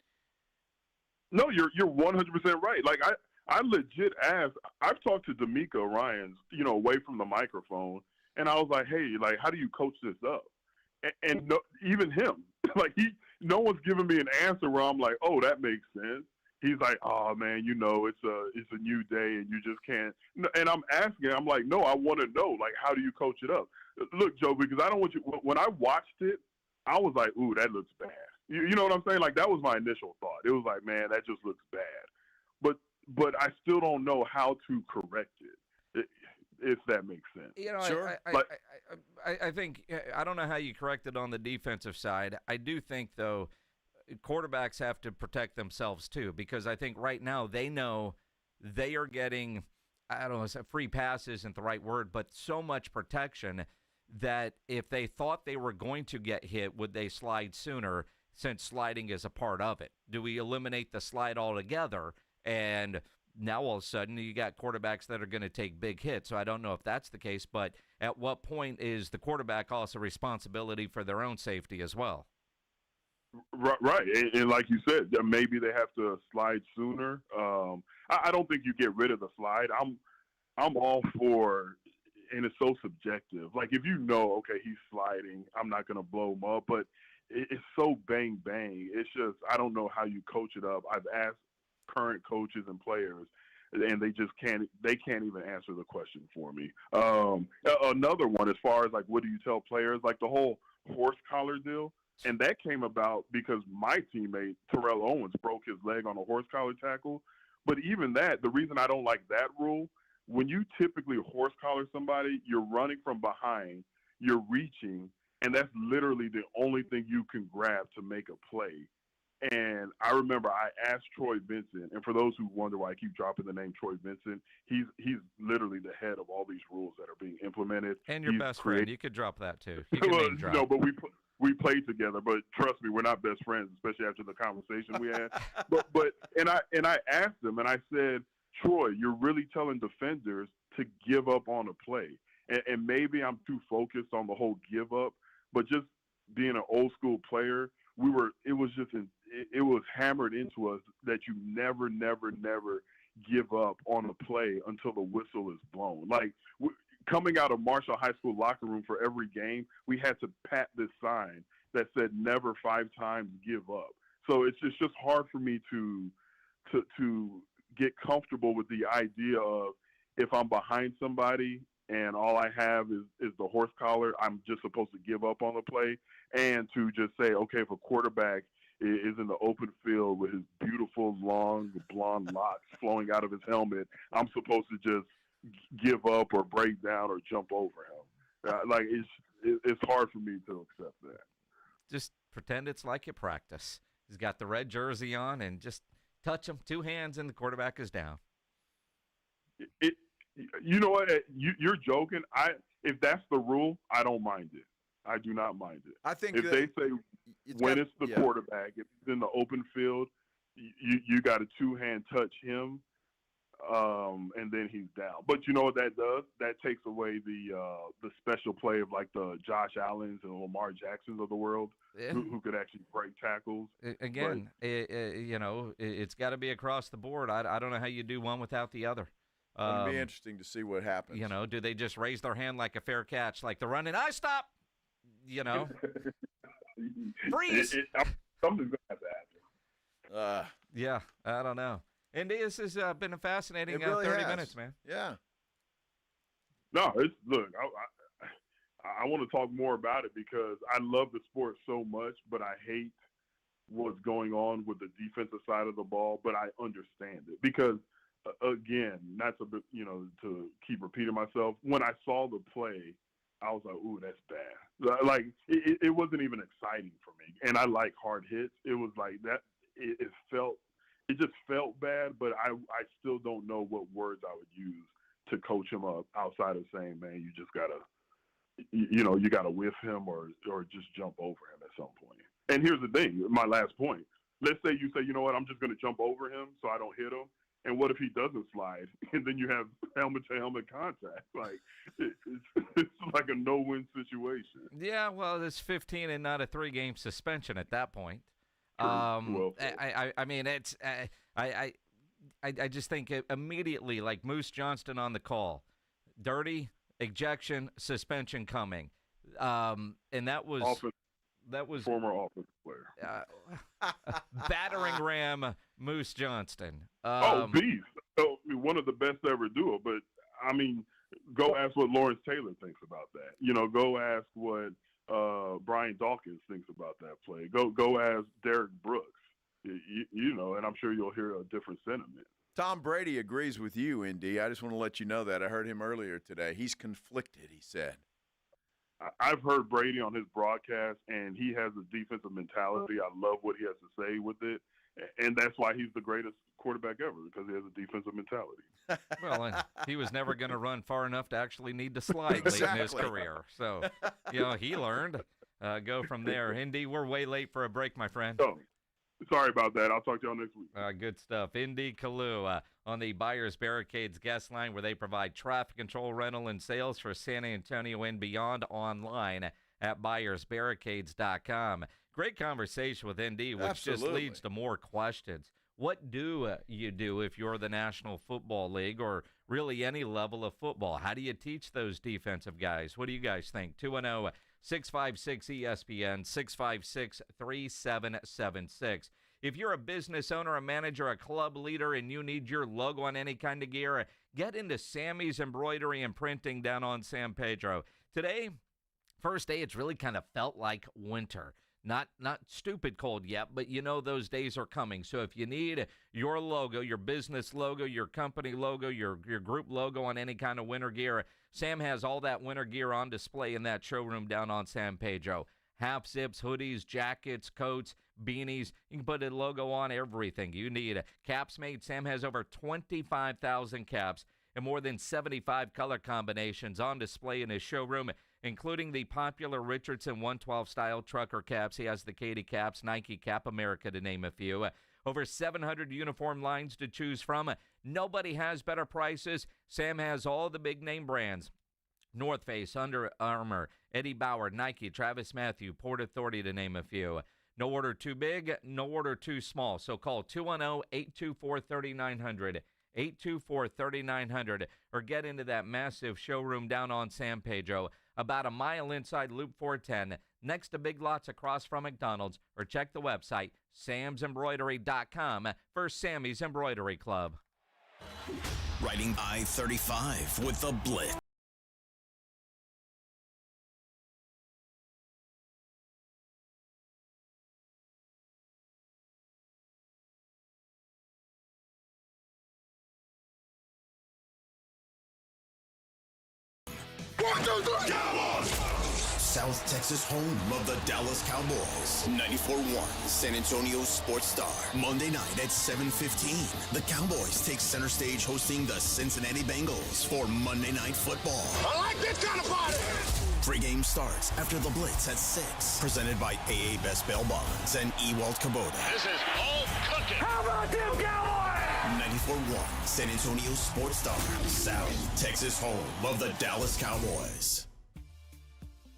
No, you're 100% right. Like, I legit asked, I've talked to D'Amico Ryans, you know, away from the microphone, and I was like, hey, like, how do you coach this up? And no, even him, like, no one's giving me an answer where I'm like, oh, that makes sense. He's like, oh, man, you know, it's a new day and you just can't. And I'm asking, I'm like, no, I want to know, like, how do you coach it up? Look, Joe, because I don't want you – when I watched it, I was like, ooh, that looks bad. You know what I'm saying? Like, that was my initial thought. It was like, man, that just looks bad. But I still don't know how to correct it, if that makes sense. You know, sure. I think – I don't know how you correct it on the defensive side. I do think, though – quarterbacks have to protect themselves too, because I think right now they know they are getting, I don't know, free pass isn't the right word, but so much protection that if they thought they were going to get hit, would they slide sooner, since sliding is a part of it? Do we eliminate the slide altogether? And now all of a sudden you got quarterbacks that are going to take big hits. So I don't know if that's the case, but at what point is the quarterback also responsibility for their own safety as well? Right, and like you said, maybe they have to slide sooner. I don't think you get rid of the slide. I'm all for, and it's so subjective. Like, if you know, okay, he's sliding, I'm not going to blow him up, but it's so bang bang. It's just, I don't know how you coach it up. I've asked current coaches and players, and they just can't even answer the question for me. Another one, as far as like, what do you tell players? Like the whole horse collar deal. And that came about because my teammate, Terrell Owens, broke his leg on a horse collar tackle. But even that, the reason I don't like that rule, when you typically horse collar somebody, you're running from behind, you're reaching, and that's literally the only thing you can grab to make a play. And I remember I asked Troy Vincent, and for those who wonder why I keep dropping the name Troy Vincent, he's literally the head of all these rules that are being implemented. And your best friend, you could drop that too. You can name drop. No, but we played together, but trust me, we're not best friends, especially after the conversation we had. And I asked him, and I said, Troy, you're really telling defenders to give up on a play. And maybe I'm too focused on the whole give up, but just being an old school player, it was hammered into us that you never give up on a play until the whistle is blown. Like, coming out of Marshall High School locker room for every game, we had to pat this sign that said never 5 times give up. So it's just hard for me to get comfortable with the idea of, if I'm behind somebody and all I have is the horse collar, I'm just supposed to give up on the play, and to just say, okay, if a quarterback is in the open field with his beautiful long blonde locks flowing out of his helmet, I'm supposed to just give up or break down or jump over him. Like, it's hard for me to accept that. Just pretend it's like you practice. He's got the red jersey on, and just touch him, 2 hands, and the quarterback is down. You know what? You're joking. If that's the rule, I don't mind it. I do not mind it. I think if they say when it's the quarterback, if it's in the open field, you got a 2-hand touch him, and then he's down. But you know what that does? That takes away the special play of like the Josh Allens and Lamar Jacksons of the world, who could actually break tackles. Again, it's got to be across the board. I don't know how you do one without the other. It'll be interesting to see what happens. Do they just raise their hand like a fair catch, like the running? I stop. Freeze. Something's going to have to happen. Yeah, I don't know. And this has been a fascinating really 30 minutes, man. Yeah. No, look, I want to talk more about it because I love the sport so much, but I hate what's going on with the defensive side of the ball. But I understand it because, again, not to keep repeating myself, when I saw the play, I was like, ooh, that's bad. Like, it wasn't even exciting for me. And I like hard hits. It was like that. It just felt bad, but I still don't know what words I would use to coach him up outside of saying, man, you just gotta, you gotta whiff him or just jump over him at some point. And here's the thing, my last point. Let's say you say, you know what, I'm just going to jump over him so I don't hit him. And what if he doesn't slide? And then you have helmet-to-helmet contact. Like, it's like a no-win situation. Yeah, well, it's 15 and not a 3-game suspension at that point. Well, I mean, it's I just think immediately, like Moose Johnston on the call, dirty, ejection, suspension coming. And that was former offensive player. Battering ram Moose Johnston. Beast. One of the best to ever do it. But, I mean, go ask what Lawrence Taylor thinks about that. Go ask what Brian Dawkins thinks about that play. Go ask Derek Brooks. And I'm sure you'll hear a different sentiment. Tom Brady agrees with you, ND. I just want to let you know that. I heard him earlier today. He's conflicted, he said. I've heard Brady on his broadcast, and he has a defensive mentality. I love what he has to say with it, and that's why he's the greatest quarterback ever, because he has a defensive mentality. Well, and he was never going to run far enough to actually need to slide late in his career. So, he learned. Go from there. Indy, we're way late for a break, my friend. Oh, sorry about that. I'll talk to y'all next week. Good stuff. Indy Kalu on the Buyers Barricades guest line, where they provide traffic control, rental, and sales for San Antonio and beyond, online at buyersbarricades.com. Great conversation with Indy, which Absolutely. just leads to more questions. What do you do if you're the National Football League or really any level of football? How do you teach those defensive guys? What do you guys think? 210-656-ESPN, 656-3776. If you're a business owner, a manager, a club leader, and you need your logo on any kind of gear, get into Sammy's Embroidery and Printing down on San Pedro. Today, first day, it's really kind of felt like winter. Not stupid cold yet, but those days are coming. So if you need your logo, your business logo, your company logo, your group logo on any kind of winter gear, Sam has all that winter gear on display in that showroom down on San Pedro. Half zips, hoodies, jackets, coats, beanies. You can put a logo on everything you need. Caps made. Sam has over 25,000 caps and more than 75 color combinations on display in his showroom, including the popular Richardson 112 style trucker caps. He has the Katie caps, Nike Cap America, to name a few. Over 700 uniform lines to choose from. Nobody has better prices. Sam has all the big name brands. North Face, Under Armour, Eddie Bauer, Nike, Travis Matthew, Port Authority, to name a few. No order too big, no order too small. So call 210-824-3900, 824-3900, or get into that massive showroom down on San Pedro, about a mile inside Loop 410, next to Big Lots across from McDonald's, or check the website, samsembroidery.com, for Sammy's Embroidery Club. Riding I-35 with the Blitz. South Texas home of the Dallas Cowboys. 94.1 San Antonio Sports Star. Monday night at 7:15. The Cowboys take center stage hosting the Cincinnati Bengals for Monday Night Football. I like this kind of party! Pre-game starts after the Blitz at 6. Presented by AA Best Bail Bonds and Ewald Kubota. This is all cooking. How about them Cowboys? 94.1 San Antonio Sports Star. South Texas home of the Dallas Cowboys.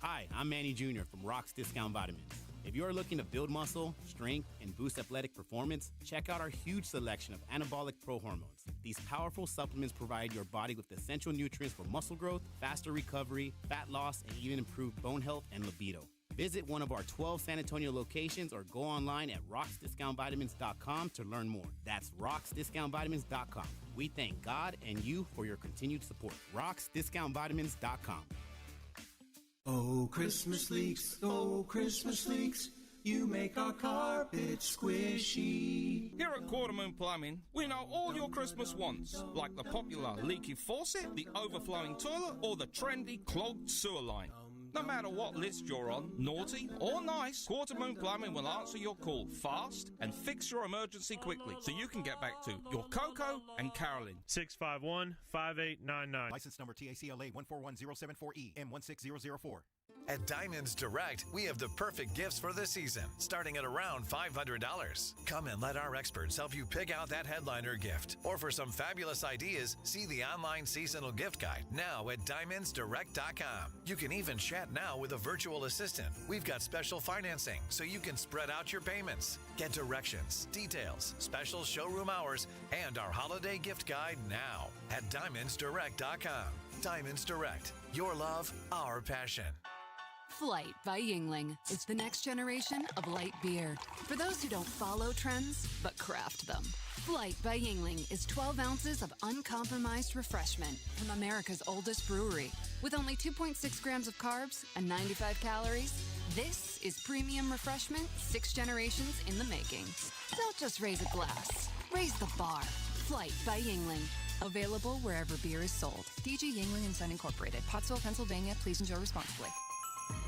Hi, I'm Manny Jr. from Rock's Discount Vitamins. If you're looking to build muscle, strength, and boost athletic performance, check out our huge selection of anabolic pro-hormones. These powerful supplements provide your body with essential nutrients for muscle growth, faster recovery, fat loss, and even improved bone health and libido. Visit one of our 12 San Antonio locations or go online at rocksdiscountvitamins.com to learn more. That's rocksdiscountvitamins.com. We thank God and you for your continued support. rocksdiscountvitamins.com. Oh, Christmas leaks, you make our carpet squishy. Here at Quartermoon Plumbing, we know all your Christmas wants, like the popular leaky faucet, the overflowing toilet, or the trendy clogged sewer line. No matter what list you're on, naughty or nice, Quarter Moon Plumbing will answer your call fast and fix your emergency quickly so you can get back to your Coco and Carolyn. 651-5899. License number TACLA 141074E M16004. At Diamonds Direct, we have the perfect gifts for the season, starting at around $500. Come and let our experts help you pick out that headliner gift. Or for some fabulous ideas, see the online seasonal gift guide now at DiamondsDirect.com. You can even chat now with a virtual assistant. We've got special financing, so you can spread out your payments. Get directions, details, special showroom hours, and our holiday gift guide now at DiamondsDirect.com. Diamonds Direct. Your love, our passion. Flight by Yingling is the next generation of light beer. For those who don't follow trends, but craft them. Flight by Yingling is 12 ounces of uncompromised refreshment from America's oldest brewery. With only 2.6 grams of carbs and 95 calories, this is premium refreshment 6 generations in the making. Don't just raise a glass, raise the bar. Flight by Yingling. Available wherever beer is sold. DG Yingling & Son Incorporated, Pottsville, Pennsylvania. Please enjoy responsibly.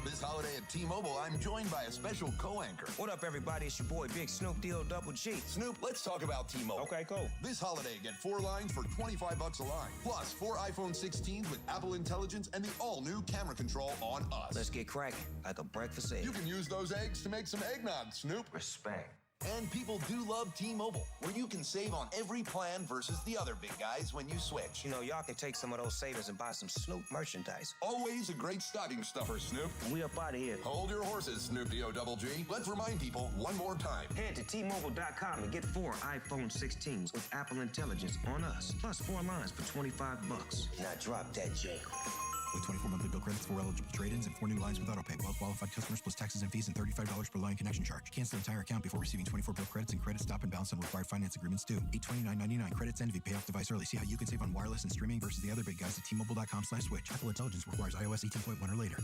This holiday at T-Mobile, I'm joined by a special co-anchor. What up, everybody? It's your boy, Big Snoop Deal Double G. Snoop, let's talk about T-Mobile. Okay, cool. This holiday, get 4 lines for $25 a line. Plus, 4 iPhone 16s with Apple Intelligence and the all-new camera control on us. Let's get cracking, like a breakfast egg. You can use those eggs to make some eggnog, Snoop. Respect. And people do love T-Mobile, where you can save on every plan versus the other big guys when you switch. You know, y'all can take some of those savings and buy some Snoop merchandise. Always a great stocking stuffer, Snoop. We up out of here. Hold your horses, Snoop D-O-double-G. Let's remind people one more time. Head to T-Mobile.com and get 4 iPhone 16s with Apple Intelligence on us. Plus 4 lines for $25. Now drop that J. With 24 monthly bill credits, 4 eligible trade-ins, and 4 new lines with autopay. Well-qualified customers plus taxes and fees and $35 per line connection charge. Cancel entire account before receiving 24 bill credits and credit stop and balance on required finance agreements due. $829.99 credits end if you pay off device early. See how you can save on wireless and streaming versus the other big guys at T-Mobile.com/switch. Apple Intelligence requires iOS 18.1 or later.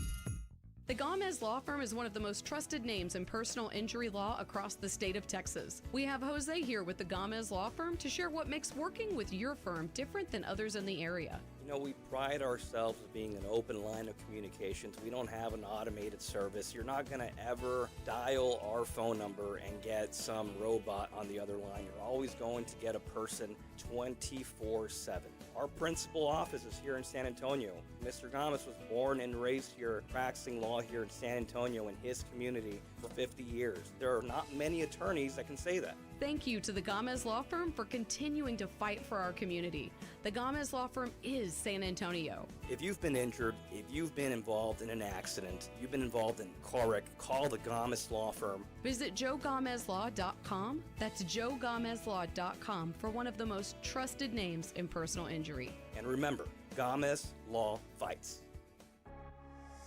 The Gomez Law Firm is one of the most trusted names in personal injury law across the state of Texas. We have Jose here with the Gomez Law Firm to share what makes working with your firm different than others in the area. You know, we pride ourselves as being an open line of communications. We don't have an automated service. You're not going to ever dial our phone number and get some robot on the other line. You're always going to get a person 24/7. Our principal office is here in San Antonio. Mr. Gomez was born and raised here, practicing law here in San Antonio in his community for 50 years. There are not many attorneys that can say that. Thank you to the Gomez Law Firm for continuing to fight for our community. The Gomez Law Firm is San Antonio. If you've been injured, if you've been involved in an accident, you've been involved in a car wreck, call the Gomez Law Firm. Visit JoeGomezLaw.com. That's JoeGomezLaw.com for one of the most trusted names in personal injury. And remember, Gomez Law fights.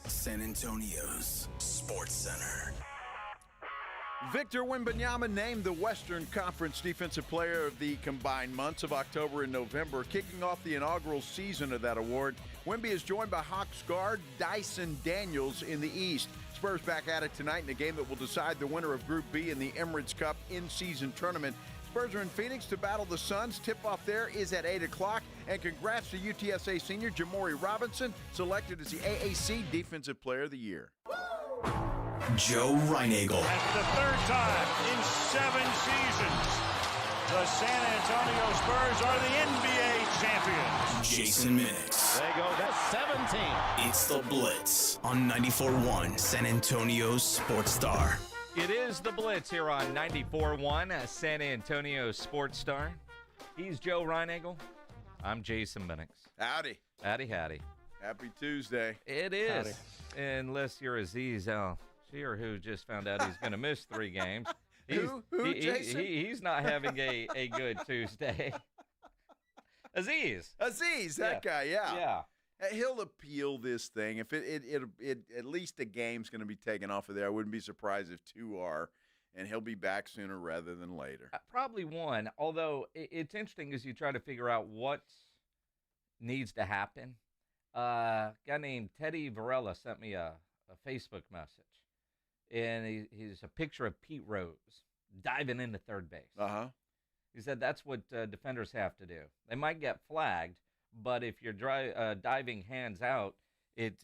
San Antonio's Sports Center. Victor Wembanyama named the Western Conference Defensive Player of the combined months of October and November, kicking off the inaugural season of that award. Wemby is joined by Hawks guard Dyson Daniels in the East. Spurs back at it tonight in a game that will decide the winner of Group B in the Emirates Cup in-season tournament. Spurs are in Phoenix to battle the Suns. Tip-off there is at 8 o'clock. And congrats to UTSA senior Jamori Robinson, selected as the AAC Defensive Player of the Year. Joe Reinagle. That's the 3rd time in 7 seasons, the San Antonio Spurs are the NBA champions. Jason Minix. There you go, that's 17. It's the Blitz on 94.1 San Antonio's Sports Star. It is the Blitz here on 94.1 San Antonio Sports Star. He's Joe Reinagle. I'm Jason Minix. Howdy. Howdy, howdy. Happy Tuesday. It is. Howdy. Unless you're Azeez Al-Shaair, who just found out he's going to miss 3 games. Who, Jason? He's not having a good Tuesday. Azeez, that guy, yeah. Yeah. He'll appeal this thing. If it at least a game's going to be taken off of there. I wouldn't be surprised if 2 are, and he'll be back sooner rather than later. Probably 1, although it's interesting as you try to figure out what needs to happen. A guy named Teddy Varela sent me a Facebook message, and he's a picture of Pete Rose diving into third base. Uh-huh. He said that's what defenders have to do. They might get flagged, but if you're diving hands out, it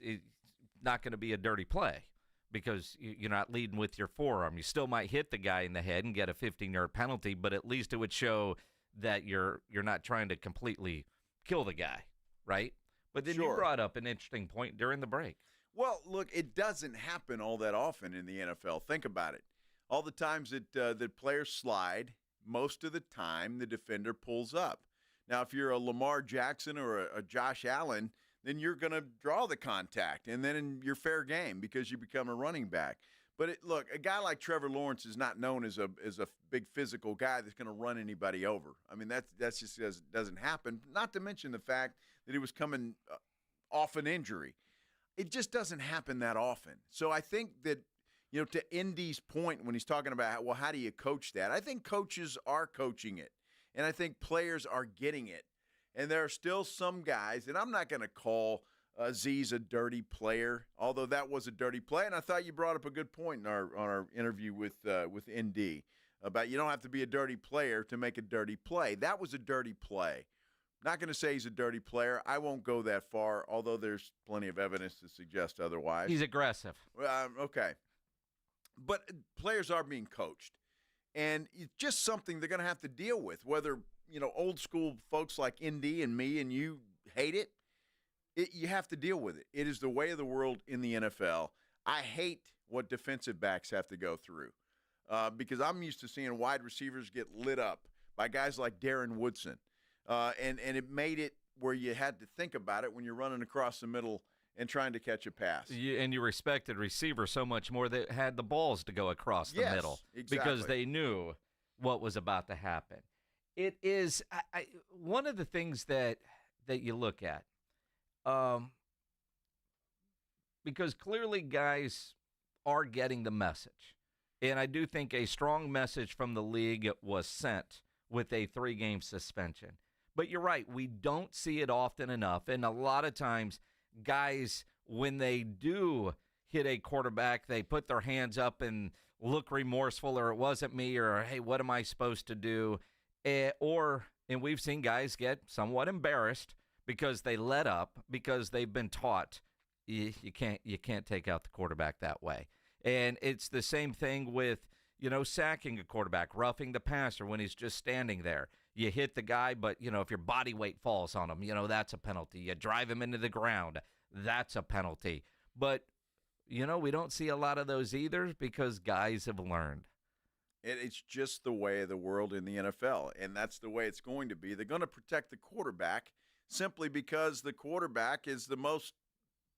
not going to be a dirty play because you're not leading with your forearm. You still might hit the guy in the head and get a 15-yard penalty, but at least it would show that you're not trying to completely kill the guy, right? But then you brought up an interesting point during the break. Well, look, it doesn't happen all that often in the NFL. Think about it. All the times that players slide, most of the time the defender pulls up. Now, if you're a Lamar Jackson or a Josh Allen, then you're going to draw the contact, and then you're fair game because you become a running back. But look, a guy like Trevor Lawrence is not known as a big physical guy that's going to run anybody over. I mean, that's just doesn't happen. Not to mention the fact that he was coming off an injury. It just doesn't happen that often. So I think that, to Indy's point when he's talking about, well, how do you coach that? I think coaches are coaching it, and I think players are getting it. And there are still some guys, and I'm not going to call Azeez a dirty player, although that was a dirty play. And I thought you brought up a good point on our interview with ND about you don't have to be a dirty player to make a dirty play. That was a dirty play. Not going to say he's a dirty player. I won't go that far, although there's plenty of evidence to suggest otherwise. He's aggressive. Okay. But players are being coached. And it's just something they're going to have to deal with, whether, old school folks like ND and me and you hate it. You have to deal with it. It is the way of the world in the NFL. I hate what defensive backs have to go through because I'm used to seeing wide receivers get lit up by guys like Darren Woodson. And it made it where you had to think about it when you're running across the middle and trying to catch a pass. And you respected receivers so much more that had the balls to go across the middle because they knew what was about to happen. It is one of the things that you look at. Because clearly guys are getting the message. And I do think a strong message from the league was sent with a 3-game suspension. But you're right, we don't see it often enough. And a lot of times guys, when they do hit a quarterback, they put their hands up and look remorseful, or it wasn't me, or hey, what am I supposed to do? And we've seen guys get somewhat embarrassed because they let up, because they've been taught you can't take out the quarterback that way. And it's the same thing with, sacking a quarterback, roughing the passer when he's just standing there. You hit the guy, but, if your body weight falls on him, that's a penalty. You drive him into the ground, that's a penalty. But, we don't see a lot of those either because guys have learned. It's just the way of the world in the NFL, and that's the way it's going to be. They're going to protect the quarterback simply because the quarterback is the most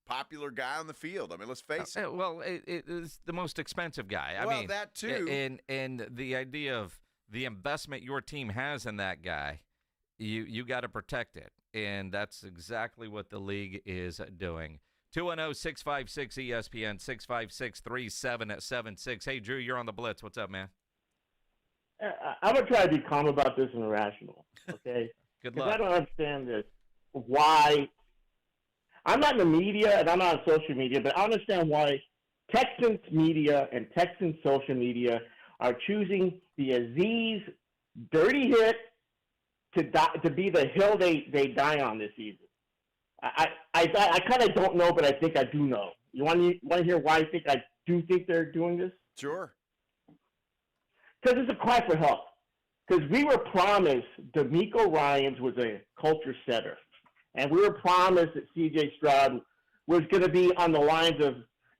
popular guy on the field. I mean, let's face it. Well, it is the most expensive guy. I mean, that too. And the idea of the investment your team has in that guy, you got to protect it. And that's exactly what the league is doing. 210-656-ESPN, 656-3776. Hey, Drew, you're on the Blitz. What's up, man? I'm going to try to be calm about this and rational, okay? Good luck. Because I don't understand this. Why? I'm not in the media and I'm not on social media, but I understand why Texans media and Texans social media are choosing the Azeez dirty hit to be the hill they die on this season. I kind of don't know, but I think I do know. You want to hear why I do think they're doing this? Sure. Because it's a cry for help. Because we were promised D'Amico Ryans was a culture setter. And we were promised that C.J. Stroud was going to be on the lines of,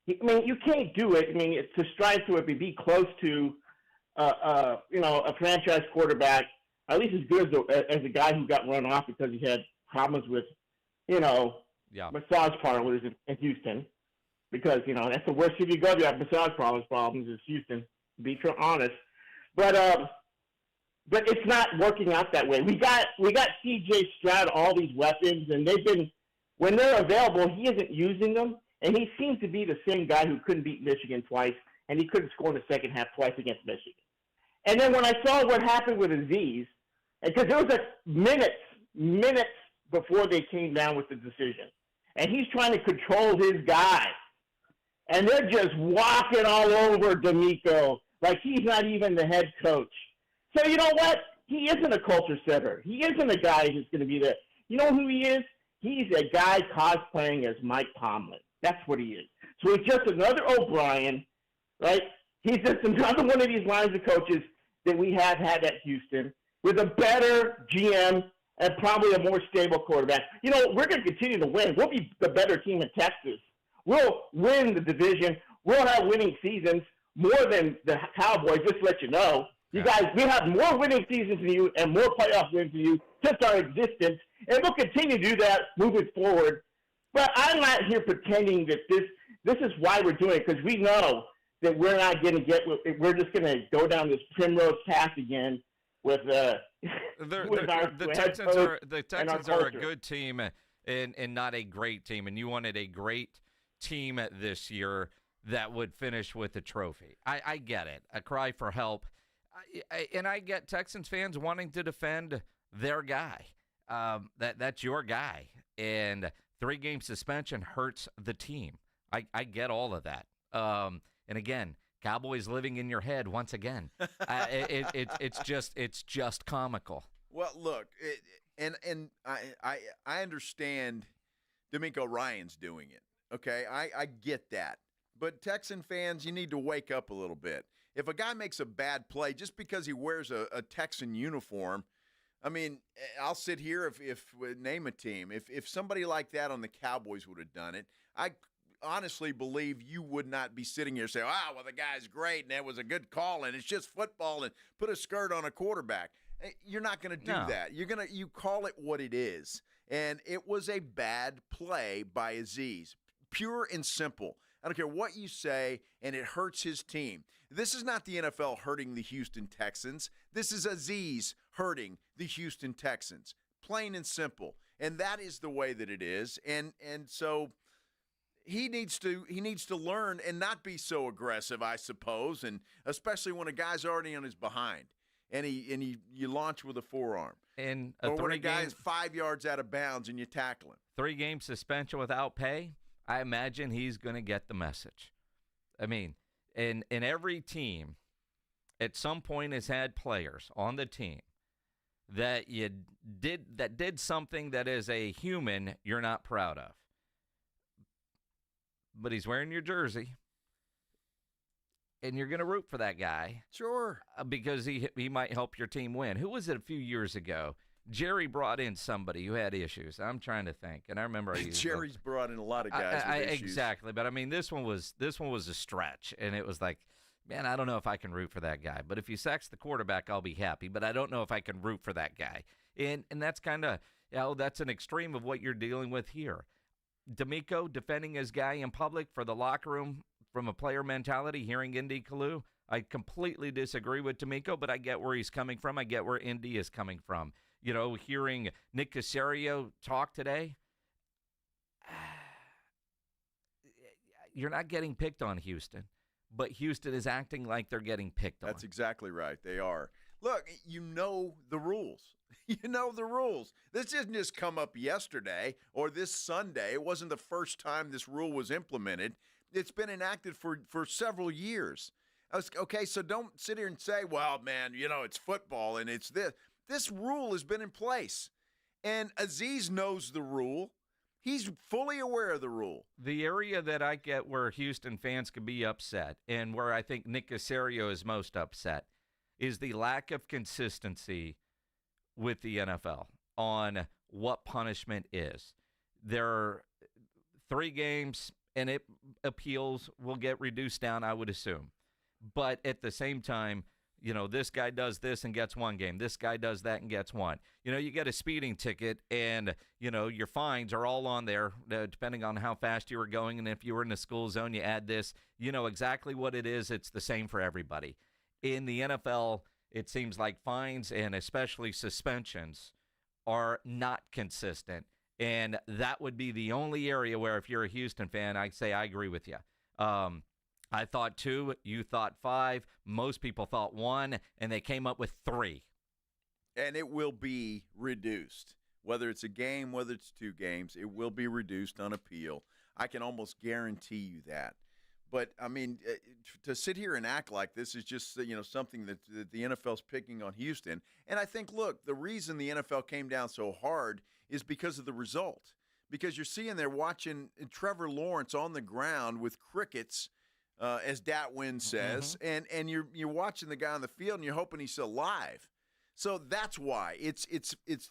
I mean, you can't do it. I mean, to strive to it, be close to, a franchise quarterback, at least as good as a guy who got run off because he had problems with, massage parlors in Houston. Because, that's the worst if you go to have massage problems is Houston, to be honest. But it's not working out that way. We got C.J. Stroud all these weapons, and when they're available, he isn't using them, and he seems to be the same guy who couldn't beat Michigan twice, and he couldn't score in the second half twice against Michigan. And then when I saw what happened with Azeez, because it was like minutes before they came down with the decision, and he's trying to control his guy, and they're just walking all over D'Amico like he's not even the head coach. So you know what? He isn't a culture setter. He isn't a guy who's going to be there. You know who he is? He's a guy cosplaying as Mike Tomlin. That's what he is. So he's just another O'Brien, right? He's just another one of these lines of coaches that we have had at Houston with a better GM and probably a more stable quarterback. You know, we're going to continue to win. We'll be the better team in Texas. We'll win the division. We'll have winning seasons more than the Cowboys, just to let you know. You guys, we have more winning seasons than you and more playoff wins than you since our existence, and we'll continue to do that moving forward. But I'm not here pretending that this is why we're doing it, because we know that we're not going to we're just going to go down this primrose path again with the Texans are a good team and not a great team, and you wanted a great team this year that would finish with a trophy. I get it. A cry for help. And I get Texans fans wanting to defend their guy. That's your guy. And 3-game suspension hurts the team. I get all of that. And again, Cowboys living in your head once again. It's just comical. Well, look, I understand D'Amico Ryan's doing it. Okay, I get that. But Texan fans, you need to wake up a little bit. If a guy makes a bad play just because he wears a Texan uniform, I mean, I'll sit here if name a team. If somebody like that on the Cowboys would have done it, I honestly believe you would not be sitting here saying, well, the guy's great and that was a good call and it's just football and put a skirt on a quarterback. You're not going to do that. You call it what it is. And it was a bad play by Azeez. Pure and simple. I don't care what you say, and it hurts his team. This is not the NFL hurting the Houston Texans. This is Azeez hurting the Houston Texans. Plain and simple. And that is the way that it is. And so he needs to learn and not be so aggressive, I suppose, and especially when a guy's already on his behind and you launch with a forearm. And or when a guy is 5 yards out of bounds and you tackle him. 3-game suspension without pay. I imagine he's going to get the message. I mean, in every team, at some point has had players on the team that did something that as a human you're not proud of. But he's wearing your jersey, and you're going to root for that guy. Sure. Because he might help your team win. Who was it a few years ago? Jerry brought in somebody who had issues. I'm trying to think, and I remember Jerry's brought in a lot of guys with issues. Exactly, but I mean, this one was a stretch, and it was like, man, I don't know if I can root for that guy. But if he sacks the quarterback, I'll be happy. But I don't know if I can root for that guy. And that's kind of, that's an extreme of what you're dealing with here. D'Amico defending his guy in public for the locker room from a player mentality, hearing Indy Kalu. I completely disagree with D'Amico, but I get where he's coming from. I get where Indy is coming from. You know, hearing Nick Caserio talk today, you're not getting picked on, Houston, but Houston is acting like they're getting picked on. That's exactly right. They are. Look, you know the rules. You know the rules. This didn't just come up yesterday or this Sunday. It wasn't the first time this rule was implemented. It's been enacted for several years. Okay, so don't sit here and say, well, man, it's football and it's this. This rule has been in place, and Azeez knows the rule. He's fully aware of the rule. The area that I get where Houston fans can be upset and where I think Nick Caserio is most upset is the lack of consistency with the NFL on what punishment is. There are 3 games, and appeals will get reduced down, I would assume. But at the same time, this guy does this and gets 1 game. This guy does that and gets 1. You get a speeding ticket and, your fines are all on there, depending on how fast you were going. And if you were in the school zone, you add this. You know exactly what it is. It's the same for everybody. In the NFL, it seems like fines and especially suspensions are not consistent. And that would be the only area where if you're a Houston fan, I'd say I agree with you. I thought 2, you thought 5, most people thought 1, and they came up with 3. And it will be reduced. Whether it's a game, whether it's 2 games, it will be reduced on appeal. I can almost guarantee you that. But, I mean, to sit here and act like this is just, something that the NFL's picking on Houston. And I think, look, the reason the NFL came down so hard is because of the result. because you're seeing there watching Trevor Lawrence on the ground with crickets, as Datwin says, and you're watching the guy on the field and you're hoping he's still alive. So that's why it's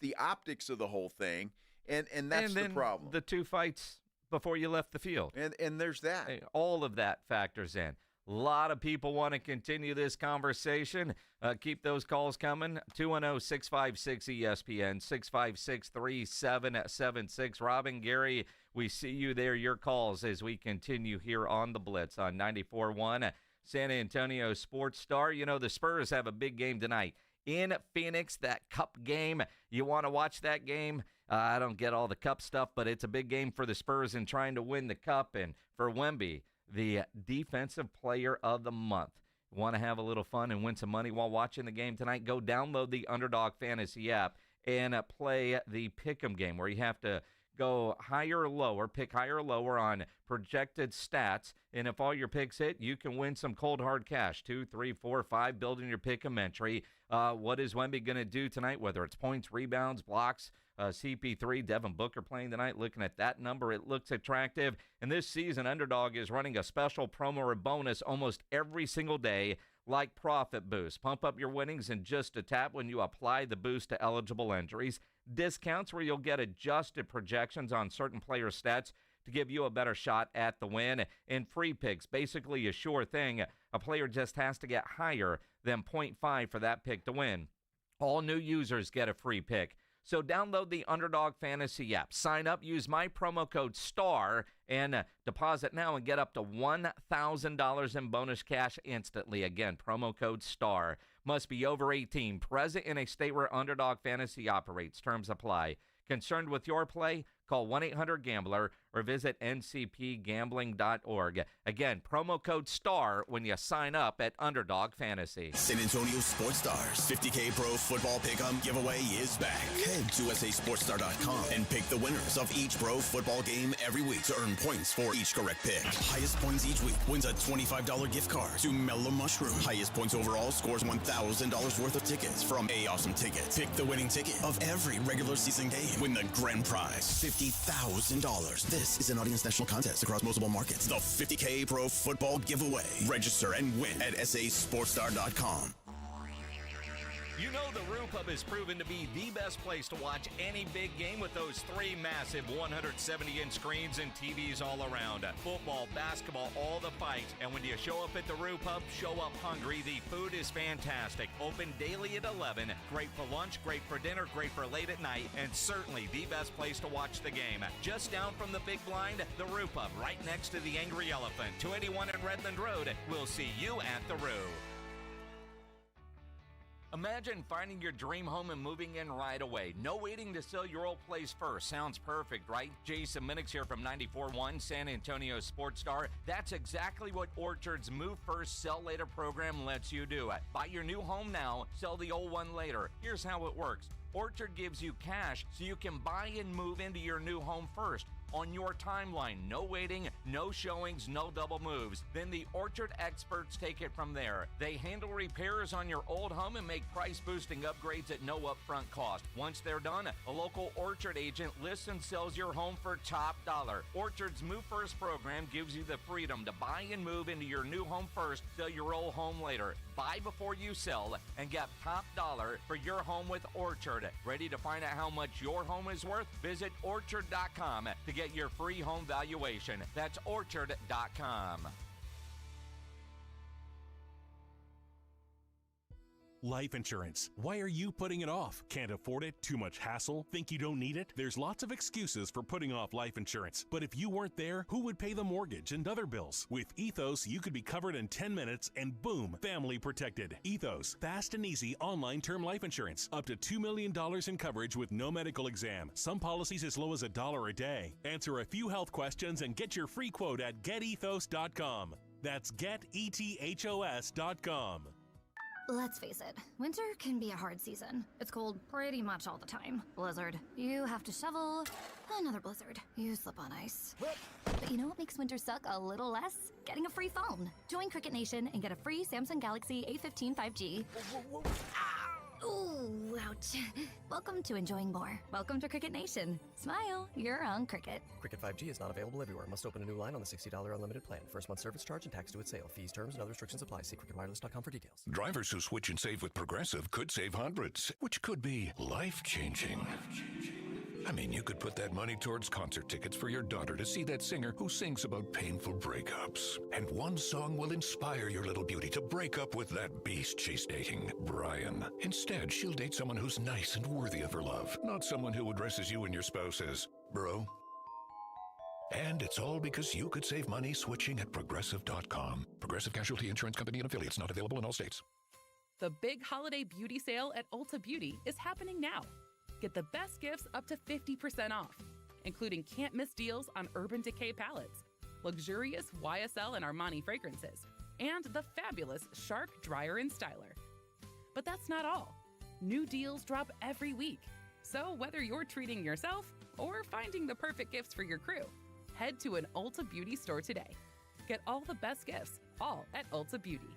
the optics of the whole thing, and that's the problem. The 2 fights before you left the field, and there's that. All of that factors in. A lot of people want to continue this conversation. Keep those calls coming. 210-656-ESPN, 656-3776. Robin, Gary, we see you there. Your calls as we continue here on the Blitz on 94.1 San Antonio Sports Star. You know, the Spurs have a big game tonight in Phoenix, that Cup game. You want to watch that game? I don't get all the Cup stuff, but it's a big game for the Spurs in trying to win the Cup. And for Wemby, the Defensive Player of the Month. Want to have a little fun and win some money while watching the game tonight? Go download the Underdog Fantasy app and play the Pick'em game, where you have to go higher or lower, pick higher or lower on projected stats. And if all your picks hit, you can win some cold hard cash, 2, 3, 4, 5, building your Pick'em entry. What is Wemby going to do tonight, whether it's points, rebounds, blocks, CP3, Devin Booker playing tonight? Looking at that number, it looks attractive. And this season, Underdog is running a special promo or bonus almost every single day, like Profit Boost. Pump up your winnings in just a tap when you apply the boost to eligible entries. Discounts where you'll get adjusted projections on certain player stats to give you a better shot at the win. And free picks, basically a sure thing. A player just has to get higher than 0.5 for that pick to win. All new users get a free pick. So download the Underdog Fantasy app. Sign up, use my promo code STAR, and deposit now and get up to $1,000 in bonus cash instantly. Again, promo code STAR. Must be over 18, present in a state where Underdog Fantasy operates. Terms apply. Concerned with your play? Call 1-800-GAMBLER or visit ncpgambling.org. Again, promo code STAR when you sign up at Underdog Fantasy. San Antonio Sports Stars 50K Pro Football Pick'em giveaway is back. Head to USASportsStar.com and pick the winners of each pro football game every week to earn points for each correct pick. Highest points each week wins a $25 gift card to Mellow Mushroom. Highest points overall scores $1,000 worth of tickets from A Awesome Tickets. Pick the winning ticket of every regular season game. Win the grand prize, $50,000. This is an audience national contest across multiple markets. The 50K Pro Football Giveaway. Register and win at SASportsStar.com. You know the Roo Pub has proven to be the best place to watch any big game with those 3 massive 170-inch screens and TVs all around. Football, basketball, all the fights. And when you show up at the Roo Pub, show up hungry. The food is fantastic. Open daily at 11. Great for lunch, great for dinner, great for late at night, and certainly the best place to watch the game. Just down from the big blind, the Roo Pub, right next to the Angry Elephant. 281 in Redland Road. We'll see you at the Roo. Imagine finding your dream home and moving in right away. No waiting to sell your old place first. Sounds perfect, right? Jason Minix here from 94.1 San Antonio Sports Star. That's exactly what Orchard's Move First, Sell Later program lets you do. Buy your new home now, sell the old one later. Here's how it works. Orchard gives you cash so you can buy and move into your new home first. On your timeline, no waiting, no showings, no double moves. Then the Orchard experts take it from there. They handle repairs on your old home and make price-boosting upgrades at no upfront cost. Once they're done, a local Orchard agent lists and sells your home for top dollar. Orchard's Move First program gives you the freedom to buy and move into your new home first, sell your old home later. Buy before you sell and get top dollar for your home with Orchard. Ready to find out how much your home is worth? Visit Orchard.com to get your free home valuation. That's Orchard.com. Life insurance. Why are you putting it off? Can't afford it? Too much hassle? Think you don't need it? There's lots of excuses for putting off life insurance. But if you weren't there, who would pay the mortgage and other bills? With Ethos, you could be covered in 10 minutes and boom, family protected. Ethos, fast and easy online term life insurance. Up to $2 million in coverage with no medical exam. Some policies as low as $1 a day. Answer a few health questions and get your free quote at getethos.com. That's getethos.com. Let's face it, winter can be a hard season. It's cold pretty much all the time. Blizzard. You have to shovel. Another blizzard. You slip on ice. But you know what makes winter suck a little less? Getting a free phone. Join Cricket Nation and get a free Samsung Galaxy A15 5G. Ooh, ouch. Welcome to Enjoying More. Welcome to Cricket Nation. Smile, you're on Cricket. Cricket 5G is not available everywhere. Must open a new line on the $60 unlimited plan. First month service charge and tax due at sale. Fees, terms, and other restrictions apply. See cricketwireless.com for details. Drivers who switch and save with Progressive could save hundreds, which could be life-changing. I mean, you could put that money towards concert tickets for your daughter to see that singer who sings about painful breakups. And one song will inspire your little beauty to break up with that beast she's dating, Brian. Instead, she'll date someone who's nice and worthy of her love, not someone who addresses you and your spouse as bro. And it's all because you could save money switching at Progressive.com. Progressive Casualty Insurance Company and Affiliates, not available in all states. The big holiday beauty sale at Ulta Beauty is happening now. Get the best gifts up to 50% off, including can't-miss deals on Urban Decay palettes, luxurious YSL and Armani fragrances, and the fabulous Shark Dryer and Styler. But that's not all. New deals drop every week. So whether you're treating yourself or finding the perfect gifts for your crew, head to an Ulta Beauty store today. Get all the best gifts, all at Ulta Beauty.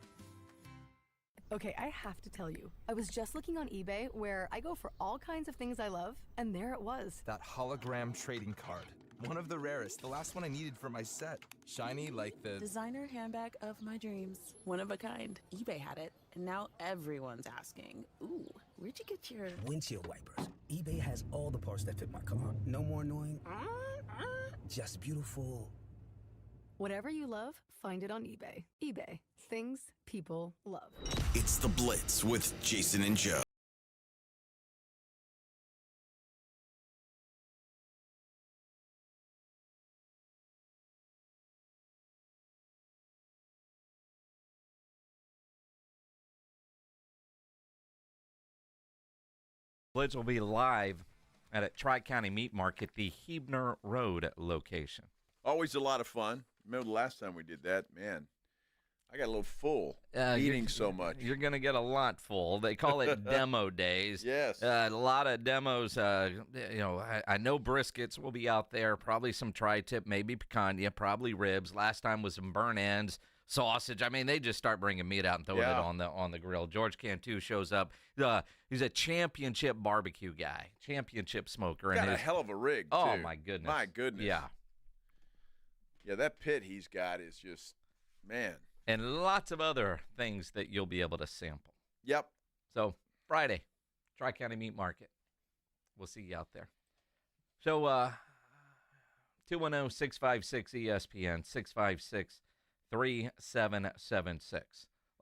Okay, I have to tell you, I was just looking on eBay where I go for all kinds of things I love, and there it was. That hologram trading card. One of the rarest, the last one I needed for my set. Shiny like the designer handbag of my dreams. One of a kind. eBay had it, and now everyone's asking, ooh, where'd you get your windshield wipers? eBay has all the parts that fit my car. No more annoying, just beautiful. Whatever you love, find it on eBay. eBay. Things people love. It's The Blitz with Jason and Joe. Blitz will be live at a Tri-County Meat Market, the Hebner Road location. Always a lot of fun. Remember the last time we did that? Man, I got a little full eating so much. You're going to get a lot full. They call it demo days. Yes. A lot of demos. I know briskets will be out there, probably some tri-tip, maybe picanha, probably ribs. Last time was some burnt ends, sausage. I mean, they just start bringing meat out and throwing it on the grill. George Cantu shows up. He's a championship barbecue guy, championship smoker. Got a hell of a rig, too. Oh, my goodness. My goodness. Yeah. Yeah, that pit he's got is just, man. And lots of other things that you'll be able to sample. Yep. So, Friday, Tri-County Meat Market. We'll see you out there. So, 210-656-ESPN, 656-3776. A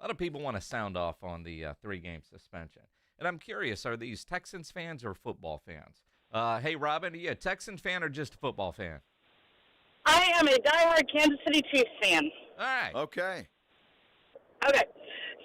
lot of people want to sound off on the 3-game suspension. And I'm curious, are these Texans fans or football fans? Hey, Robin, are you a Texans fan or just a football fan? I am a diehard Kansas City Chiefs fan. All right. Okay.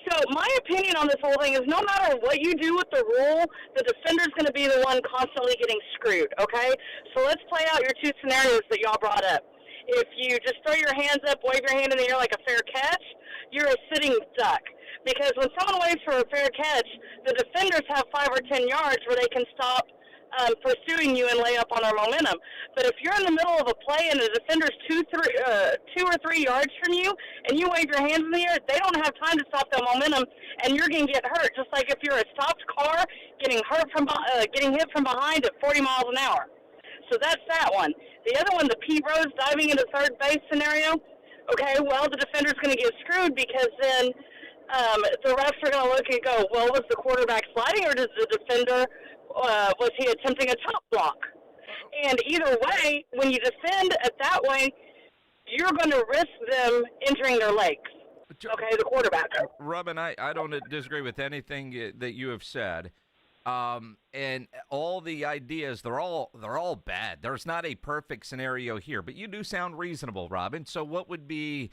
So my opinion on this whole thing is no matter what you do with the rule, the defender's going to be the one constantly getting screwed, okay? So let's play out your two scenarios that y'all brought up. If you just throw your hands up, wave your hand in the air like a fair catch, you're a sitting duck. Because when someone waves for a fair catch, the defenders have 5 or 10 yards where they can stop pursuing you and lay up on their momentum. But if you're in the middle of a play and the defender's 2 or 3 yards from you and you wave your hands in the air, they don't have time to stop that momentum, and you're going to get hurt. Just like if you're a stopped car getting hit from behind at 40 miles an hour. So that's that one. The other one, the Pete Rose diving into third base scenario. Okay, well, the defender's going to get screwed because then the refs are going to look and go, well, was the quarterback sliding or does the defender was he attempting a top block? And either way, when you defend it that way, you're going to risk them injuring their legs. Okay, the quarterback. Robin, I don't disagree with anything that you have said. And all the ideas, they're all bad. There's not a perfect scenario here, but you do sound reasonable, Robin. So what would be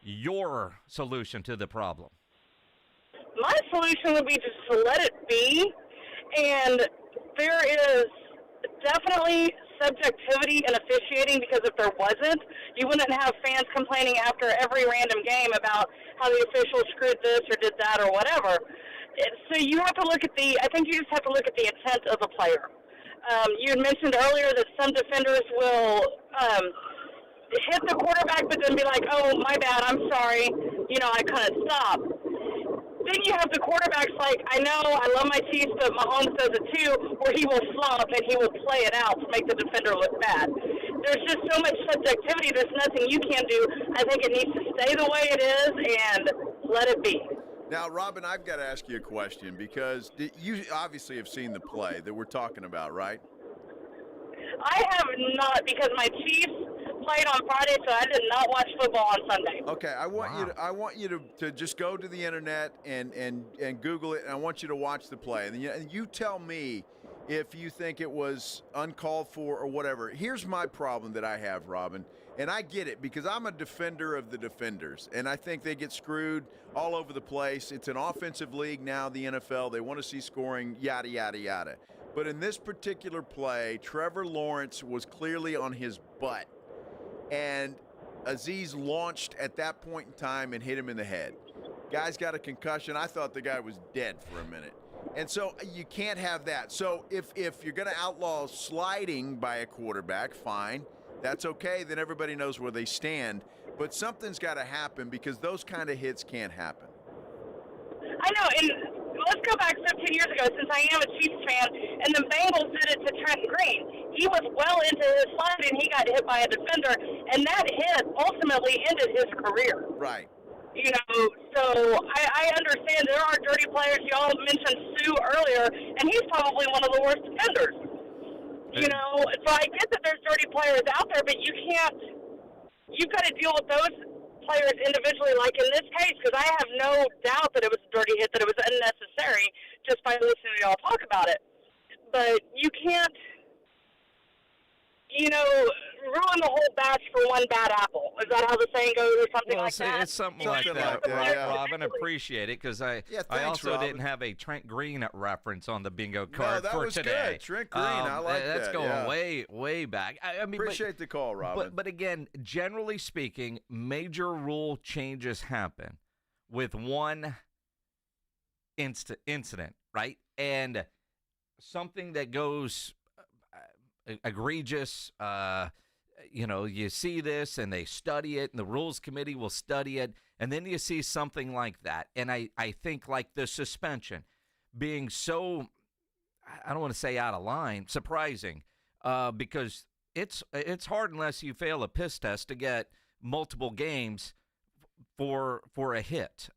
your solution to the problem? My solution would be just to let it be, and there is definitely subjectivity in officiating, because if there wasn't, you wouldn't have fans complaining after every random game about how the official screwed this or did that or whatever. So you have to look at I think you just have to look at the intent of the player. You had mentioned earlier that some defenders will hit the quarterback but then be like, oh, my bad, I'm sorry, I couldn't stop. then you have the quarterbacks like, I know, I love my Chiefs, but Mahomes does it too, where he will flop and he will play it out to make the defender look bad. There's just so much subjectivity. There's nothing you can do. I think it needs to stay the way it is and let it be. Now, Robin, I've got to ask you a question because you obviously have seen the play that we're talking about, right? I have not, because my Chiefs played on Friday, so I did not watch football on Sunday. Okay, I want you to just go to the internet and Google it, and I want you to watch the play, and you tell me if you think it was uncalled for or whatever. Here's my problem that I have, Robin, and I get it because I'm a defender of the defenders, and I think they get screwed all over the place. It's an offensive league now, the NFL. They want to see scoring, yada, yada, yada. But in this particular play, Trevor Lawrence was clearly on his butt, and Azeez launched at that point in time and hit him in the head. Guy's got a concussion. I thought the guy was dead for a minute. And so you can't have that. So if you're going to outlaw sliding by a quarterback, fine. That's okay. Then everybody knows where they stand. But something's got to happen because those kind of hits can't happen. I know, and let's go back 15 years ago, since I am a Chiefs fan, and the Bengals did it to Trent Green. He was well into his slide, and he got hit by a defender, and that hit ultimately ended his career. Right. You know, so I understand there are dirty players. Y'all mentioned Sue earlier, and he's probably one of the worst defenders. You know, so I get that there's dirty players out there, but you've got to deal with those players individually, like in this case, because I have no doubt that it was a dirty hit, that it was unnecessary just by listening to y'all talk about it. But you can't, ruin the whole batch for one bad apple. Is that how the saying goes, or something like that? It's something like that, Robin. Appreciate it, because I also Robin. didn't have a Trent Green reference on the bingo card that for was today. Good. Trent Green, I like that. That's going way, way back. I mean, appreciate the call, Robin. But again, generally speaking, major rule changes happen with one incident, right? And something that goes egregious, you see this and they study it, and the rules committee will study it, and then you see something like that. And I think like the suspension being so, I don't want to say out of line, surprising, because it's hard unless you fail a piss test to get multiple games for a hit.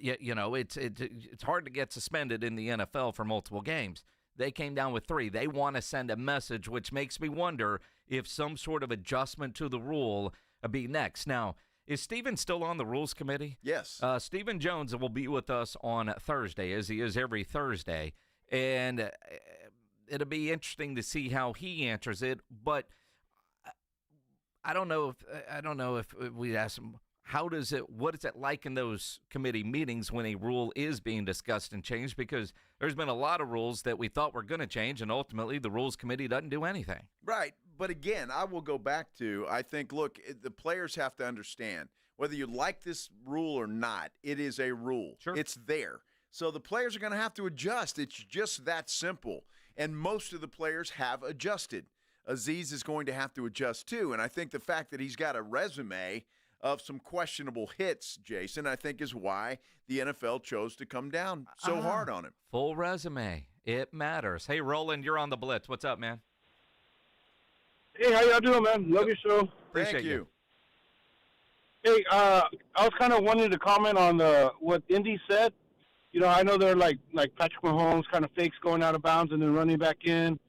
It's hard to get suspended in the NFL for multiple games. They came down with 3. They want to send a message, which makes me wonder if some sort of adjustment to the rule be next. Now, is Steven still on the rules committee? Yes. Stephen Jones will be with us on Thursday, as he is every Thursday. And it'll be interesting to see how he answers it. But I don't know if we ask him, what is it like in those committee meetings when a rule is being discussed and changed? Because there's been a lot of rules that we thought were going to change, and ultimately the rules committee doesn't do anything. Right. But again, I will go back to, I think, look, the players have to understand, whether you like this rule or not, it is a rule. Sure. It's there. So the players are going to have to adjust. It's just that simple. And most of the players have adjusted. Azeez is going to have to adjust too. And I think the fact that he's got a resume of some questionable hits, Jason, I think is why the NFL chose to come down so hard on him. Full resume. It matters. Hey, Roland, you're on the Blitz. What's up, man? Hey, how y'all doing, man? Love your show. Thank you. Hey, I was kind of wanting to comment on what Indy said. I know they're like Patrick Mahomes, kind of fakes going out of bounds and then running back in,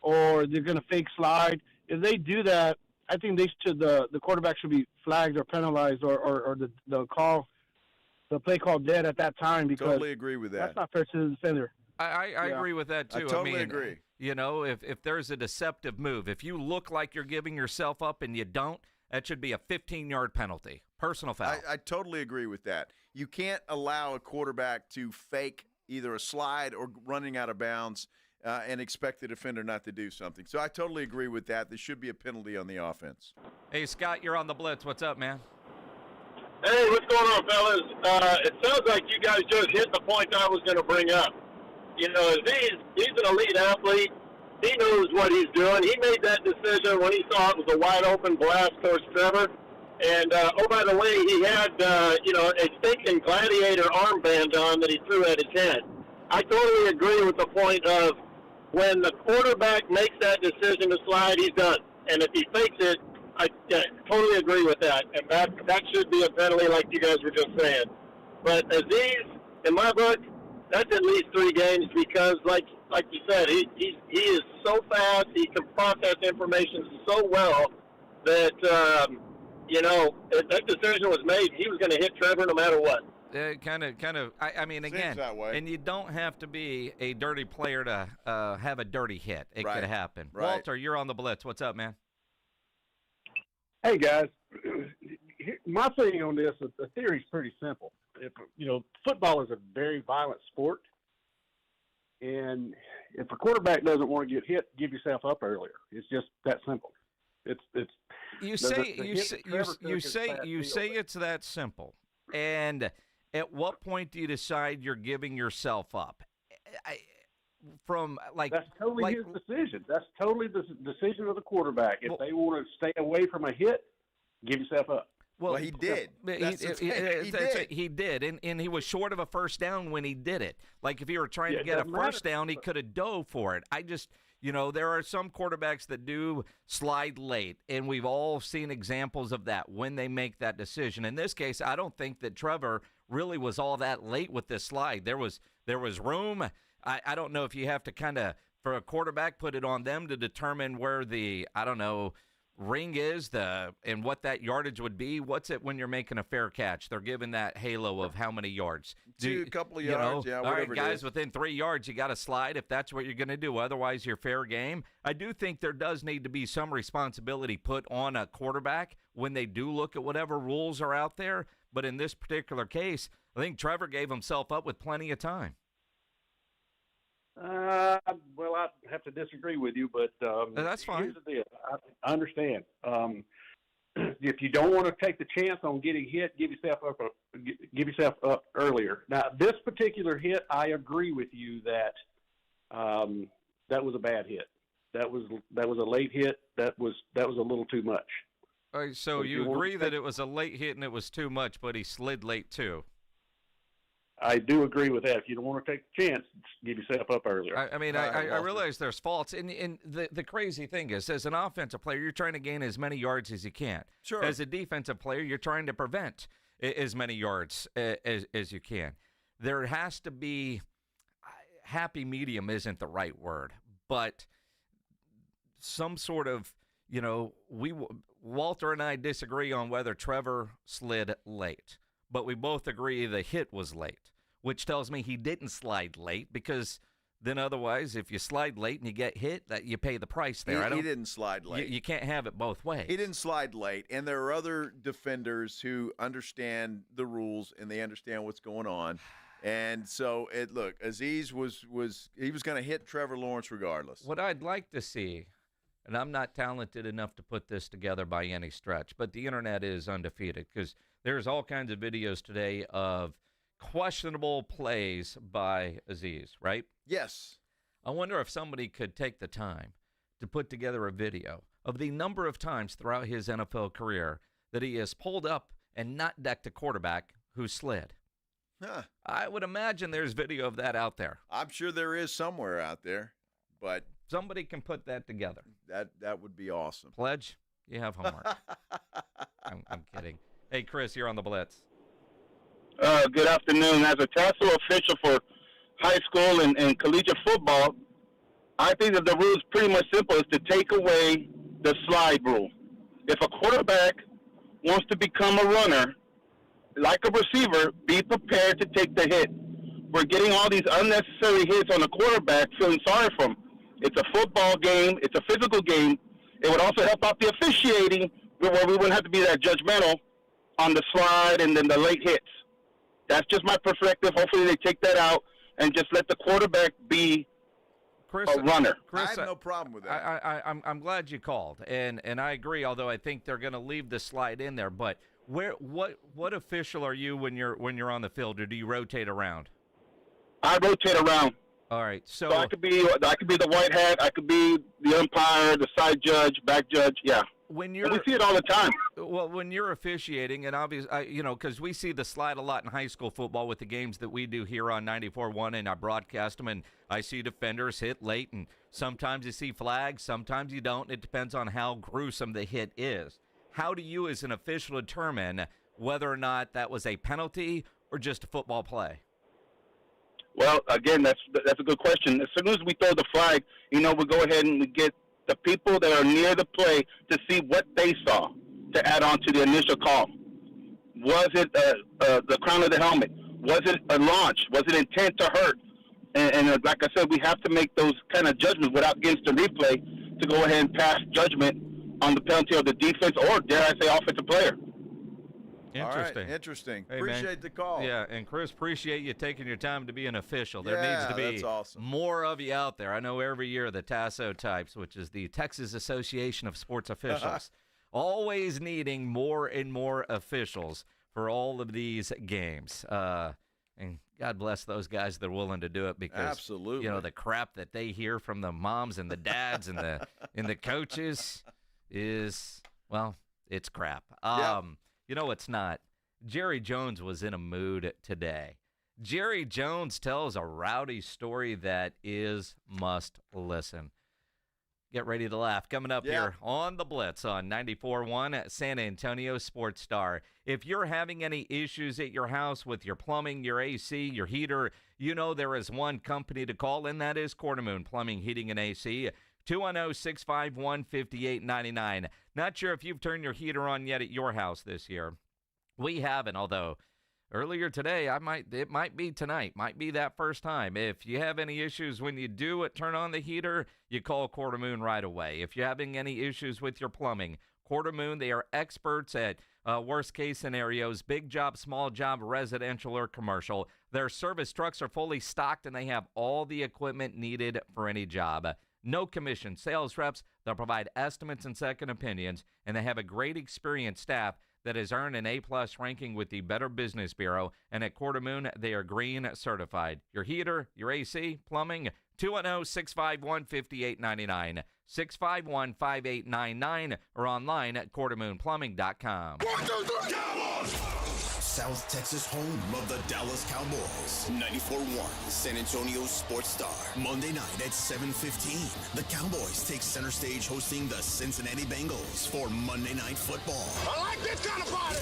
or they're going to fake slide. If they do that, I think the quarterback should be flagged or penalized, or the play called dead at that time, because totally agree with that. That's not fair to the defender. I agree with that too. I totally agree. If there's a deceptive move, if you look like you're giving yourself up and you don't, that should be a 15-yard penalty, personal foul. I totally agree with that. You can't allow a quarterback to fake either a slide or running out of bounds and expect the defender not to do something. So I totally agree with that. There should be a penalty on the offense. Hey, Scott, you're on the Blitz. What's up, man? Hey, what's going on, fellas? It sounds like you guys just hit the point I was going to bring up. He's an elite athlete. He knows what he's doing. He made that decision when he saw it was a wide-open blast towards Trevor. And, oh, by the way, he had, a stinking gladiator armband on that he threw at his head. I totally agree with the point of when the quarterback makes that decision to slide, he's done. And if he fakes it, I totally agree with that. And that should be a penalty like you guys were just saying. But Azeez, in my book, that's at least 3 games because, like you said, he is so fast, he can process information so well that, if that decision was made, he was going to hit Trevor no matter what. Kind of. I mean, Seems again, that way. And you don't have to be a dirty player to have a dirty hit. It could happen. Right. Walter, you're on the Blitz. What's up, man? Hey, guys. My thing on this, the theory's pretty simple. Football is a very violent sport, and if a quarterback doesn't want to get hit, give yourself up earlier. It's just that simple. You say it's that simple. And at what point do you decide you're giving yourself up? That's totally his decision. That's totally the decision of the quarterback. If they want to stay away from a hit, give yourself up. Well, he did. He did, and he was short of a first down when he did it. Like if he were trying to get a first down, he could have dove for it. There are some quarterbacks that do slide late, and we've all seen examples of that when they make that decision. In this case, I don't think that Trevor really was all that late with this slide. There was room. I don't know if you have to kind of, for a quarterback, put it on them to determine where the, ring is, and what that yardage would be. What's it when you're making a fair catch? They're given that halo of how many yards. A couple of yards, all right, guys, within 3 yards, you got to slide if that's what you're going to do. Otherwise, you're fair game. I do think there does need to be some responsibility put on a quarterback when they do look at whatever rules are out there. But in this particular case, I think Trevor gave himself up with plenty of time. Well, I have to disagree with you, but that's fine. Here's the deal. I understand. If you don't want to take the chance on getting hit, give yourself up earlier. Now, this particular hit, I agree with you that that was a bad hit. That was a late hit. That was a little too much. All right, so you agree that it was a late hit and it was too much, but he slid late too. I do agree with that. If you don't want to take the chance, give yourself up earlier. I realize there's faults. And the crazy thing is, as an offensive player, you're trying to gain as many yards as you can. Sure. As a defensive player, you're trying to prevent as many yards as you can. There has to be happy medium isn't the right word, but some sort of, Walter and I disagree on whether Trevor slid late. But we both agree the hit was late, which tells me he didn't slide late because then otherwise, if you slide late and you get hit, that you pay the price there. He didn't slide late. You can't have it both ways. He didn't slide late, and there are other defenders who understand the rules and they understand what's going on. And so, Azeez was going to hit Trevor Lawrence regardless. What I'd like to see, and I'm not talented enough to put this together by any stretch, but the internet is undefeated because there's all kinds of videos today of questionable plays by Azeez, right? Yes. I wonder if somebody could take the time to put together a video of the number of times throughout his NFL career that he has pulled up and not decked a quarterback who slid. Huh. I would imagine there's video of that out there. I'm sure there is somewhere out there, but somebody can put that together. That would be awesome. Pledge, you have homework. I'm kidding. Hey, Chris, you're on the Blitz. Good afternoon. As a tassel official for high school and collegiate football, I think that the rule is pretty much simple. Is to take away the slide rule. If a quarterback wants to become a runner, like a receiver, be prepared to take the hit. We're getting all these unnecessary hits on the quarterback, feeling sorry for him. It's a football game. It's a physical game. It would also help out the officiating where we wouldn't have to be that judgmental on the slide and then the late hits. That's just my perspective. Hopefully they take that out and just let the quarterback be a runner. Chris, I have no problem with that. I'm glad you called, and I agree. Although I think they're going to leave the slide in there. But what official are you when you're on the field, or do you rotate around? I rotate around. All right, so I could be the white hat. I could be the umpire, the side judge, back judge. Yeah. when you're, we see it all the time. Well, when you're officiating, and obviously, because we see the slide a lot in high school football with the games that we do here on 94.1, and I broadcast them, and I see defenders hit late, and sometimes you see flags, sometimes you don't. It depends on how gruesome the hit is. How do you, as an official, determine whether or not that was a penalty or just a football play? Well, again, that's a good question. As soon as we throw the flag, we go ahead and we get the people that are near the play to see what they saw to add on to the initial call. Was it the crown of the helmet? Was it a launch? Was it intent to hurt? And like I said, we have to make those kind of judgments without getting to replay to go ahead and pass judgment on the penalty of the defense or, dare I say, offensive player. Interesting. All right, interesting. Hey, appreciate the call. Yeah, and Chris, appreciate you taking your time to be an official. There needs to be that's awesome. more of you out there. I know every year the TASO types, which is the Texas Association of Sports Officials, always needing more and more officials for all of these games. And God bless those guys that are willing to do it because, absolutely, the crap that they hear from the moms and the dads and the coaches is, well, it's crap. It's not. Jerry Jones was in a mood today. Jerry Jones tells a rowdy story that is must listen. Get ready to laugh. Coming up here on the Blitz on 94.1 San Antonio Sports Star. If you're having any issues at your house with your plumbing, your AC, your heater, there is one company to call, and that is Quartermoon Plumbing, Heating, and AC. 210-651-5899. Not sure if you've turned your heater on yet at your house this year. We haven't, although earlier today, it might be tonight, might be that first time. If you have any issues when you do turn on the heater, you call Quartermoon right away. If you're having any issues with your plumbing, Quartermoon, they are experts at worst case scenarios, big job, small job, residential or commercial. Their service trucks are fully stocked, and they have all the equipment needed for any job. No commission sales reps. They'll provide estimates and second opinions, and they have a great experienced staff that has earned an A-plus ranking with the Better Business Bureau, and at Quartermoon, they are green certified. Your heater, your AC, plumbing, 210-651-5899, 651-5899, or online at quartermoonplumbing.com. South Texas home of the Dallas Cowboys. 94.1 San Antonio Sports Star. Monday night at 7:15. The Cowboys take center stage hosting the Cincinnati Bengals for Monday Night Football. I like this kind of party.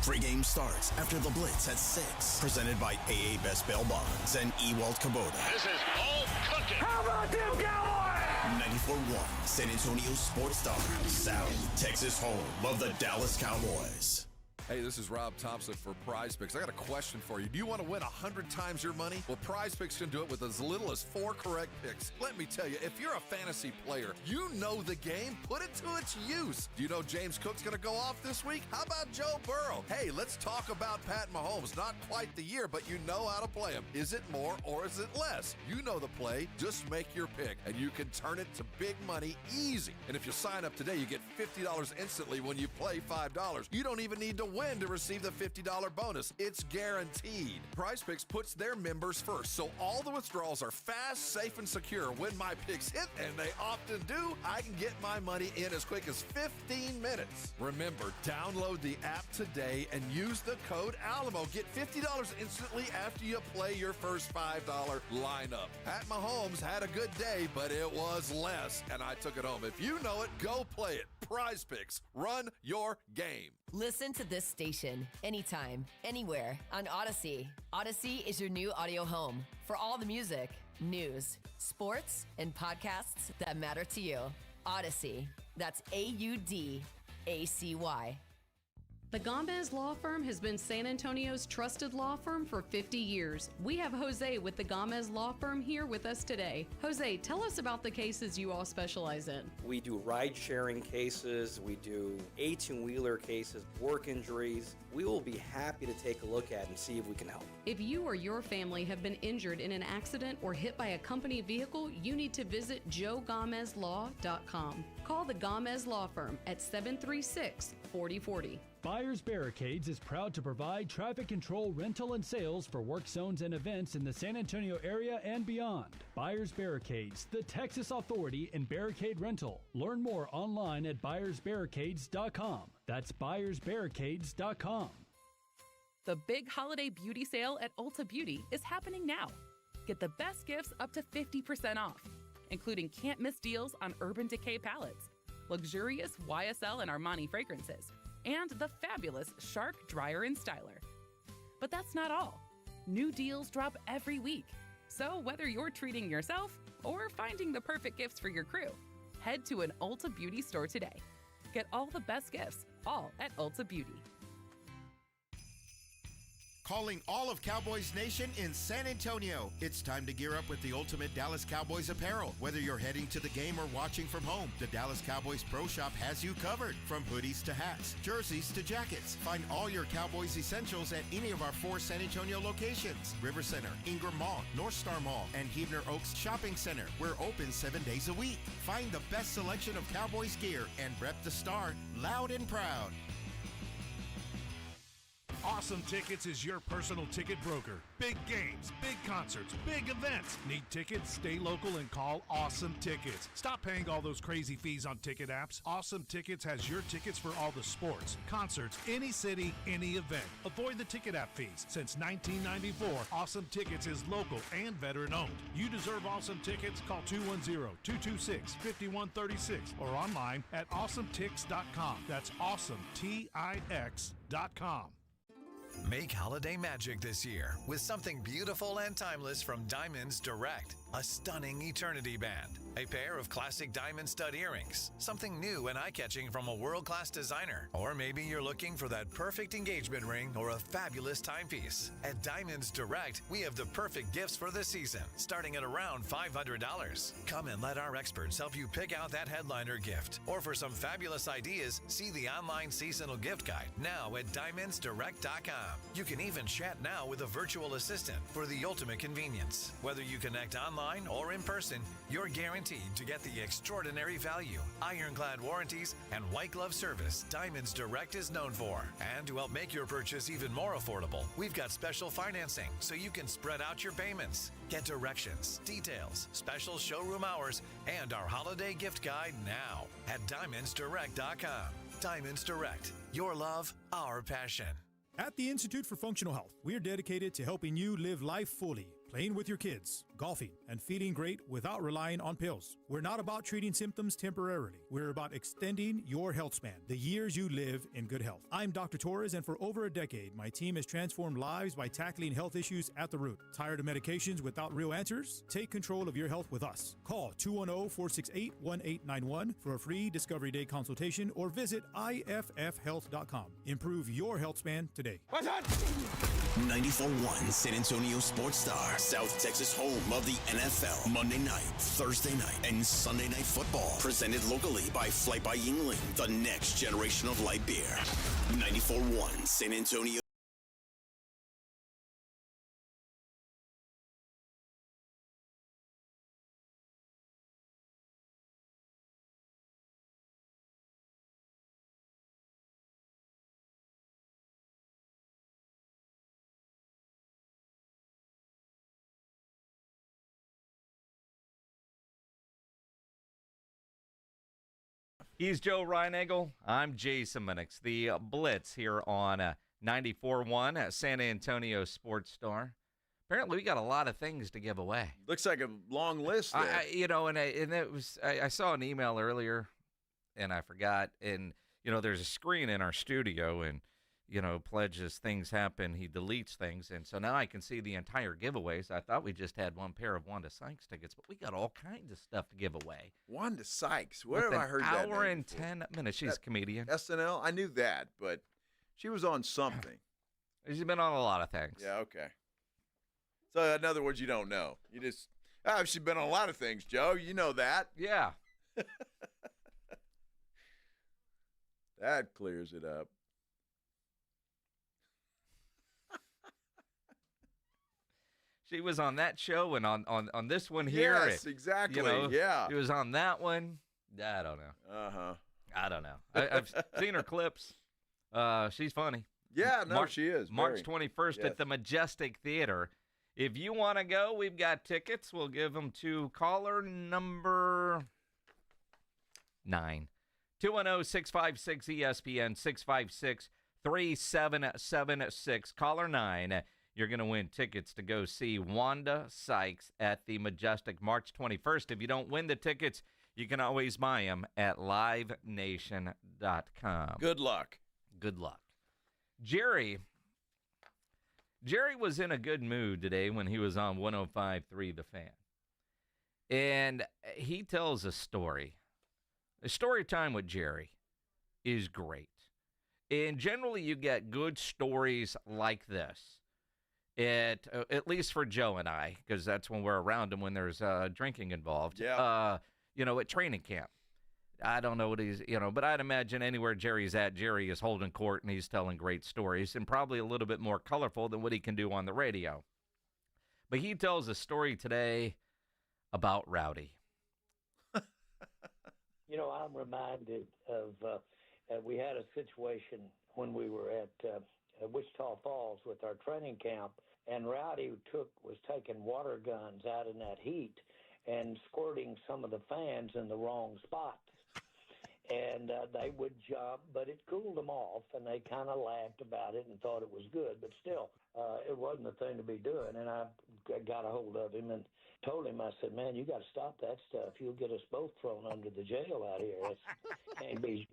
Pre-game starts after the Blitz at 6. Presented by AA Best Bail Bonds and Ewald Kubota. This is all cooking. How about them Cowboys? 94.1 San Antonio Sports Star. South Texas home of the Dallas Cowboys. Hey, this is Rob Thompson for Prize Picks. I got a question for you. Do you want to win 100 times your money? Well, Prize Picks can do it with as little as 4 correct picks. Let me tell you, if you're a fantasy player, you know the game. Put it to its use. Do you know James Cook's going to go off this week? How about Joe Burrow? Hey, let's talk about Pat Mahomes. Not quite the year, but you know how to play him. Is it more or is it less? You know the play. Just make your pick, and you can turn it to big money easy. And if you sign up today, you get $50 instantly when you play $5. You don't even need to win to receive the $50 bonus. It's guaranteed. PrizePicks puts their members first, so all the withdrawals are fast, safe, and secure. When my picks hit, and they often do, I can get my money in as quick as 15 minutes. Remember, download the app today and use the code ALAMO. Get $50 instantly after you play your first $5 lineup. Pat Mahomes had a good day, but it was less, and I took it home. If you know it, go play it. PrizePicks. Run your game. Listen to this station anytime, anywhere on Odyssey. Odyssey is your new audio home for all the music, news, sports, and podcasts that matter to you. Odyssey. That's AUDACY. The Gomez Law Firm has been San Antonio's trusted law firm for 50 years. We have Jose with the Gomez Law Firm here with us today. Jose, tell us about the cases you all specialize in. We do ride-sharing cases, we do 18-wheeler cases, work injuries. We will be happy to take a look at and see if we can help. If you or your family have been injured in an accident or hit by a company vehicle, you need to visit joegomezlaw.com. Call the Gomez Law Firm at 736-4040. Buy Buyers Barricades is proud to provide traffic control, rental, and sales for work zones and events in the San Antonio area and beyond. Buyers Barricades, the Texas authority in barricade rental. Learn more online at buyersbarricades.com. That's buyersbarricades.com. The big holiday beauty sale at Ulta Beauty is happening now. Get the best gifts up to 50% off, including can't-miss deals on Urban Decay palettes, luxurious YSL and Armani fragrances, and the fabulous Shark Dryer and Styler. But that's not all. New deals drop every week. So whether you're treating yourself or finding the perfect gifts for your crew, head to an Ulta Beauty store today. Get all the best gifts, all at Ulta Beauty. Calling all of Cowboys Nation in San Antonio. It's time to gear up with the ultimate Dallas Cowboys apparel. Whether you're heading to the game or watching from home, the Dallas Cowboys Pro Shop has you covered. From hoodies to hats, jerseys to jackets. Find all your Cowboys essentials at any of our 4 San Antonio locations. River Center, Ingram Mall, North Star Mall, and Huebner Oaks Shopping Center. We're open 7 days a week. Find the best selection of Cowboys gear and rep the star loud and proud. Awesome Tickets is your personal ticket broker. Big games, big concerts, big events. Need tickets? Stay local and call Awesome Tickets. Stop paying all those crazy fees on ticket apps. Awesome Tickets has your tickets for all the sports, concerts, any city, any event. Avoid the ticket app fees. Since 1994, Awesome Tickets is local and veteran-owned. You deserve Awesome Tickets? Call 210-226-5136 or online at awesometix.com. That's awesometix.com. Make holiday magic this year with something beautiful and timeless from Diamonds Direct. A stunning eternity band, a pair of classic diamond stud earrings, something new and eye-catching from a world-class designer. Or maybe you're looking for that perfect engagement ring or a fabulous timepiece. At Diamonds Direct, we have the perfect gifts for the season, starting at around $500. Come and let our experts help you pick out that headliner gift. Or for some fabulous ideas, see the online seasonal gift guide now at diamondsdirect.com. You can even chat now with a virtual assistant for the ultimate convenience. Whether you connect online or in person, you're guaranteed to get the extraordinary value, ironclad warranties, and white glove service Diamonds Direct is known for. And to help make your purchase even more affordable, we've got special financing so you can spread out your payments. Get directions, details, special showroom hours, and our holiday gift guide now at diamondsdirect.com. Diamonds Direct, your love, our passion. At the Institute for Functional Health, we are dedicated to helping you live life fully, playing with your kids, golfing, and feeling great without relying on pills. We're not about treating symptoms temporarily. We're about extending your health span, the years you live in good health. I'm Dr. Torres, and for over a decade, my team has transformed lives by tackling health issues at the root. Tired of medications without real answers? Take control of your health with us. Call 210-468-1891 for a free Discovery Day consultation or visit iffhealth.com. Improve your health span today. 94.1 San Antonio Sports Star, South Texas home of the NFL. Monday night, Thursday night, and Sunday night football. Presented locally by Flight by Yingling, the next generation of light beer. 94.1 San Antonio. He's Joe Reinagel. I'm Jason Minix. The Blitz here on 94.1 San Antonio Sports Star. Apparently, we got a lot of things to give away. Looks like a long list there. I saw an email earlier, and I forgot. And, there's a screen in our studio, and, pledges, things happen, he deletes things. And so now I can see the entire giveaways. I thought we just had one pair of Wanda Sykes tickets, but we got all kinds of stuff to give away. Wanda Sykes? Where have I heard that name hour and before? 10 minutes. She's a comedian. SNL? I knew that, but she was on something. She's been on a lot of things. Yeah, okay. So, in other words, you don't know. You just, she's been on a lot of things, Joe. You know that. Yeah. That clears it up. She was on that show and on this one here. Yes, exactly. Yeah. She was on that one. I don't know. Uh-huh. I don't know. I've seen her clips. She's funny. Yeah, no, she is. March 21st at the Majestic Theater. If you want to go, we've got tickets. We'll give them to caller number 9. 210-656-ESPN, 656-3776. Caller 9. You're going to win tickets to go see Wanda Sykes at the Majestic March 21st. If you don't win the tickets, you can always buy them at livenation.com. Good luck. Good luck. Jerry was in a good mood today when he was on 105.3 The Fan. And he tells a story. A story time with Jerry is great. And generally you get good stories like this. At least for Joe and I, because that's when we're around him when there's drinking involved. Yeah. At training camp. I don't know what he's, but I'd imagine anywhere Jerry's at, Jerry is holding court and he's telling great stories and probably a little bit more colorful than what he can do on the radio. But he tells a story today about Rowdy. I'm reminded of, we had a situation when we were at Wichita Falls with our training camp, and Rowdy was taking water guns out in that heat and squirting some of the fans in the wrong spots. And they would jump, but it cooled them off, and they kind of laughed about it and thought it was good. But still, it wasn't the thing to be doing. And I got a hold of him and told him, I said, man, you got to stop that stuff. You'll get us both thrown under the jail out here. It can't be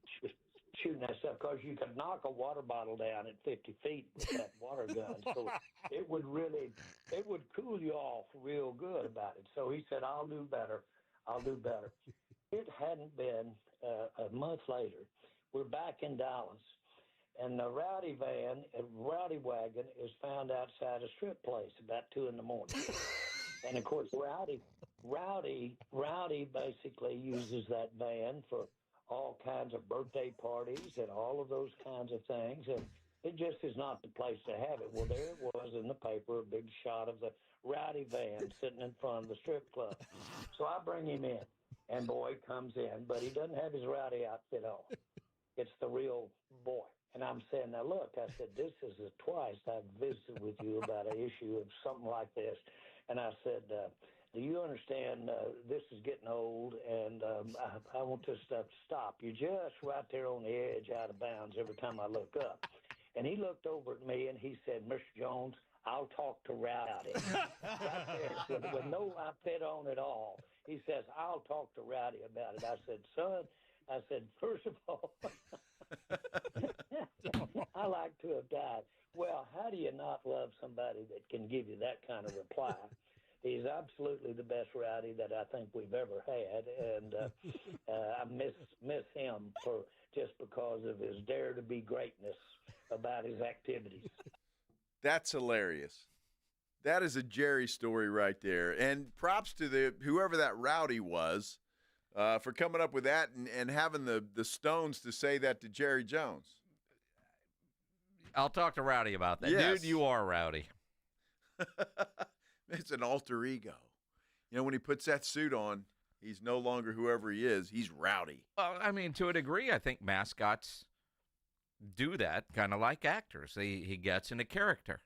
shooting that stuff, because you could knock a water bottle down at 50 feet with that water gun. So it would cool you off real good about it. So he said, I'll do better. It hadn't been a month later. We're back in Dallas, and the Rowdy wagon is found outside a strip place about 2 in the morning. And of course, Rowdy basically uses that van for all kinds of birthday parties and all of those kinds of things, and it just is not the place to have it. Well, there it was in the paper, a big shot of the Rowdy van sitting in front of the strip club. So I bring him in, and boy comes in, but he doesn't have his Rowdy outfit on. It's the real boy. And I'm saying, now look, I said, this is twice I've visited with you about an issue of something like this. And I said, do you understand this is getting old, and I want this stuff to stop. You're just right there on the edge, out of bounds every time I look up. And he looked over at me, and he said, Mr. Jones, I'll talk to Rowdy. Right there, with no outfit on at all. He says, I'll talk to Rowdy about it. I said, son, first of all, I like to have died. Well, how do you not love somebody that can give you that kind of reply? He's absolutely the best Rowdy that I think we've ever had, and I miss him just because of his dare-to-be greatness about his activities. That's hilarious. That is a Jerry story right there. And props to whoever that Rowdy was for coming up with that and having the stones to say that to Jerry Jones. I'll talk to Rowdy about that. Yes. Dude, you are Rowdy. It's an alter ego. When he puts that suit on, he's no longer whoever he is. He's Rowdy. Well, I mean, to a degree, I think mascots do that, kind of like actors. He gets into character.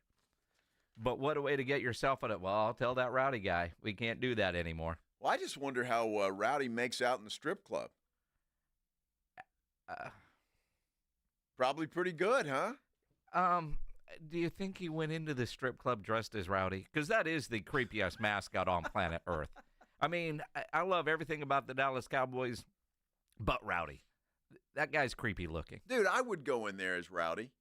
But what a way to get yourself in it. Well, I'll tell that Rowdy guy, we can't do that anymore. Well, I just wonder how Rowdy makes out in the strip club. Probably pretty good, huh? Do you think he went into the strip club dressed as Rowdy? Because that is the creepiest mascot on planet Earth. I mean, I love everything about the Dallas Cowboys, but Rowdy. That guy's creepy looking. Dude, I would go in there as Rowdy.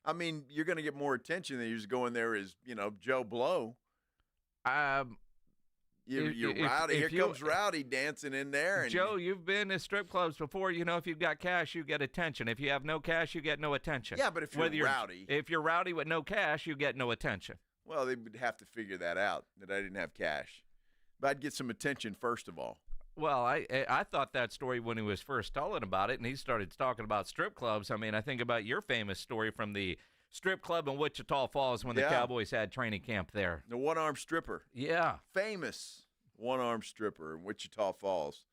I mean, you're going to get more attention than you just go in there as, Joe Blow. You're Rowdy. Here comes Rowdy dancing in there. And Joe, you've been in strip clubs before. If you've got cash, you get attention. If you have no cash, you get no attention. Yeah, but if you're Rowdy. If you're Rowdy with no cash, you get no attention. Well, they would have to figure that out, that I didn't have cash. But I'd get some attention first of all. Well, I thought that story when he was first telling about it, and he started talking about strip clubs. I mean, I think about your famous story from the strip club in Wichita Falls when the Cowboys had training camp there. The one-armed stripper. Yeah. Famous one-armed stripper in Wichita Falls.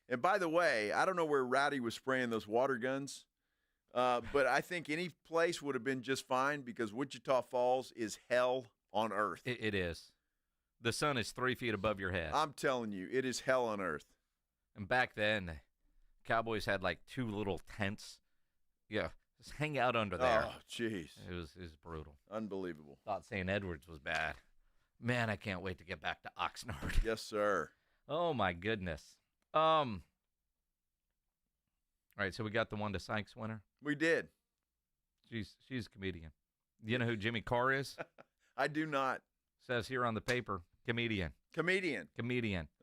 And by the way, I don't know where Rowdy was spraying those water guns, But I think any place would have been just fine because Wichita Falls is hell on earth. It is. The sun is 3 feet above your head. I'm telling you, it is hell on earth. And back then, the Cowboys had like 2 little tents. Yeah, just hang out under there. Oh, jeez. It was brutal. Unbelievable. Thought St. Edwards was bad. Man, I can't wait to get back to Oxnard. Yes, sir. Oh, my goodness. All right, so we got the Wanda Sykes winner. We did. She's a comedian. You know who Jimmy Carr is? I do not. Says here on the paper, comedian. Comedian.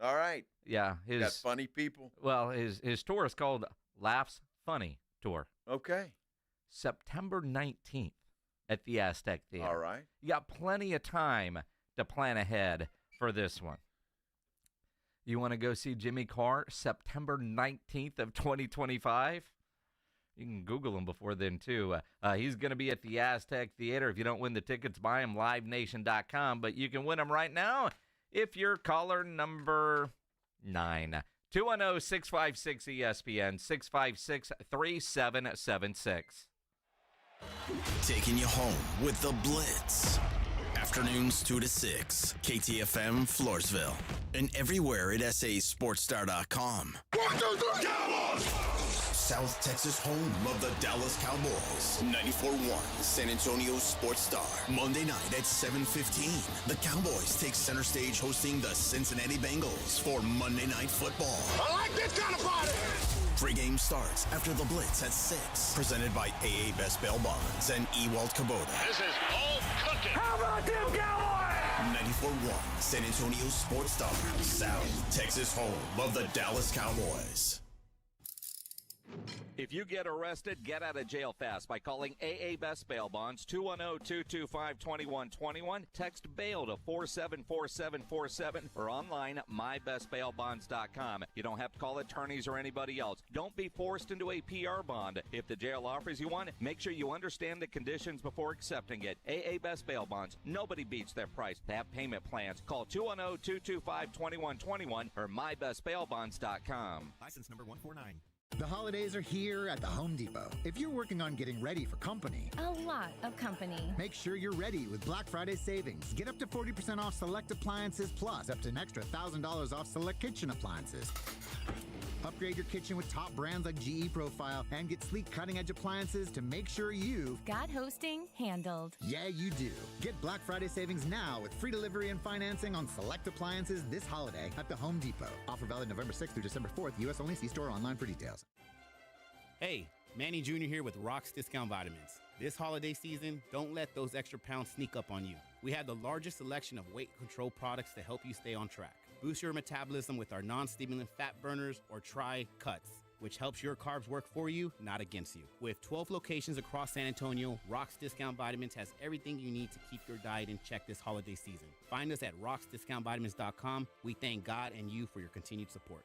All right. Yeah. Got funny people. Well, his tour is called Laughs Funny Tour. Okay. September 19th at the Aztec Theater. All right. You got plenty of time to plan ahead for this one. You want to go see Jimmy Carr September 19th of 2025? You can Google him before then, too. He's going to be at the Aztec Theater. If you don't win the tickets, buy them, livenation.com. But you can win them right now if you're caller number 9. 210-656-ESPN, 656-3776. Taking you home with the Blitz. Afternoons 2 to 6. KTFM Floresville. And everywhere at sasportstar.com. 1, 2, 3, Cowboys! South Texas home of the Dallas Cowboys. 94.1 San Antonio Sports Star. Monday night at 7:15. The Cowboys take center stage hosting the Cincinnati Bengals for Monday Night Football. I like this kind of party! Pre-game starts after the Blitz at 6. Presented by AA Best Bail Bonds and Ewald Kubota. This is all cooking. How about them Cowboys? 94.1 San Antonio Sports Star. South Texas home of the Dallas Cowboys. If you get arrested, get out of jail fast by calling AA Best Bail Bonds, 210-225-2121. Text bail to 474747 or online mybestbailbonds.com. You don't have to call attorneys or anybody else. Don't be forced into a PR bond. If the jail offers you one, make sure you understand the conditions before accepting it. AA Best Bail Bonds. Nobody beats their price. They have payment plans. Call 210-225-2121 or mybestbailbonds.com. License number 149. The holidays are here at the Home Depot. If you're working on getting ready for company, a lot of company, make sure you're ready with Black Friday savings. Get up to 40% off select appliances plus up to an extra $1,000 off select kitchen appliances. Upgrade your kitchen with top brands like GE Profile and get sleek cutting-edge appliances to make sure you've got hosting handled. Yeah, you do. Get Black Friday savings now with free delivery and financing on select appliances this holiday at the Home Depot. Offer valid November 6th through December 4th. U.S. only. See store online for details. Hey, Manny Jr. here with Rock's Discount Vitamins. This holiday season, don't let those extra pounds sneak up on you. We have the largest selection of weight control products to help you stay on track. Boost your metabolism with our non-stimulant fat burners or try Cuts, which helps your carbs work for you, not against you. With 12 locations across San Antonio, Rock's Discount Vitamins has everything you need to keep your diet in check this holiday season. Find us at rocksdiscountvitamins.com. We thank God and you for your continued support.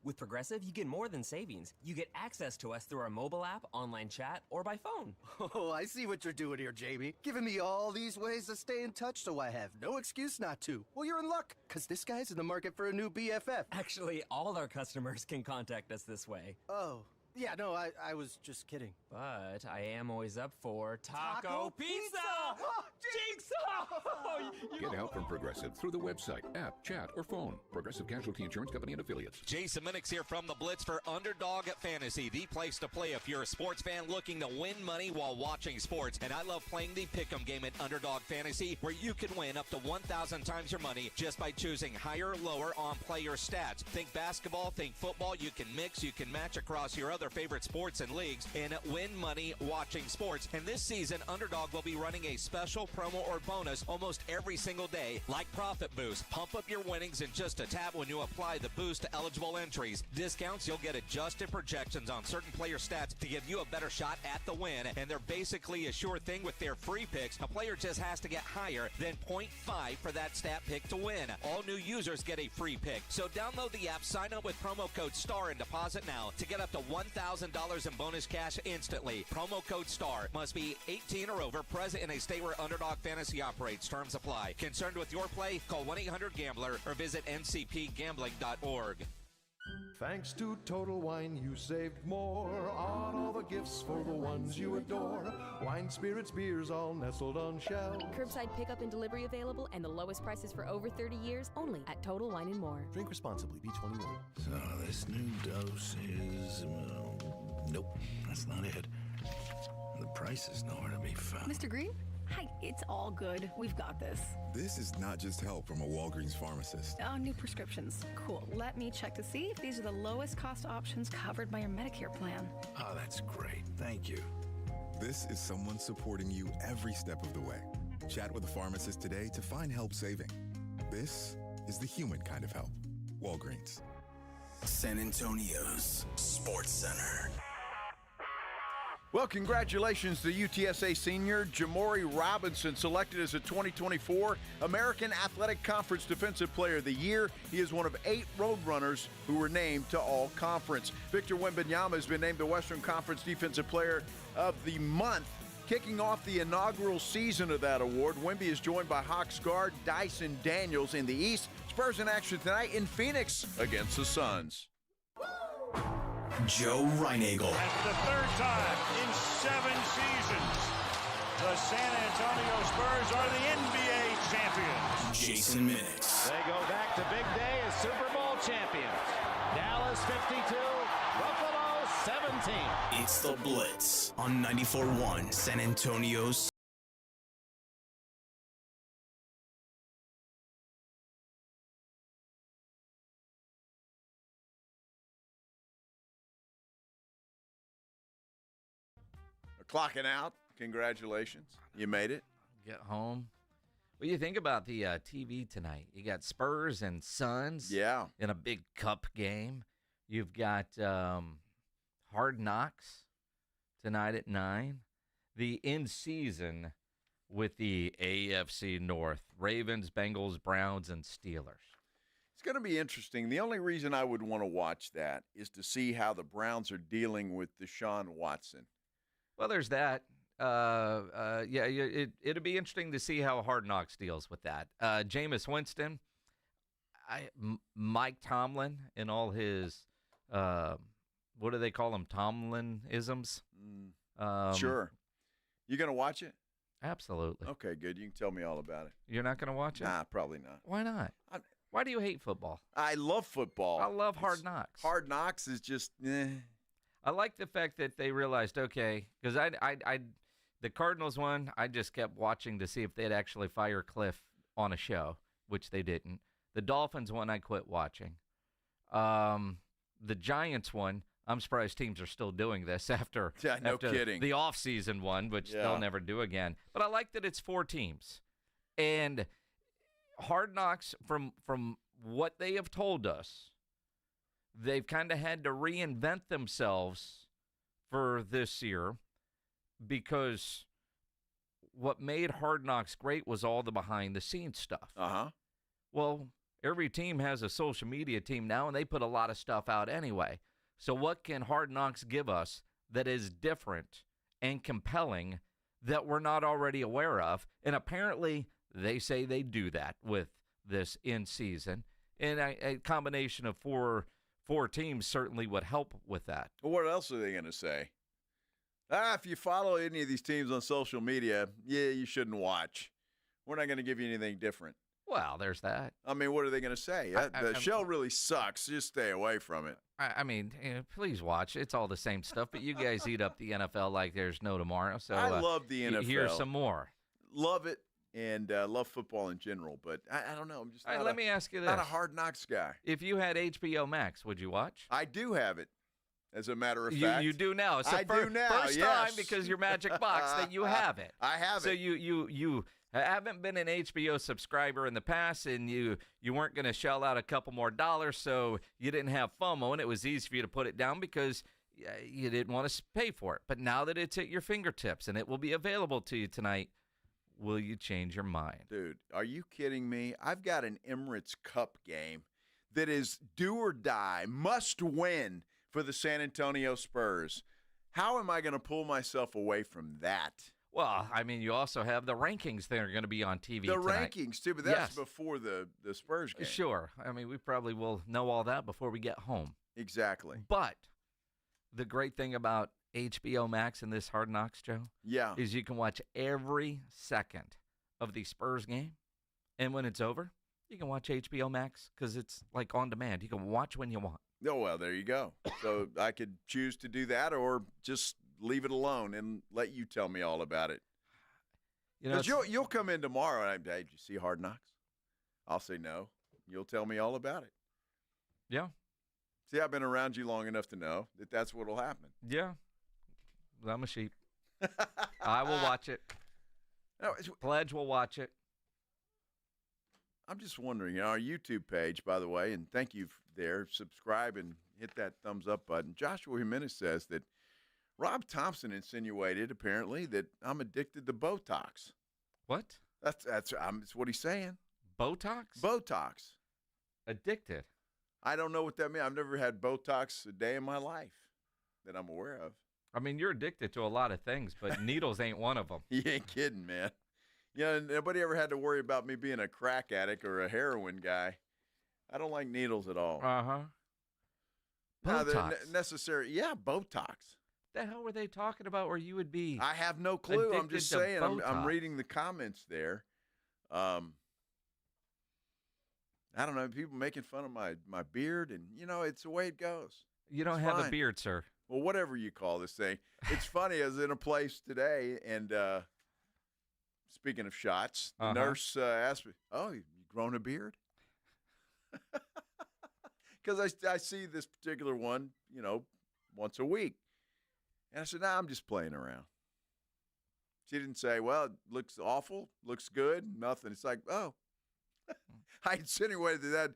With Progressive, you get more than savings. You get access to us through our mobile app, online chat, or by phone. Oh, I see what you're doing here, Jamie. Giving me all these ways to stay in touch so I have no excuse not to. Well, you're in luck, because this guy's in the market for a new BFF. Actually, all our customers can contact us this way. Oh, yeah, no, I was just kidding. But I am always up for Taco Pizza! Oh, Jigsaw! Get help from Progressive through the website, app, chat, or phone. Progressive Casualty Insurance Company and Affiliates. Jason Minix here from the Blitz for Underdog Fantasy, the place to play if you're a sports fan looking to win money while watching sports. And I love playing the Pick'em game at Underdog Fantasy, where you can win up to 1,000 times your money just by choosing higher or lower on player stats. Think basketball, think football. You can mix, you can match across your other favorite sports and leagues and win money watching sports. And this season, Underdog will be running a special promo or bonus almost every single day, like Profit Boost. Pump up your winnings in just a tap when you apply the boost to eligible entries. Discounts, you'll get adjusted projections on certain player stats to give you a better shot at the win. And they're basically a sure thing with their free picks. A player just has to get higher than 0.5 for that stat pick to win. All new users get a free pick. So download the app, sign up with promo code STAR and deposit now to get up to $1,000 in bonus cash instantly. Promo code STAR. Must be 18 or over, present in a state where Underdog Fantasy operates. Terms apply. Concerned with your play? Call 1-800-GAMBLER or visit ncpgambling.org. Thanks to Total Wine, you saved more on all the gifts for the ones you adore. Wine, spirits, beers, all nestled on shelves. Curbside pickup and delivery available, and the lowest prices for over 30 years only at Total Wine & More. Drink responsibly, B21. So this new dose is, well, nope, that's not it. The price is nowhere to be found. Mr. Green? Hi, it's all good. We've got this. This is not just help from a Walgreens pharmacist. Oh, new prescriptions. Cool. Let me check to see if these are the lowest cost options covered by your Medicare plan. Oh, that's great. Thank you. This is someone supporting you every step of the way. Chat with a pharmacist today to find help saving. This is the human kind of help. Walgreens. San Antonio's Sports Center. Well, congratulations to UTSA senior Jamori Robinson, selected as a 2024 American Athletic Conference Defensive Player of the Year. He is one of 8 Roadrunners who were named to All-Conference. Victor Wembanyama has been named the Western Conference Defensive Player of the Month. Kicking off the inaugural season of that award, Wemby is joined by Hawks guard Dyson Daniels in the East. Spurs in action tonight in Phoenix against the Suns. Joe Reinagel. And for the third time in 7 seasons, the San Antonio Spurs are the NBA champions. Jason Minix. They go back to big day as Super Bowl champions. Dallas 52, Buffalo 17. It's the Blitz on 94.1 San Antonio's. Clocking out. Congratulations. You made it. Get home. What do you think about the TV tonight? You got Spurs and Suns in a big cup game. You've got Hard Knocks tonight at 9. The in-season with the AFC North. Ravens, Bengals, Browns, and Steelers. It's going to be interesting. The only reason I would want to watch that is to see how the Browns are dealing with Deshaun Watson. Well, there's that. It'll be interesting to see how Hard Knocks deals with that. Jameis Winston, Mike Tomlin, and all his, what do they call them, Tomlin-isms? Sure. You going to watch it? Absolutely. Okay, good. You can tell me all about it. You're not going to watch it? Nah, probably not. Why not? Why do you hate football? I love football. I love Hard Knocks. Hard Knocks is just, I like the fact that they realized, okay, because the Cardinals one, I just kept watching to see if they'd actually fire Cliff on a show, which they didn't. The Dolphins one, I quit watching. The Giants one, I'm surprised teams are still doing this after kidding. The offseason one, which they'll never do again. But I like that it's 4 teams. And Hard Knocks, from what they have told us, they've kind of had to reinvent themselves for this year because what made Hard Knocks great was all the behind-the-scenes stuff. Uh-huh. Well, every team has a social media team now, and they put a lot of stuff out anyway. So what can Hard Knocks give us that is different and compelling that we're not already aware of? And apparently they say they do that with this in-season. And a combination of four teams certainly would help with that. Well, what else are they going to say? If you follow any of these teams on social media, you shouldn't watch. We're not going to give you anything different. Well, there's that. I mean, what are they going to say? The show really sucks. Just stay away from it. I mean, please watch. It's all the same stuff, but you guys eat up the NFL like there's no tomorrow. So I love the NFL. Here's some more. Love it. And love football in general, but I don't know. I'm just let me ask you this. Not a Hard Knocks guy. If you had HBO Max, would you watch? I do have it, as a matter of fact. You do now. It's I do now, first time because your magic box that you have it. I have it. So you haven't been an HBO subscriber in the past, and you weren't going to shell out a couple more dollars, so you didn't have FOMO, and it was easy for you to put it down because you didn't want to pay for it. But now that it's at your fingertips and it will be available to you tonight, will you change your mind? Dude, are you kidding me? I've got an Emirates Cup game that is do or die, must win for the San Antonio Spurs. How am I going to pull myself away from that? Well, I mean, you also have the rankings that are going to be on TV The tonight. rankings, too, but that's Yes. before the Spurs game. Sure. I mean, we probably will know all that before we get home. Exactly. But the great thing about HBO Max and this Hard Knocks, Joe, is you can watch every second of the Spurs game. And when it's over, you can watch HBO Max because it's like on demand. You can watch when you want. Oh, well, there you go. So I could choose to do that or just leave it alone and let you tell me all about it. Because you'll come in tomorrow and hey, did you see Hard Knocks? I'll say no. You'll tell me all about it. Yeah. See, I've been around you long enough to know that that's what will happen. Yeah. I'm a sheep. I will watch it. No, Pledge will watch it. I'm just wondering, our YouTube page, by the way, and thank you there, subscribe and hit that thumbs up button. Joshua Jimenez says that Rob Thompson insinuated, apparently, that I'm addicted to Botox. What? That's what he's saying. Botox? Botox. Addicted? I don't know what that means. I've never had Botox a day in my life that I'm aware of. I mean, you're addicted to a lot of things, but needles ain't one of them. You ain't kidding, man. Yeah, nobody ever had to worry about me being a crack addict or a heroin guy. I don't like needles at all. Uh-huh. No, they're Botox. necessary. Yeah, Botox. The hell were they talking about where you would be? I have no clue. I'm just saying. I'm Botox. reading the comments there. I don't know. People making fun of my beard, and, it's the way it goes. You don't It's have a fine. beard, sir. Well, whatever you call this thing. It's funny. I was in a place today, and speaking of shots, the nurse asked me, "Oh, you grown a beard?" Because I see this particular one, once a week. And I said, "Nah, I'm just playing around." She didn't say, "Well, it looks awful, looks good," nothing. It's like, oh. I insinuated that.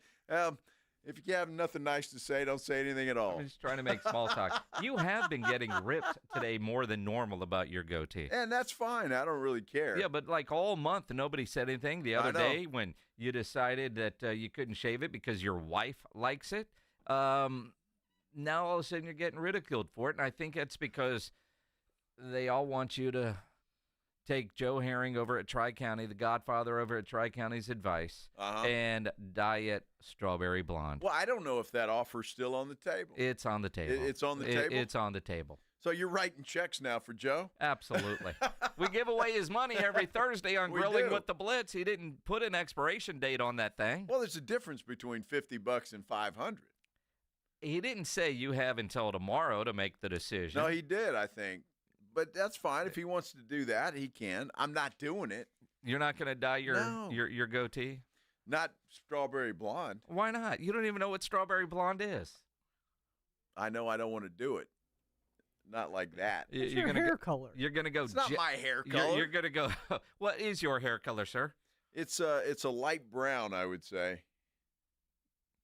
If you have nothing nice to say, don't say anything at all. I'm just trying to make small talk. You have been getting ripped today more than normal about your goatee. And that's fine. I don't really care. Yeah, but like all month, nobody said anything. The other know. day when you decided that you couldn't shave it because your wife likes it, now all of a sudden you're getting ridiculed for it. And I think it's because they all want you to take Joe Herring over at Tri-County, the godfather over at Tri-County's advice, and dye it strawberry blonde. Well, I don't know if that offer's still on the table. It's on the table. It's on the table? It's on the table. So you're writing checks now for Joe? Absolutely. We give away his money every Thursday on We Grilling do. with the Blitz. He didn't put an expiration date on that thing. Well, there's a difference between $50 and $500. He didn't say you have until tomorrow to make the decision. No, he did, I think. But that's fine. If he wants to do that, he can. I'm not doing it. You're not going to dye your goatee? Not strawberry blonde. Why not? You don't even know what strawberry blonde is. I know I don't want to do it. Not like that. What's your hair color? You're going to go. It's not my hair color. You're going to go. What is your hair color, sir? It's a light brown, I would say.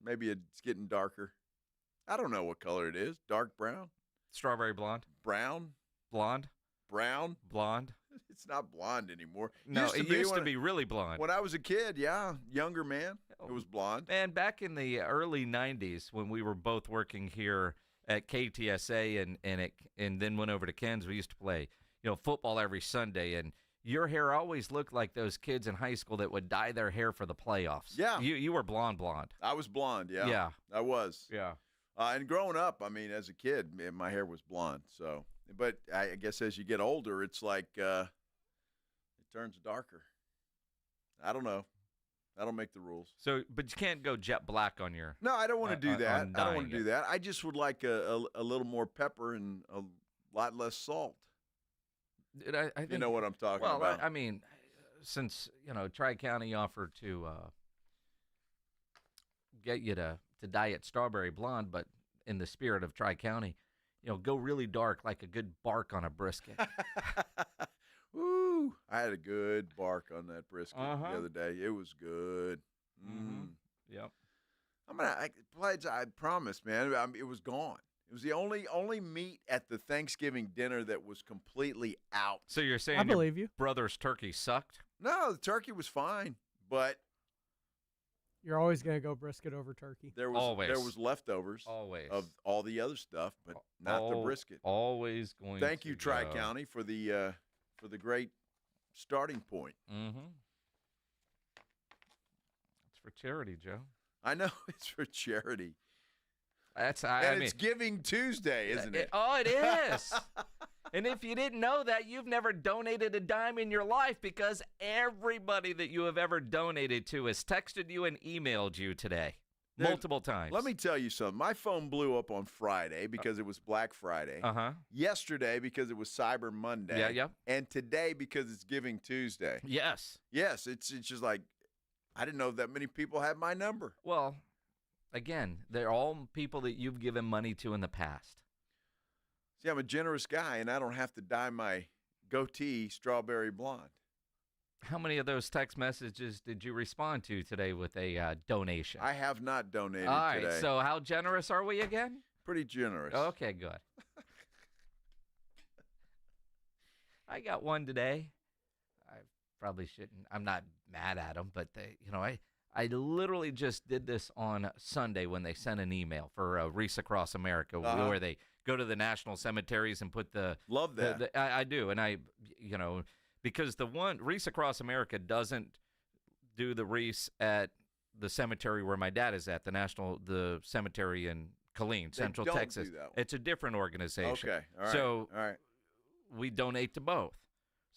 Maybe it's getting darker. I don't know what color it is. Dark brown? Strawberry blonde? Brown? Blonde? Brown? Blonde? It's not blonde anymore. No, it used to be really blonde. When I was a kid, yeah. Younger man, it was blonde. And back in the early 90s when we were both working here at KTSA and then went over to Ken's, we used to play, football every Sunday, and your hair always looked like those kids in high school that would dye their hair for the playoffs. Yeah. You were blonde. I was blonde, yeah. Yeah. I was. Yeah. And growing up, as a kid, my hair was blonde. So, but I guess as you get older, it's like it turns darker. I don't know. I don't make the rules. So, but you can't go jet black on your. No, I don't want to do that. I don't want to dyeing do that. I just would like a little more pepper and a lot less salt. I think, you know what I'm talking about. Well, I mean, since Tri-County offered to get you to dye it strawberry blonde, but in the spirit of Tri-County, go really dark like a good bark on a brisket. Woo! I had a good bark on that brisket the other day. It was good. Yep. I promise, man. It was gone. It was the only meat at the Thanksgiving dinner that was completely out. So you're saying I believe your you. brother's turkey sucked? No, the turkey was fine, but You're always going to go brisket over turkey. there was leftovers Always. of all the other stuff, but not the brisket. Always going. Thank you, to go. Tri-County, for the for the great starting point. Mm-hmm. It's for charity, Joe. I know it's for charity. It's Giving Tuesday, isn't it? Oh, it is. And if you didn't know that, you've never donated a dime in your life, because everybody that you have ever donated to has texted you and emailed you today multiple times. Let me tell you something. My phone blew up on Friday because it was Black Friday. Uh-huh. Yesterday because it was Cyber Monday. Yeah. And today because it's Giving Tuesday. Yes. Yes, it's just like, I didn't know that many people had my number. Well, again, they're all people that you've given money to in the past. See, I'm a generous guy, and I don't have to dye my goatee strawberry blonde. How many of those text messages did you respond to today with a donation? I have not donated all right, today. So how generous are we again? Pretty generous. Okay, good. I got one today. I probably shouldn't. I'm not mad at them, but I literally just did this on Sunday when they sent an email for Wreaths Across America, where they go to the national cemeteries and put the... Love that. I do, and because the one, Wreaths Across America doesn't do the wreaths at the cemetery where my dad is at, the cemetery in Killeen, Central Texas. Do that one. It's a different organization. Okay, all right. So all right. We donate to both.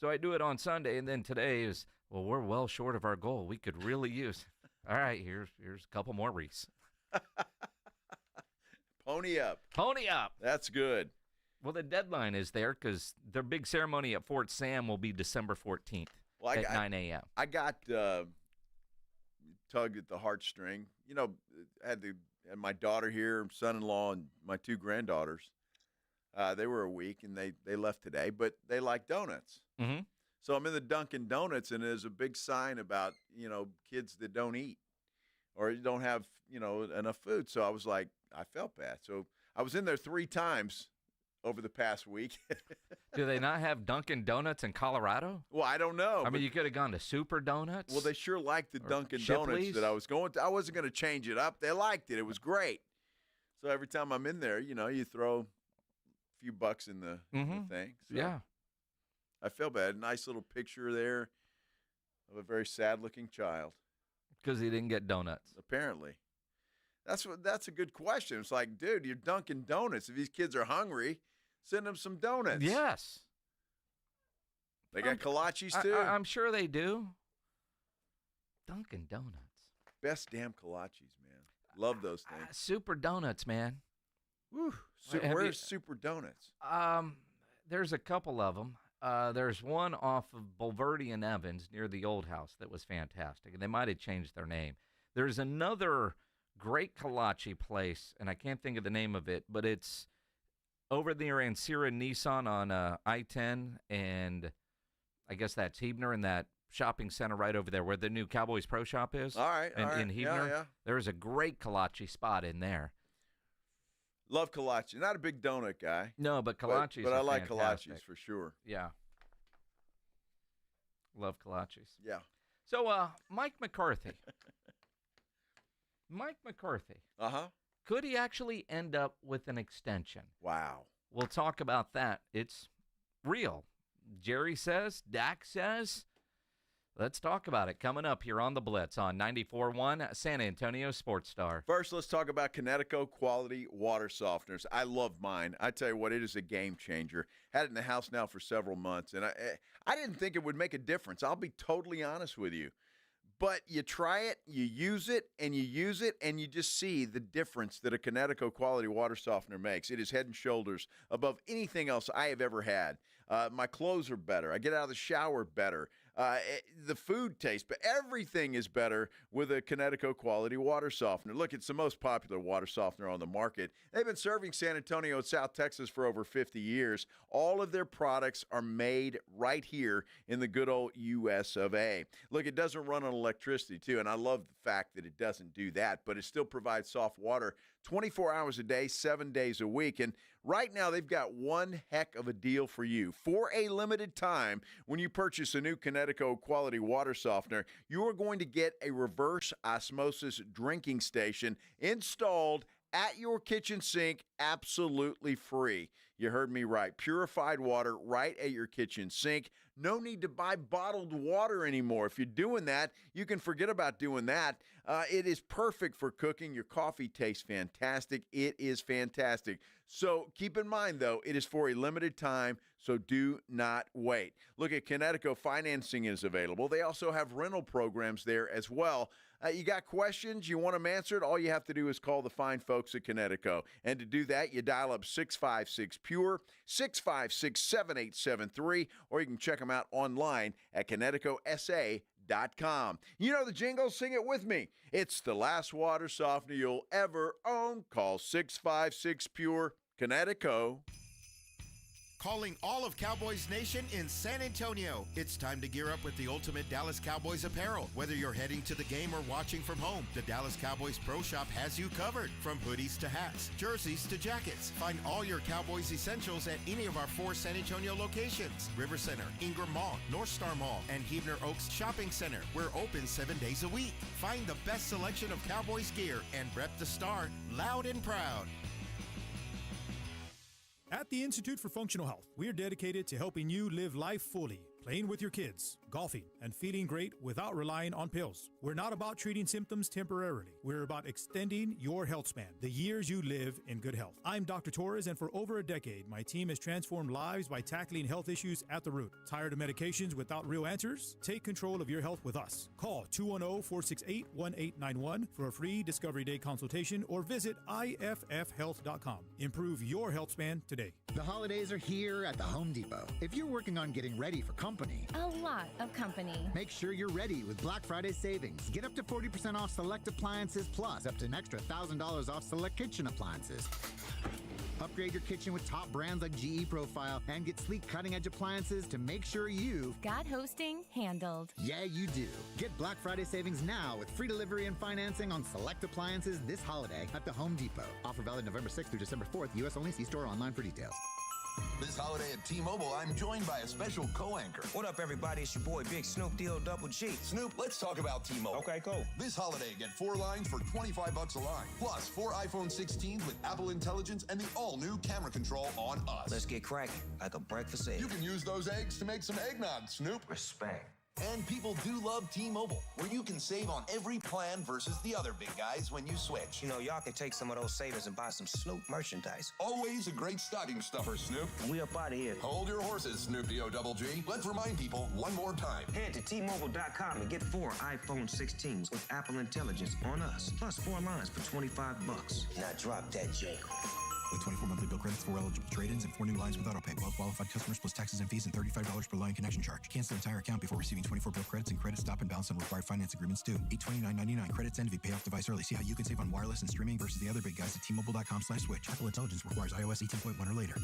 So I do it on Sunday, and then today is, well, we're well short of our goal. We could really use... All right, here's a couple more wreaths. Pony up. Pony up. That's good. Well, the deadline is there because their big ceremony at Fort Sam will be December 14th at 9 a.m. I got tugged at the heartstring. Had my daughter here, son-in-law, and my two granddaughters. They were a week, and they left today, but they like donuts. Mm-hmm. So I'm in the Dunkin' Donuts, and there's a big sign about, kids that don't eat or don't have, enough food. So I was like, I felt bad. So I was in there 3 times over the past week. Do they not have Dunkin' Donuts in Colorado? Well, I don't know. I mean, you could have gone to Super Donuts. Well, they sure liked the Dunkin' Donuts Shipley's that I was going to. I wasn't going to change it up. They liked it. It was great. So every time I'm in there, you throw a few bucks in the thing. So yeah. I feel bad. Nice little picture there of a very sad-looking child. Because he didn't get donuts. Apparently. That's a good question. It's like, dude, you're Dunkin' Donuts. If these kids are hungry, send them some donuts. Yes. They got kolaches, too? I'm sure they do. Dunkin' Donuts. Best damn kolaches, man. Love those things. Super Donuts, man. Woo. Where's Super Donuts? There's a couple of them. There's one off of Bulverde and Evans near the old house that was fantastic, and they might have changed their name. There's another great kolache place, and I can't think of the name of it, but it's over near Ancira Nissan on I-10, and I guess that's Hebner, and that shopping center right over there where the new Cowboys Pro Shop is. All right, in Hebner. Yeah. There's a great kolache spot in there. Love kolache. Not a big donut guy. No, but kolaches But I like fantastic. kolaches for sure. Yeah. Love kolaches. Yeah. So, Mike McCarthy. Uh-huh. Could he actually end up with an extension? Wow. We'll talk about that. It's real. Jerry says, Dak says. Let's talk about it. Coming up here on The Blitz on 94.1 San Antonio Sports Star. First, let's talk about Connecticut Quality Water Softeners. I love mine. I tell you what, it is a game changer. Had it in the house now for several months, and I didn't think it would make a difference. I'll be totally honest with you. But you try it, you use it, and you just see the difference that a Connecticut Quality Water Softener makes. It is head and shoulders above anything else I have ever had. My clothes are better. I get out of the shower better. The food tastes, but everything is better with a Connecticut Quality Water Softener. Look, it's the most popular water softener on the market. They've been serving San Antonio and South Texas for over 50 years. All of their products are made right here in the good old U.S. of A. Look, it doesn't run on electricity, too, and I love the fact that it doesn't do that, but it still provides soft water 24 hours a day, 7 days a week. And right now, they've got one heck of a deal for you. For a limited time, when you purchase a new Connecticut Quality Water Softener, you are going to get a reverse osmosis drinking station installed at your kitchen sink, absolutely free. You heard me right. Purified water right at your kitchen sink. No need to buy bottled water anymore. If you're doing that, you can forget about doing that. It is perfect for cooking. Your coffee tastes fantastic. It is fantastic. So keep in mind, though, it is for a limited time, so do not wait. Look at Connecticut. Financing is available. They also have rental programs there as well. You got questions, you want them answered, all you have to do is call the fine folks at Connecticut. And to do that, you dial up 656-PURE, 656-7873, or you can check them out online at ConnecticutSA.com. You know the jingle, sing it with me. It's the last water softener you'll ever own. Call 656-PURE, Connecticut. Calling all of Cowboys Nation in San Antonio. It's time to gear up with the ultimate Dallas Cowboys apparel. Whether you're heading to the game or watching from home, the Dallas Cowboys Pro Shop has you covered. From hoodies to hats, jerseys to jackets. Find all your Cowboys essentials at any of our 4 San Antonio locations. River Center, Ingram Mall, North Star Mall, and Huebner Oaks Shopping Center. We're open 7 days a week. Find the best selection of Cowboys gear and rep the star loud and proud. At the Institute for Functional Health, we are dedicated to helping you live life fully, playing with your kids, golfing, and feeling great without relying on pills. We're not about treating symptoms temporarily. We're about extending your health span, the years you live in good health. I'm Dr. Torres, and for over a decade, my team has transformed lives by tackling health issues at the root. Tired of medications without real answers? Take control of your health with us. Call 210-468-1891 for a free Discovery Day consultation or visit IFFhealth.com. Improve your health span today. The holidays are here at the Home Depot. If you're working on getting ready for company, A lot of company. make sure you're ready with Black Friday savings. Get up to 40% off select appliances plus up to an extra $1,000 off select kitchen appliances. Upgrade your kitchen with top brands like GE Profile and get sleek cutting-edge appliances to make sure you've got hosting handled. Yeah, you do. Get Black Friday savings now with free delivery and financing on select appliances this holiday at the Home Depot. Offer valid November 6th through December 4th. U.S. only. See store online for details. This holiday at T-Mobile, I'm joined by a special co-anchor. What up, everybody? It's your boy, Big Snoop D-O-double-G. Snoop, let's talk about T-Mobile. Okay, cool. This holiday, get 4 lines for $25 a line. Plus, 4 iPhone 16s with Apple Intelligence and the all-new camera control on us. Let's get cracking, like a breakfast egg. You can use those eggs to make some eggnog, Snoop. Respect. And people do love T-Mobile, where you can save on every plan versus the other big guys when you switch. You know, y'all can take some of those savings and buy some Snoop merchandise. Always a great stocking stuffer, Snoop. We up out of here. Hold your horses, Snoop D-O-double-G. Let's remind people one more time. Head to T-Mobile.com and get 4 iPhone 16s with Apple Intelligence on us. Plus 4 lines for $25. Now drop that jank. With 24 monthly bill credits, 4 eligible trade-ins, and 4 new lines with autopay. Well-qualified customers plus taxes and fees and $35 per line connection charge. Cancel entire account before receiving 24 bill credits and credit stop and balance on required finance agreements due. $829.99. Credits end if you pay off device early. See how you can save on wireless and streaming versus the other big guys at T-Mobile.com/switch. Apple Intelligence requires iOS 18.1 or later.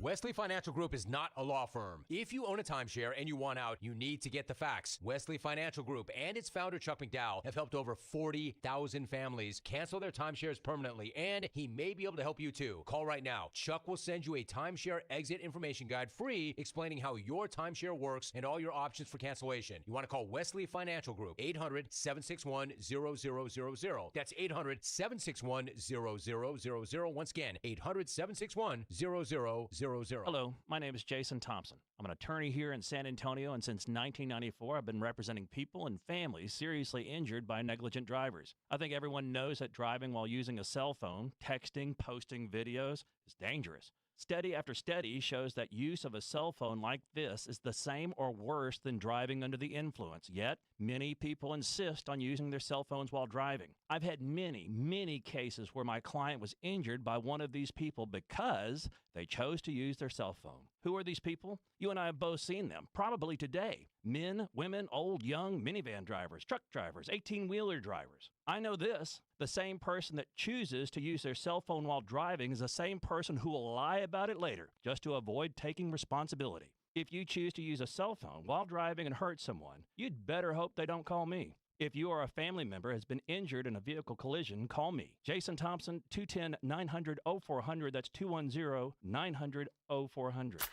Wesley Financial Group is not a law firm. If you own a timeshare and you want out, you need to get the facts. Wesley Financial Group and its founder, Chuck McDowell, have helped over 40,000 families cancel their timeshares permanently, and he may be able to help you too. Call right now. Chuck will send you a timeshare exit information guide free explaining how your timeshare works and all your options for cancellation. You want to call Wesley Financial Group, 800-761-0000. That's 800-761-0000. Once again, 800-761-0000. Hello, my name is Jason Thompson. I'm an attorney here in San Antonio, and since 1994, I've been representing people and families seriously injured by negligent drivers. I think everyone knows that driving while using a cell phone, texting, posting videos is dangerous. Study after study shows that use of a cell phone like this is the same or worse than driving under the influence. Yet, many people insist on using their cell phones while driving. I've had many cases where my client was injured by one of these people because they chose to use their cell phone. Who are these people? You and I have both seen them, probably today. Men, women, old, young, minivan drivers, truck drivers, 18-wheeler drivers. I know this. The same person that chooses to use their cell phone while driving is the same person who will lie about it later just to avoid taking responsibility. If you choose to use a cell phone while driving and hurt someone, you'd better hope they don't call me. If you or a family member has been injured in a vehicle collision, call me. Jason Thompson, 210-900-0400. That's 210-900-0400.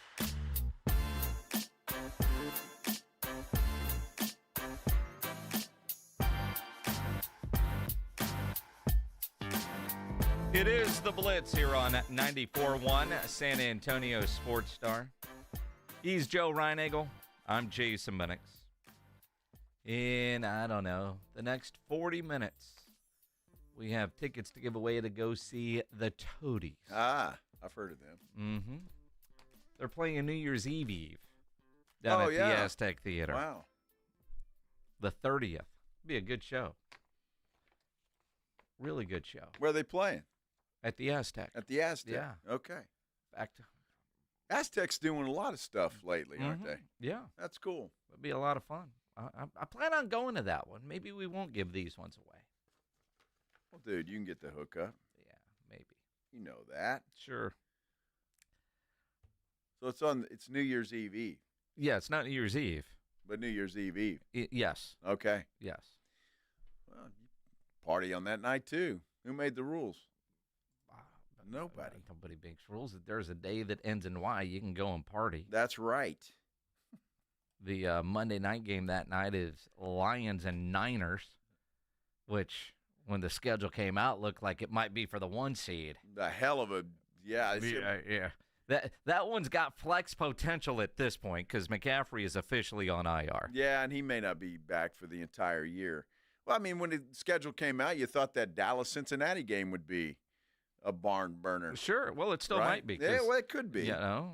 It is the Blitz here on 94.1 San Antonio Sports Star. He's Joe Reinagel. I'm Jason Minix. In, I don't know, the next 40 minutes, we have tickets to give away to go see the Toadies. Ah, I've heard of them. Mm-hmm. They're playing New Year's Eve down at the Aztec Theater. Wow. The 30th. Be a good show. Really good show. Where are they playing? At the Aztec. At the Aztec. Yeah. Okay. Back to Aztec's doing a lot of stuff lately, aren't they? Yeah. That's cool. It'll be a lot of fun. I plan on going to that one. Maybe we won't give these ones away. Well, dude, you can get the hookup. Yeah, maybe. You know that. Sure. So it's New Year's Eve. Yeah, it's not New Year's Eve. But New Year's Eve. Yes. Okay. Yes. Well, you party on that night, too. Who made the rules? Nobody. Nobody makes rules. If there's a day that ends in Y, you can go and party. That's right. The Monday night game that night is Lions and Niners, which, when the schedule came out, looked like it might be for the 1 seed. The hell of a, yeah. Yeah. That one's got flex potential at this point because McCaffrey is officially on IR. Yeah, and he may not be back for the entire year. Well, I mean, when the schedule came out, you thought that Dallas-Cincinnati game would be a barn burner. Sure. Well, it still might be. Yeah, well, it could be. You know,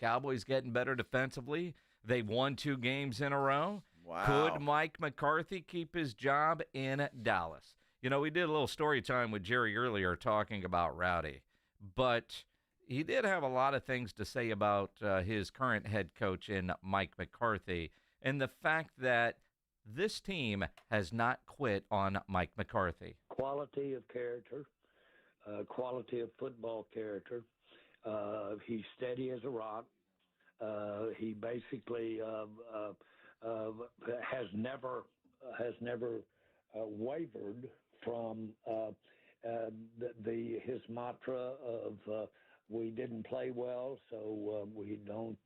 Cowboys getting better defensively. They've won 2 games in a row. Wow. Could Mike McCarthy keep his job in Dallas? You know, we did a little story time with Jerry earlier talking about Rowdy, but he did have a lot of things to say about his current head coach in Mike McCarthy and the fact that this team has not quit on Mike McCarthy. Quality of character, quality of football character. He's steady as a rock. He basically has never wavered from his mantra of we didn't play well, so we don't.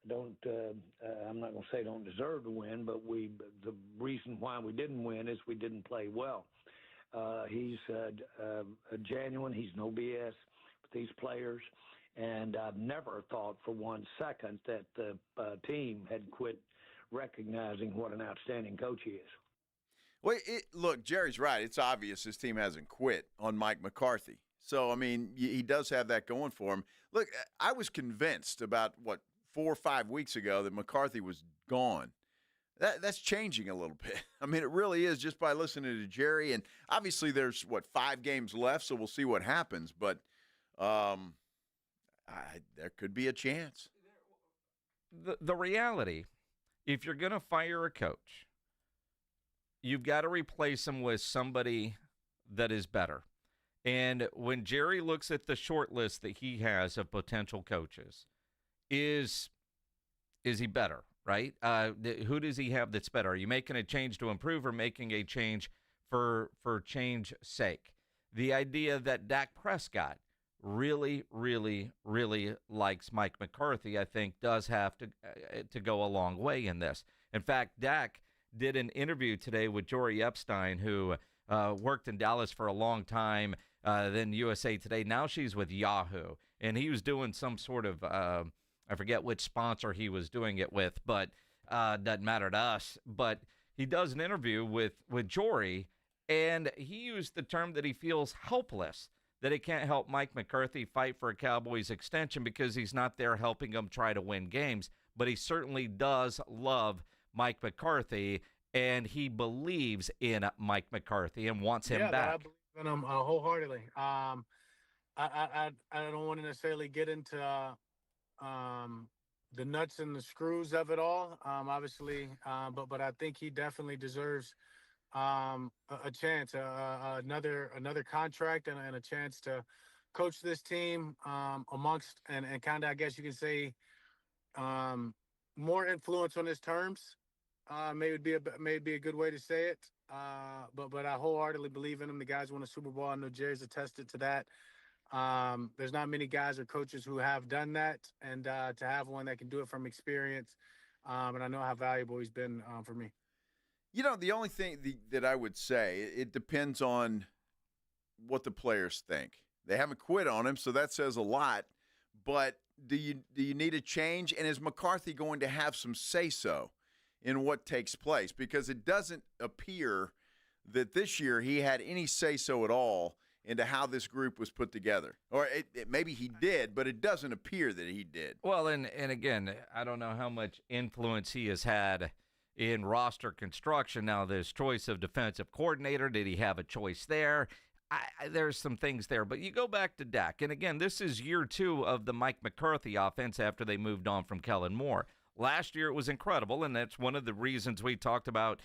I'm not going to say don't deserve to win, but the reason why we didn't win is we didn't play well. He's genuine. He's no BS with these players. And I've never thought for 1 second that the team had quit recognizing what an outstanding coach he is. Well, look, Jerry's right. It's obvious this team hasn't quit on Mike McCarthy. So, I mean, he does have that going for him. Look, I was convinced about, 4 or 5 weeks ago that McCarthy was gone. That's changing a little bit. I mean, it really is just by listening to Jerry. And obviously there's, 5 games left, so we'll see what happens. But there could be a chance. The reality, if you're going to fire a coach, you've got to replace him with somebody that is better. And when Jerry looks at the short list that he has of potential coaches, is he better, right? Who does he have that's better? Are you making a change to improve or making a change for change's sake? The idea that Dak Prescott really, really, really likes Mike McCarthy, I think, does have to go a long way in this. In fact, Dak did an interview today with Jory Epstein, who worked in Dallas for a long time, then USA Today. Now she's with Yahoo. And he was doing some sort of, I forget which sponsor he was doing it with, but doesn't matter to us. But he does an interview with Jory, and he used the term that he feels helpless, that he can't help Mike McCarthy fight for a Cowboys extension because he's not there helping him try to win games. But he certainly does love Mike McCarthy, and he believes in Mike McCarthy and wants him back. I believe in him wholeheartedly. I don't want to necessarily get into the nuts and the screws of it all, obviously, but I think he definitely deserves a chance, another contract, and a chance to coach this team amongst and kind of, I guess you can say, more influence on his terms. Maybe a good way to say it. But I wholeheartedly believe in him. The guys won a Super Bowl. I know Jerry's attested to that. There's not many guys or coaches who have done that, and to have one that can do it from experience, and I know how valuable he's been for me. You know, the only thing that I would say, it depends on what the players think. They haven't quit on him, so that says a lot. But do you need a change? And is McCarthy going to have some say-so in what takes place? Because it doesn't appear that this year he had any say-so at all into how this group was put together. Or maybe he did, but it doesn't appear that he did. Well, and again, I don't know how much influence he has had in roster construction. Now, this choice of defensive coordinator, did he have a choice there? There's some things there. But you go back to Dak, and again, this is year 2 of the Mike McCarthy offense after they moved on from Kellen Moore. Last year it was incredible, and that's one of the reasons we talked about,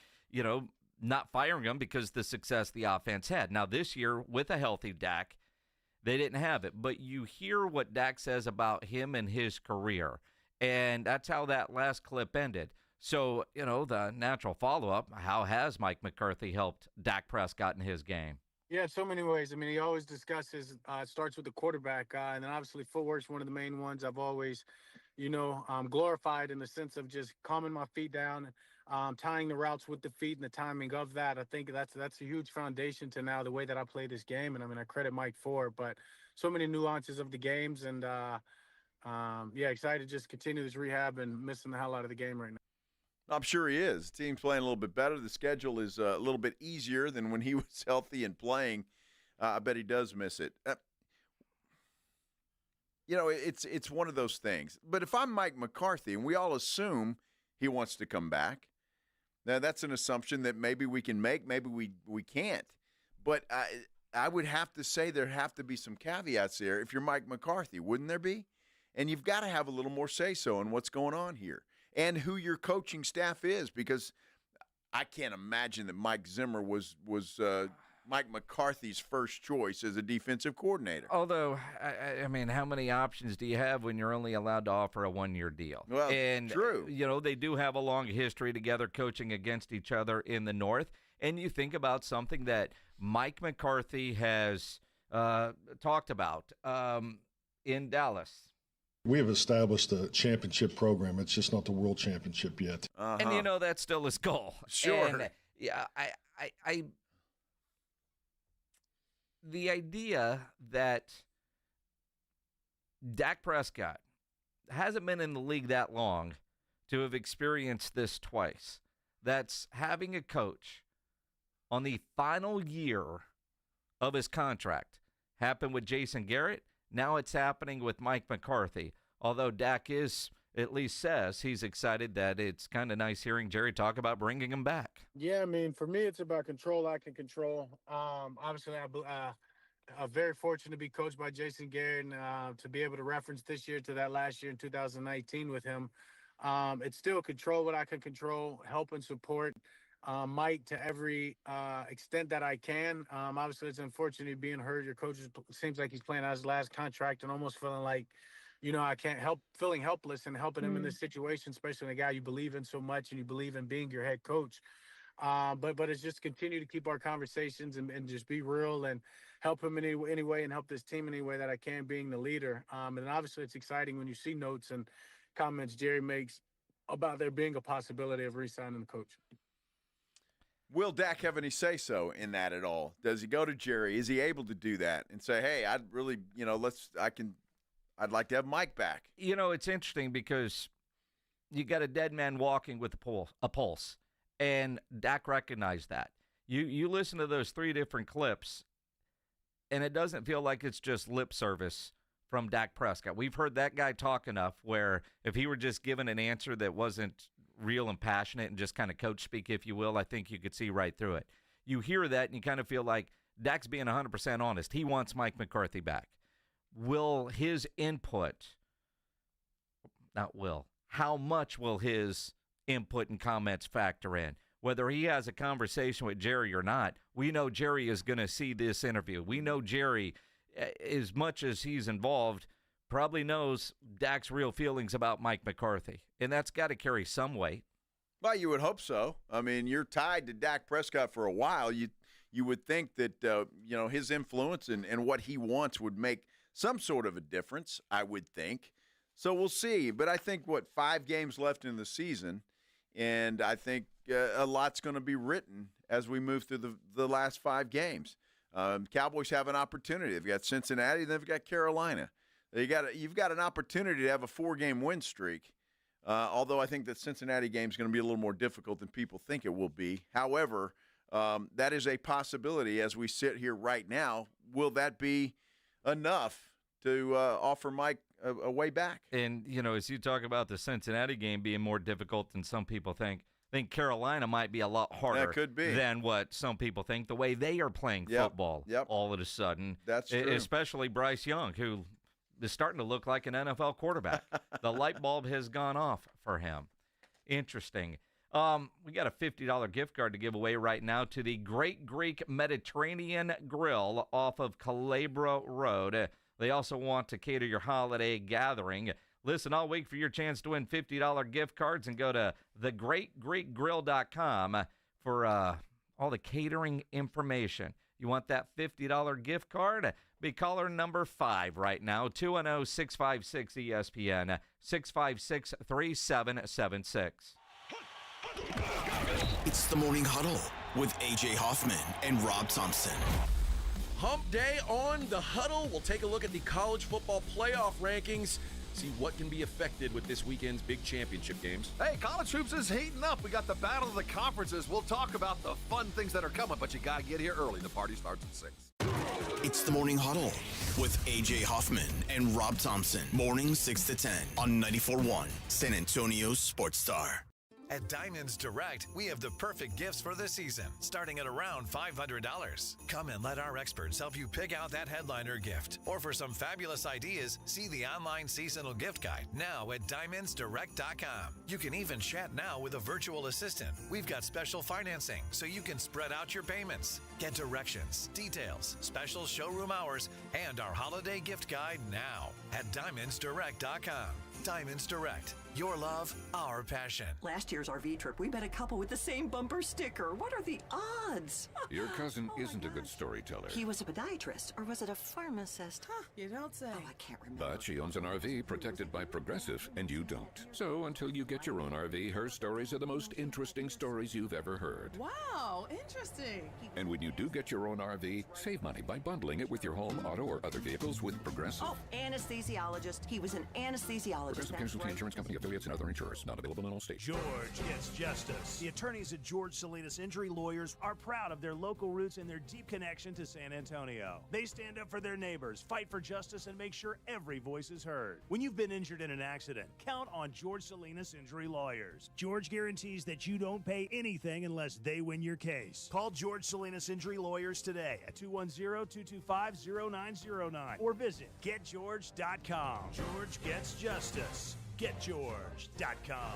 not firing him because the success the offense had. Now, this year, with a healthy Dak, they didn't have it. But you hear what Dak says about him and his career, and that's how that last clip ended. So, the natural follow-up, how has Mike McCarthy helped Dak Prescott in his game? Yeah, so many ways. I mean, he always discusses, it starts with the quarterback, and then obviously footwork's one of the main ones I've always, glorified in the sense of just calming my feet down, tying the routes with the feet and the timing of that. I think that's a huge foundation to now the way that I play this game, and I mean, I credit Mike for it, but so many nuances of the games, and excited to just continue this rehab and missing the hell out of the game right now. I'm sure he is. The team's playing a little bit better. The schedule is a little bit easier than when he was healthy and playing. I bet he does miss it. It's one of those things. But if I'm Mike McCarthy, and we all assume he wants to come back, now that's an assumption that maybe we can make, maybe we can't. But I would have to say there have to be some caveats there if you're Mike McCarthy, wouldn't there be? And you've got to have a little more say-so in what's going on here. And who your coaching staff is, because I can't imagine that Mike Zimmer was Mike McCarthy's first choice as a defensive coordinator. Although, I mean, how many options do you have when you're only allowed to offer a one-year deal? Well, and, true. They do have a long history together coaching against each other in the North. And you think about something that Mike McCarthy has talked about in Dallas. We have established a championship program. It's just not the world championship yet. Uh-huh. And that's still his goal. Sure. And, I the idea that Dak Prescott hasn't been in the league that long to have experienced this twice. That's having a coach on the final year of his contract. Happened with Jason Garrett. Now it's happening with Mike McCarthy, although Dak at least says he's excited that it's kind of nice hearing Jerry talk about bringing him back. Yeah, I mean, for me, it's about control. I can control. Obviously, I'm very fortunate to be coached by Jason Garrett and to be able to reference this year to that last year in 2019 with him. It's still control what I can control, help and support Mike to every extent that I can. Obviously, it's unfortunate being hurt. Your coach seems like he's playing out his last contract and almost feeling like, I can't help, feeling helpless and helping him in this situation, especially in a guy you believe in so much and you believe in being your head coach. But it's just continue to keep our conversations and just be real and help him in any way and help this team in any way that I can, being the leader. And obviously, it's exciting when you see notes and comments Jerry makes about there being a possibility of re-signing the coach. Will Dak have any say-so in that at all? Does he go to Jerry? Is he able to do that and say, hey, I'd really, I'd like to have Mike back? It's interesting because you got a dead man walking with a pulse, and Dak recognized that. You listen to those 3 different clips, and it doesn't feel like it's just lip service from Dak Prescott. We've heard that guy talk enough where if he were just given an answer that wasn't real and passionate and just kind of coach speak, if you will, I think you could see right through it. You hear that and you kind of feel like Dak's being 100% honest. He wants Mike McCarthy back. How much will his input and comments factor in? Whether he has a conversation with Jerry or not, we know Jerry is going to see this interview. We know Jerry, as much as he's involved, probably knows Dak's real feelings about Mike McCarthy, and that's got to carry some weight. Well, you would hope so. I mean, you're tied to Dak Prescott for a while. You would think that his influence and what he wants would make some sort of a difference, I would think. So we'll see. But I think, 5 games left in the season, and I think a lot's going to be written as we move through the last 5 games. Cowboys have an opportunity. They've got Cincinnati, then they've got Carolina. You've got an opportunity to have a 4-game win streak, although I think that Cincinnati game is going to be a little more difficult than people think it will be. However, that is a possibility as we sit here right now. Will that be enough to offer Mike a way back? And, as you talk about the Cincinnati game being more difficult than some people think, I think Carolina might be a lot harder than what some people think, the way they are playing football all of a sudden. That's true. Especially Bryce Young, who is starting to look like an NFL quarterback. The light bulb has gone off for him. Interesting. We got a $50 gift card to give away right now to the Great Greek Mediterranean Grill off of Calabria Road. They also want to cater your holiday gathering. Listen all week for your chance to win $50 gift cards and go to thegreatgreekgrill.com for all the catering information. You want that $50 gift card? Be caller number 5 right now, 210-656-ESPN, 656-3776. It's the Morning Huddle with A.J. Hoffman and Rob Thompson. Hump day on the Huddle. We'll take a look at the college football playoff rankings, see what can be affected with this weekend's big championship games. Hey, college hoops is heating up. We got the battle of the conferences. We'll talk about the fun things that are coming, but you got to get here early. The party starts at 6. It's the Morning Huddle with A.J. Hoffman and Rob Thompson. Mornings 6 to 10 on 94.1 San Antonio's Sports Star. At Diamonds Direct, we have the perfect gifts for the season, starting at around $500. Come and let our experts help you pick out that headliner gift. Or for some fabulous ideas, see the online seasonal gift guide now at DiamondsDirect.com. You can even chat now with a virtual assistant. We've got special financing, so you can spread out your payments. Get directions, details, special showroom hours, and our holiday gift guide now at DiamondsDirect.com. Diamonds Direct. Your love, our passion. Last year's RV trip, we met a couple with the same bumper sticker. What are the odds? Your cousin isn't a good storyteller. He was a podiatrist, or was it a pharmacist? You don't say. Oh, I can't remember. But she owns an RV protected by Progressive, and you don't. So until you get your own RV, her stories are the most interesting stories you've ever heard. Wow, interesting. And when you do get your own RV, save money by bundling it with your home, auto, or other vehicles with Progressive. Oh, anesthesiologist. He was an anesthesiologist. Progressive Casualty Insurance Company, affiliates, and other insurers. Not available in all states. George gets justice. The attorneys at George Salinas Injury Lawyers are proud of their local roots and their deep connection to San Antonio. They stand up for their neighbors, fight for justice, and make sure every voice is heard. When you've been injured in an accident, count on George Salinas Injury Lawyers. George guarantees that you don't pay anything unless they win your case. Call George Salinas Injury Lawyers today at 210-225-0909 or visit getgeorge.com. George gets justice. GetGeorge.com.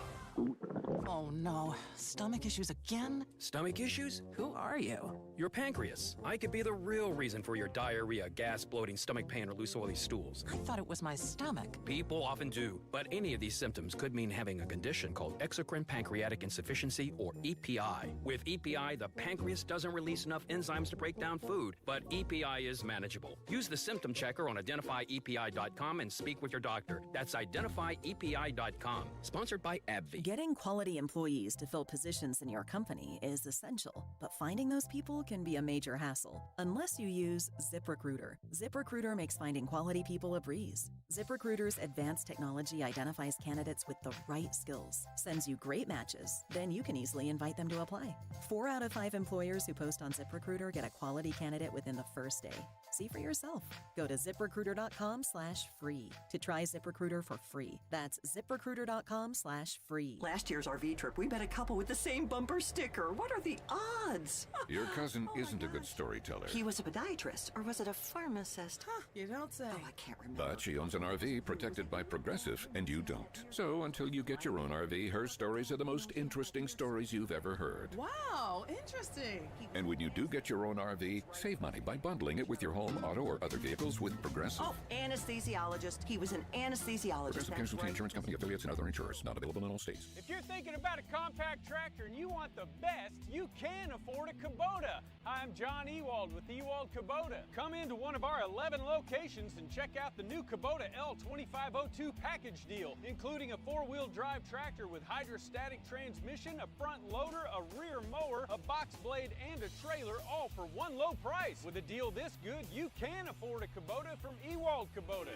Oh no, stomach issues again? Stomach issues? Who are you? Your pancreas. I could be the real reason for your diarrhea, gas, bloating, stomach pain, or loose oily stools. I thought it was my stomach. People often do, but any of these symptoms could mean having a condition called exocrine pancreatic insufficiency, or EPI. With EPI, the pancreas doesn't release enough enzymes to break down food, but EPI is manageable. Use the symptom checker on identifyepi.com and speak with your doctor. That's identifyepi.com. Sponsored by AbbVie. Getting quality employees to fill positions in your company is essential, but finding those people can be a major hassle unless you use ZipRecruiter. ZipRecruiter makes finding quality people a breeze. ZipRecruiter's advanced technology identifies candidates with the right skills, sends you great matches, then you can easily invite them to apply. 4 out of 5 employers who post on ZipRecruiter get a quality candidate within the first day. See for yourself. Go to ZipRecruiter.com/free to try ZipRecruiter for free. That's ZipRecruiter.com/free. Last year's RV trip, we met a couple with the same bumper sticker. What are the odds? Your cousin isn't a good storyteller. He was a podiatrist, or was it a pharmacist? You don't say. Oh, I can't remember. But she owns an RV protected by Progressive, and you don't. So until you get your own RV, her stories are the most interesting stories you've ever heard. Wow, interesting. And when you do get your own RV, save money by bundling it with your home, auto, or other vehicles with Progressive. Oh, anesthesiologist. He was an anesthesiologist. Progressive Casualty Insurance Company, affiliates, and other insurers. Not available in all states. If you're thinking about a compact tractor and you want the best, you can afford a Kubota. Hi, I'm John Ewald with Ewald Kubota. Come into one of our 11 locations and check out the new Kubota L2502 package deal, including a 4-wheel drive tractor with hydrostatic transmission, a front loader, a rear mower, a box blade, and a trailer, all for one low price. With a deal this good, you can afford a Kubota from Ewald Kubota.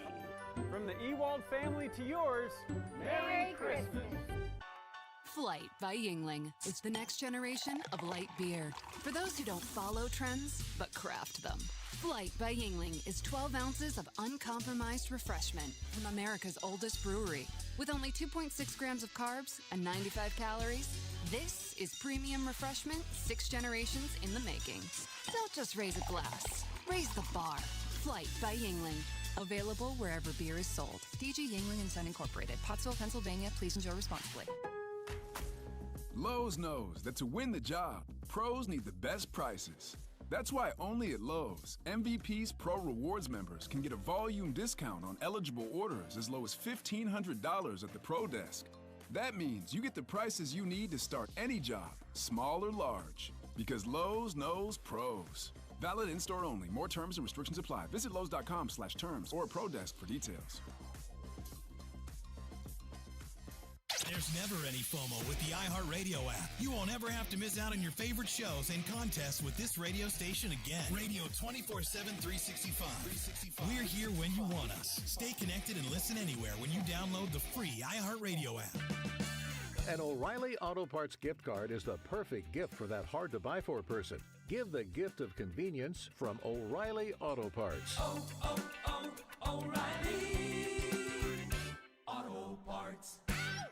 From the Ewald family to yours, Merry Christmas. Flight by Yingling. It's the next generation of light beer. For those who don't follow trends, but craft them. Flight by Yingling is 12 ounces of uncompromised refreshment from America's oldest brewery. With only 2.6 grams of carbs and 95 calories, this is premium refreshment 6 generations in the making. Don't just raise a glass, raise the bar. Flight by Yingling. Available wherever beer is sold. DG Yingling & Son Incorporated, Pottsville, Pennsylvania. Please enjoy responsibly. Lowe's knows that to win the job, pros need the best prices. That's why only at Lowe's, MVP's Pro Rewards members can get a volume discount on eligible orders as low as $1,500 at the Pro Desk. That means you get the prices you need to start any job, small or large. Because Lowe's knows pros. Valid in-store only. More terms and restrictions apply. Visit Lowe's.com/terms or Pro Desk for details. There's never any FOMO with the iHeartRadio app. You won't ever have to miss out on your favorite shows and contests with this radio station again. Radio 24/7, 365. We're here when you want us. Stay connected and listen anywhere when you download the free iHeartRadio app. An O'Reilly Auto Parts gift card is the perfect gift for that hard-to-buy-for person. Give the gift of convenience from O'Reilly Auto Parts. O'Reilly Auto Parts.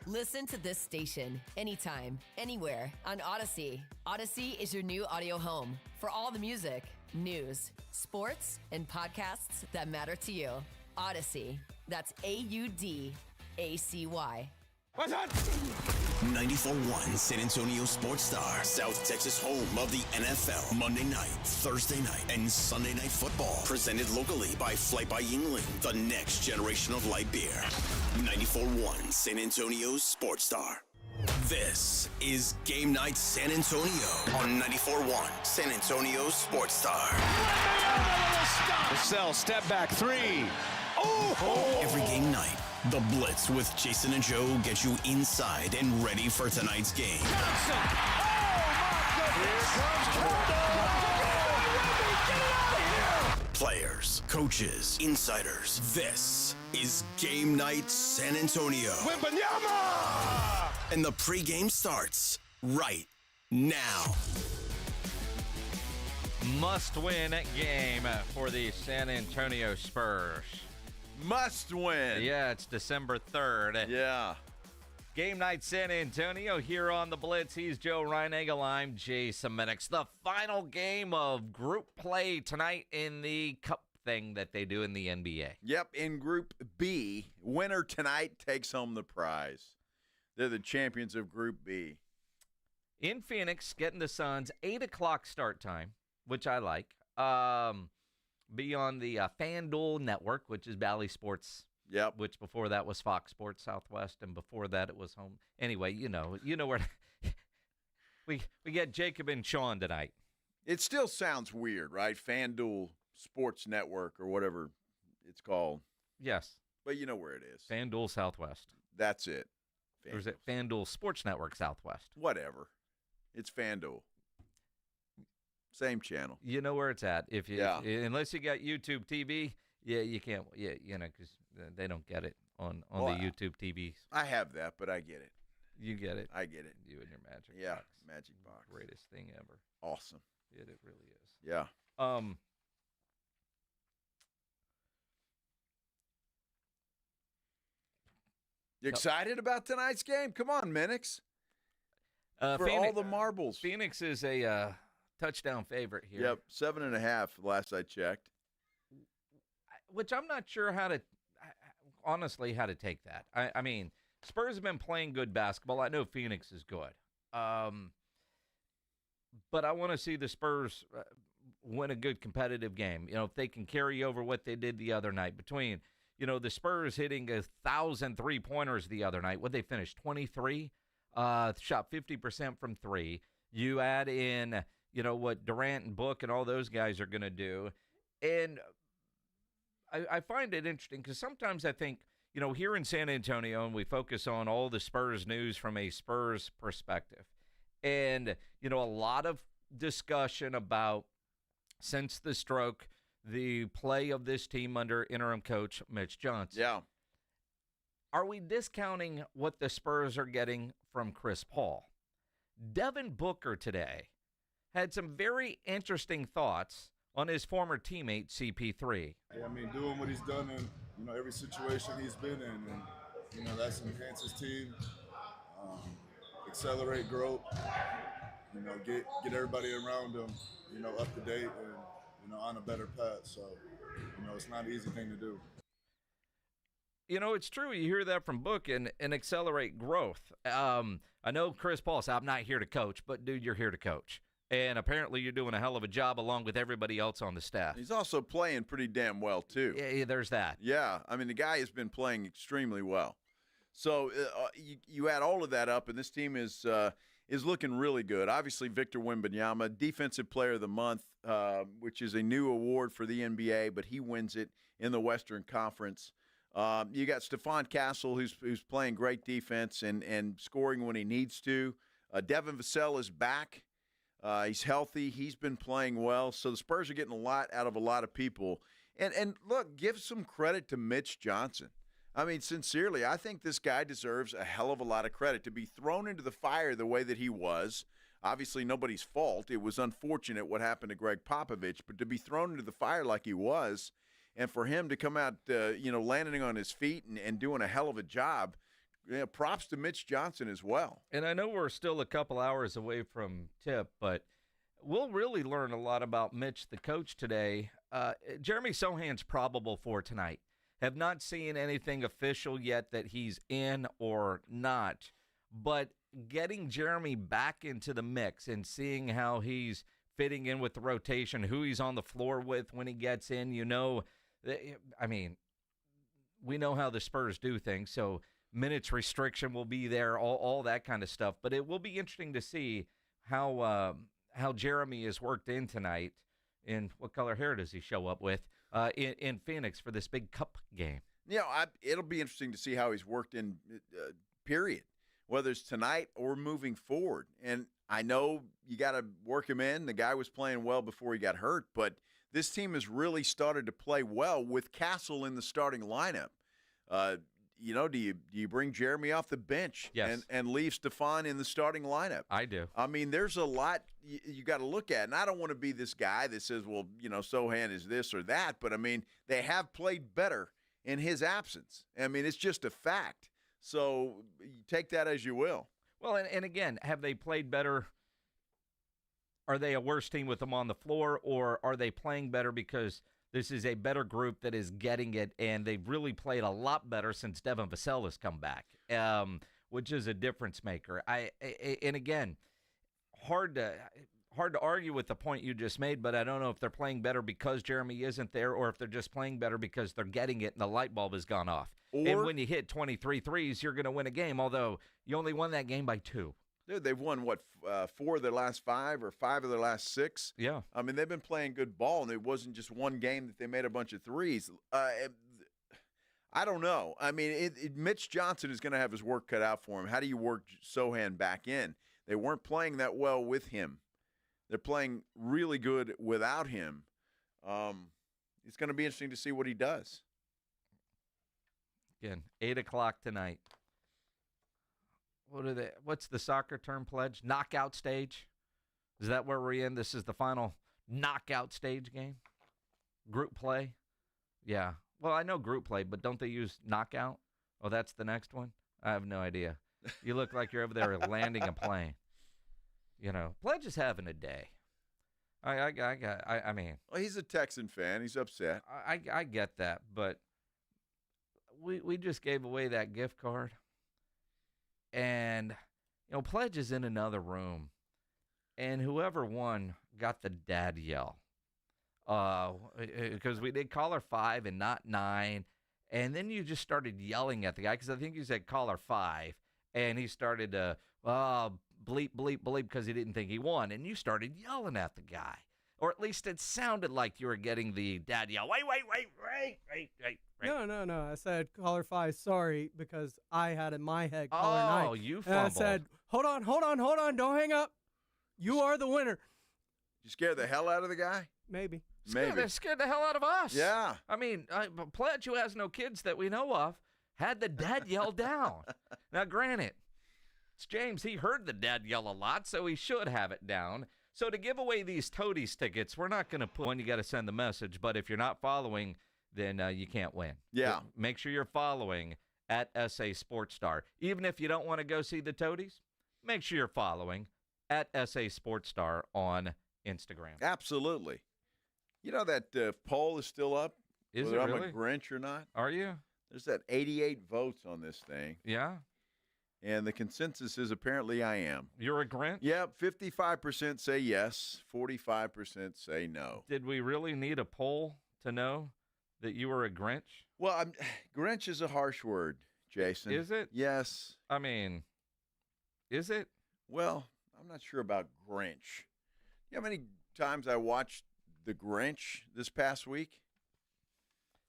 Listen to this station anytime, anywhere on Odyssey. Odyssey is your new audio home for all the music, news, sports, and podcasts that matter to you. Odyssey. That's AUDACY. What's up? 94.1 San Antonio Sports Star, South Texas home of the NFL. Monday night, Thursday night, and Sunday night football. Presented locally by Flight by Yingling, the next generation of light beer. 94.1 San Antonio Sports Star. This is Game Night San Antonio on 94.1 San Antonio Sports Star. Cassell, step back three. Every game night, the Blitz with Jason and Joe get you inside and ready for tonight's game. Players, coaches, insiders. This is Game Night San Antonio. And the pregame starts right now. Must-win game for the San Antonio Spurs. Must win. Yeah, it's December 3rd. Yeah. Game Night San Antonio here on the Blitz. He's Joe Reinagel. I'm Jason Minix. The final game of group play tonight in the cup thing that they do in the NBA. Yep, in Group B, winner tonight takes home the prize. They're the champions of Group B. In Phoenix, getting the Suns, 8 o'clock start time, which I like. Be on the FanDuel Network, which is Bally Sports. Yep. Which before that was Fox Sports Southwest, and before that it was home. Anyway, you know where we get Jacob and Sean tonight. It still sounds weird, right? FanDuel Sports Network or whatever it's called. Yes. But you know where it is. FanDuel Southwest. That's it. Or is it FanDuel Sports Network Southwest? Whatever. It's FanDuel. Same channel. You know where it's at. Unless you got YouTube TV, you can't. Yeah, because they don't get it on the YouTube TV. I have that, but I get it. You get it. I get it. You and your magic. Yeah, box. magic box. Greatest thing ever. Awesome. It really is. Yeah. You excited about tonight's game? Come on, Minix. For all the marbles. Phoenix is a touchdown favorite here. Yep, 7.5 last I checked. Which I'm not sure how to take that. I mean, Spurs have been playing good basketball. I know Phoenix is good. But I want to see the Spurs win a good competitive game. If they can carry over what they did the other night between, the Spurs hitting 1,000 3-pointers the other night. What they finished, 23? shot 50% from three. You add in, what Durant and Book and all those guys are going to do. And I find it interesting because sometimes I think, here in San Antonio, and we focus on all the Spurs news from a Spurs perspective. And, a lot of discussion about, since the stroke, the play of this team under interim coach Mitch Johnson. Yeah. Are we discounting what the Spurs are getting from Chris Paul? Devin Booker today had some very interesting thoughts on his former teammate, CP3. Yeah, doing what he's done in every situation he's been in, and that's enhance his team, accelerate growth, get everybody around him, up to date and on a better path. So, it's not an easy thing to do. It's true. You hear that from Book and accelerate growth. I know Chris Paul said, I'm not here to coach, but, dude, you're here to coach. And apparently you're doing a hell of a job along with everybody else on the staff. He's also playing pretty damn well, too. Yeah, there's that. Yeah, the guy has been playing extremely well. So you add all of that up, and this team is looking really good. Obviously, Victor Wembanyama, Defensive Player of the Month, which is a new award for the NBA, but he wins it in the Western Conference. You got Stephon Castle, who's playing great defense and scoring when he needs to. Devin Vassell is back. He's healthy. He's been playing well. So the Spurs are getting a lot out of a lot of people. And look, give some credit to Mitch Johnson. Sincerely, I think this guy deserves a hell of a lot of credit to be thrown into the fire the way that he was. Obviously, nobody's fault. It was unfortunate what happened to Greg Popovich, but to be thrown into the fire like he was, and for him to come out, landing on his feet and doing a hell of a job, props to Mitch Johnson as well. And I know we're still a couple hours away from tip, but we'll really learn a lot about Mitch, the coach, today. Jeremy Sohan's probable for tonight. Have not seen anything official yet that he's in or not, but getting Jeremy back into the mix and seeing how he's fitting in with the rotation, who he's on the floor with when he gets in, we know how the Spurs do things, so minutes restriction will be there, all that kind of stuff. But it will be interesting to see how Jeremy is worked in tonight. And what color hair does he show up with in Phoenix for this big cup game? It'll be interesting to see how he's worked in, period, whether it's tonight or moving forward. And I know you got to work him in. The guy was playing well before he got hurt, but this team has really started to play well with Castle in the starting lineup. Do you bring Jeremy off the bench and leave Stephon in the starting lineup? I do. There's a lot you got to look at. And I don't want to be this guy that says, well, Sohan is this or that. But, they have played better in his absence. It's just a fact. So you take that as you will. Well, and again, have they played better? Are they a worse team with them on the floor, or are they playing better because this is a better group that is getting it, and they've really played a lot better since Devin Vassell has come back, which is a difference maker. And again, hard to argue with the point you just made, but I don't know if they're playing better because Jeremy isn't there or if they're just playing better because they're getting it and the light bulb has gone off. And when you hit 23 threes, you're going to win a game, although you only won that game by 2. Dude, they've won, 4 of their last 5 or 5 of their last 6? Yeah. They've been playing good ball, and it wasn't just one game that they made a bunch of threes. I don't know. Mitch Johnson is going to have his work cut out for him. How do you work Sohan back in? They weren't playing that well with him. They're playing really good without him. It's going to be interesting to see what he does. Again, 8 o'clock tonight. What's the soccer term pledge? Knockout stage? Is that where we're in? This is the final knockout stage game? Group play? Yeah. Well, I know group play, but don't they use knockout? Oh, that's the next one? I have no idea. You look like you're over there landing a plane. Pledge is having a day. Well, he's a Texan fan. He's upset. I get that, but we just gave away that gift card. And, Pledge is in another room. And whoever won got the dad yell. Because we did caller 5 and not 9. And then you just started yelling at the guy because I think you said caller 5. and he started to bleep, bleep, bleep because he didn't think he won, and you started yelling at the guy. Or at least it sounded like you were getting the dad yell, wait. No. I said, caller 5, sorry, because I had in my head caller 9. Oh, you fumbled. And I said, hold on, don't hang up. You are the winner. You scared the hell out of the guy? Maybe. They scared the hell out of us. Yeah. I mean, Pledge, who has no kids that we know of, had the dad yell down. Now, granted, it's James. He heard the dad yell a lot, so he should have it down. So to give away these Toadies tickets, we're not going to put one. You got to send the message. But if you're not following, then you can't win. Yeah. But make sure you're following at SA Sports Star. Even if you don't want to go see the Toadies, make sure you're following at SA Sports Star on Instagram. Absolutely. You know that poll is still up? Is whether it I'm really? a Grinch or not? Are you? There's that 88 votes on this thing. Yeah. And the consensus is apparently I am. You're a Grinch? Yep, 55% say yes, 45% say no. Did we really need a poll to know that you were a Grinch? Well, Grinch is a harsh word, Jason. Is it? Yes. I mean, is it? Well, I'm not sure about Grinch. You know how many times I watched The Grinch this past week?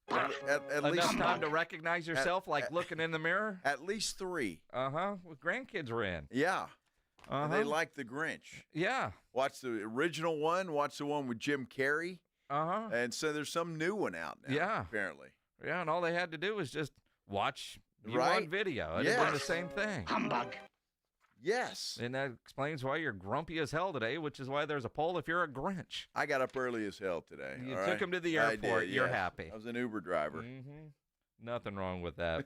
At Enough least time to recognize yourself, looking in the mirror? At least 3. Uh-huh. Well, grandkids were in. Yeah. Uh-huh. And they like The Grinch. Yeah. Watch the original one. Watch the one with Jim Carrey. Uh-huh. And so there's some new one out now, yeah. apparently. Yeah, and all they had to do was just watch you Right. on video. It'd have been the same thing. Humbug. Yes. And that explains why you're grumpy as hell today, which is why there's a poll if you're a Grinch. I got up early as hell today. You all took right? him to the I airport. did, You're yes. happy. I was an Uber driver. Mm-hmm. Nothing wrong with that.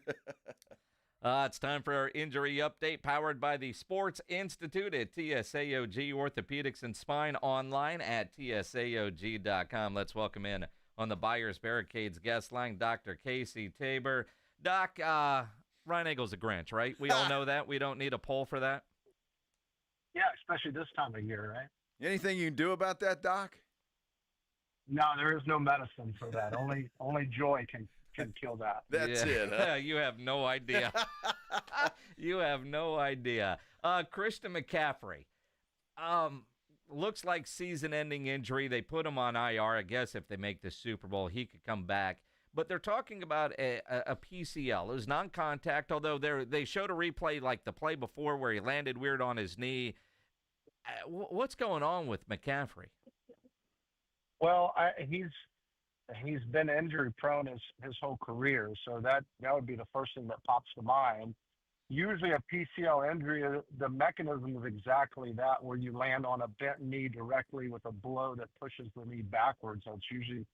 It's time for our injury update, powered by the Sports Institute at TSAOG Orthopedics and Spine, online at TSAOG.com. Let's welcome in on the Buyers Barricades guest line, Dr. Casey Tabor. Doc, Ryan Eagle's a Grinch, right? We all know that. We don't need a poll for that. Yeah, especially this time of year, right? Anything you can do about that, Doc? No, there is no medicine for that. Only joy can kill that. That's it. Huh? You have no idea. You have no idea. Christian McCaffrey. Looks like season-ending injury. They put him on IR. I guess if they make the Super Bowl, he could come back. But they're talking about a PCL. It was non-contact, although they showed a replay like the play before where he landed weird on his knee. What's going on with McCaffrey? Well, he's been injury prone his whole career, so that would be the first thing that pops to mind. Usually a PCL injury, the mechanism is exactly that, where you land on a bent knee directly with a blow that pushes the knee backwards. So it's usually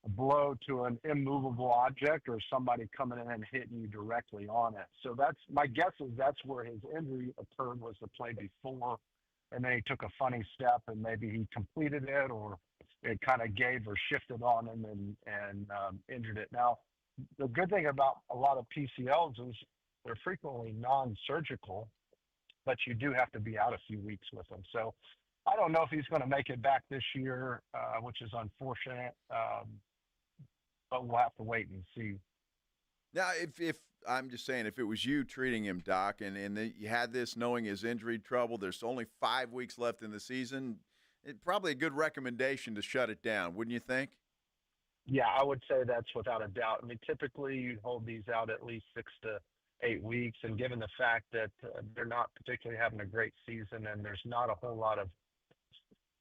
a blow to an immovable object or somebody coming in and hitting you directly on it. So that's my guess is that's where his injury occurred, was the play before, and then he took a funny step and maybe he completed it, or it kind of gave or shifted on him and injured it. Now, the good thing about a lot of PCLs is they're frequently non-surgical, but you do have to be out a few weeks with them. So I don't know if he's going to make it back this year, which is unfortunate, but we'll have to wait and see. Now, if I'm just saying, if it was you treating him, Doc, and you had this knowing his injury trouble, there's only 5 weeks left in the season, it's probably a good recommendation to shut it down, wouldn't you think? Yeah, I would say that's without a doubt. I mean, typically you'd hold these out at least 6 to 8 weeks, and given the fact that they're not particularly having a great season and there's not a whole lot of,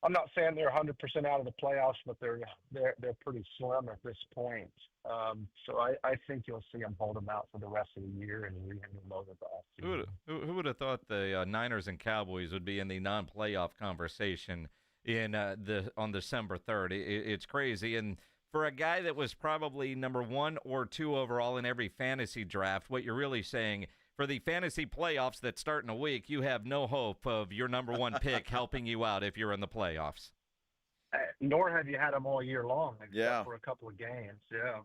I'm not saying they're 100% out of the playoffs, but they're pretty slim at this point. So I think you'll see them hold them out for the rest of the year and rehab them over the offseason. Who would have thought the Niners and Cowboys would be in the non-playoff conversation on December 3rd? It's crazy. And for a guy that was probably number 1 or 2 overall in every fantasy draft, what you're really saying, for the fantasy playoffs that start in a week, you have no hope of your number 1 pick helping you out if you're in the playoffs. Nor have you had them all year long, except for a couple of games. Yeah.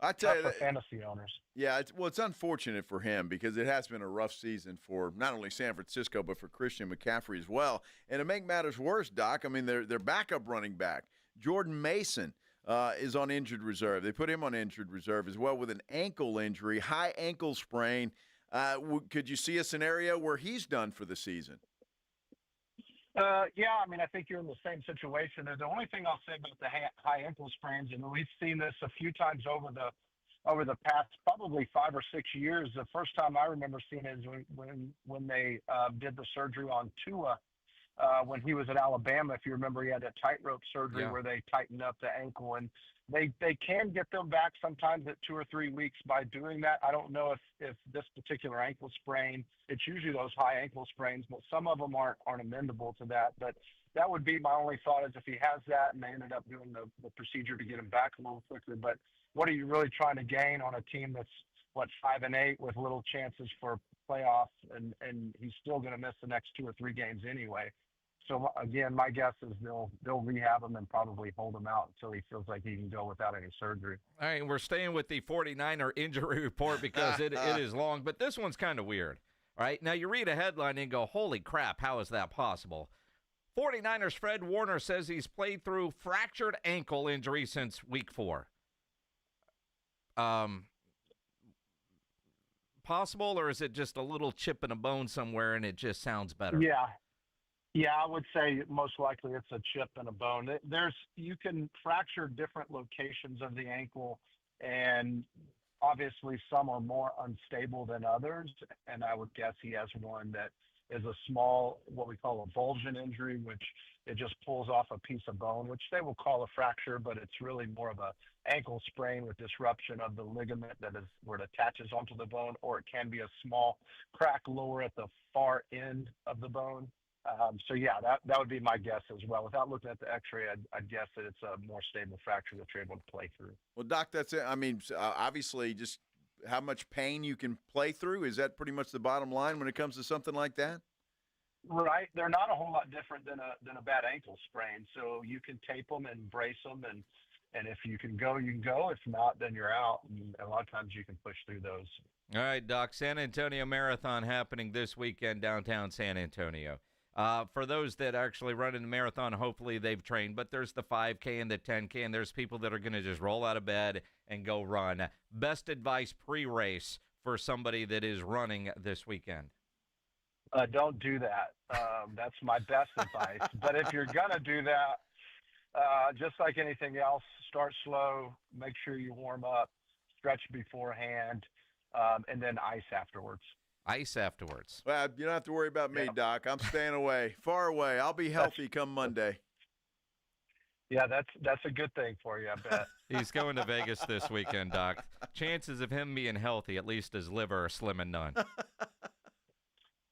I tell you, for fantasy owners. Yeah, it's unfortunate for him because it has been a rough season for not only San Francisco but for Christian McCaffrey as well. And to make matters worse, Doc, I mean their backup running back, Jordan Mason, is on injured reserve. They put him on injured reserve as well with an ankle injury, high ankle sprain. Could you see a scenario where he's done for the season? Yeah, I mean, I think you're in the same situation. The only thing I'll say about the high ankle sprains, and we've seen this a few times over the past probably 5 or 6 years. The first time I remember seeing it is when they did the surgery on Tua when he was at Alabama. If you remember, he had a tightrope surgery where they tightened up the ankle, and they can get them back sometimes at 2 or 3 weeks by doing that. I don't know if this particular ankle sprain, it's usually those high ankle sprains, but some of them aren't amenable to that. But that would be my only thought, is if he has that and they ended up doing the procedure to get him back a little quicker. But what are you really trying to gain on a team that's 5-8 with little chances for playoffs, and he's still going to miss the next 2 or 3 games anyway. So again, my guess is they'll rehab him and probably hold him out until he feels like he can go without any surgery. All right, we're staying with the 49er injury report because it is long, but this one's kind of weird. All right, now you read a headline and go, holy crap, how is that possible? 49ers Fred Warner says he's played through fractured ankle injury since week 4. Possible, or is it just a little chip in a bone somewhere and it just sounds better? Yeah, I would say most likely it's a chip and a bone. You can fracture different locations of the ankle, and obviously some are more unstable than others. And I would guess he has one that is a small, what we call a bulging injury, which it just pulls off a piece of bone, which they will call a fracture, but it's really more of a ankle sprain with disruption of the ligament that is where it attaches onto the bone, or it can be a small crack lower at the far end of the bone. So yeah, that would be my guess as well. Without looking at the X-ray, I'd guess that it's a more stable fracture that you're able to play through. Well, Doc, that's it. I mean, obviously, just how much pain you can play through, is that pretty much the bottom line when it comes to something like that? Right. They're not a whole lot different than a bad ankle sprain. So you can tape them and brace them, and if you can go, you can go. If not, then you're out. And a lot of times you can push through those. All right, Doc, San Antonio Marathon happening this weekend downtown San Antonio. For those that actually run in the marathon, hopefully they've trained, but there's the 5K and the 10K, and there's people that are going to just roll out of bed and go run. Best advice pre-race for somebody that is running this weekend? Don't do that. That's my best advice. But if you're going to do that, just like anything else, start slow, make sure you warm up, stretch beforehand, and then ice afterwards. Ice afterwards. Well, you don't have to worry about me, Doc. I'm staying away, far away. I'll be healthy come Monday. Yeah, that's a good thing for you, I bet. He's going to Vegas this weekend, Doc. Chances of him being healthy, at least his liver, are slim and none.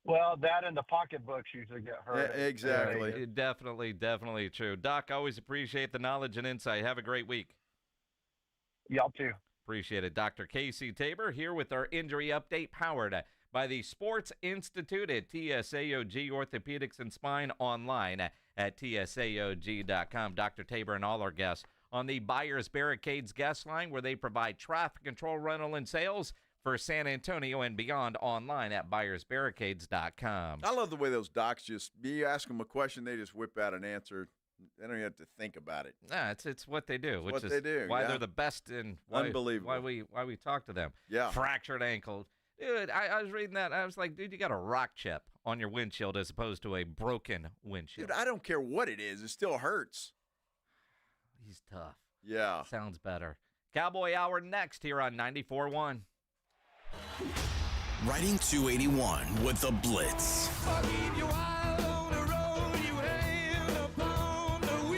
Well, that and the pocketbooks usually get hurt. Yeah, exactly. Definitely true. Doc, always appreciate the knowledge and insight. Have a great week. Y'all too. Appreciate it. Dr. Casey Tabor here with our injury update, powered by the Sports Institute at TSAOG Orthopedics and Spine, online at TSAOG.com. Dr. Tabor and all our guests on the Buyers Barricades guest line, where they provide traffic control, rental, and sales for San Antonio and beyond, online at buyersbarricades.com. I love the way those docs you ask them a question, they just whip out an answer. They don't even have to think about it. Nah, it's what they do. It's what they do. Why they're the best, and unbelievable. Why we talk to them. Yeah. Fractured ankle. Dude, I was reading that. I was like, dude, you got a rock chip on your windshield as opposed to a broken windshield. Dude, I don't care what it is. It still hurts. He's tough. Yeah. Sounds better. Cowboy Hour next here on 94.1. Riding 281 with the Blitz. I'll give you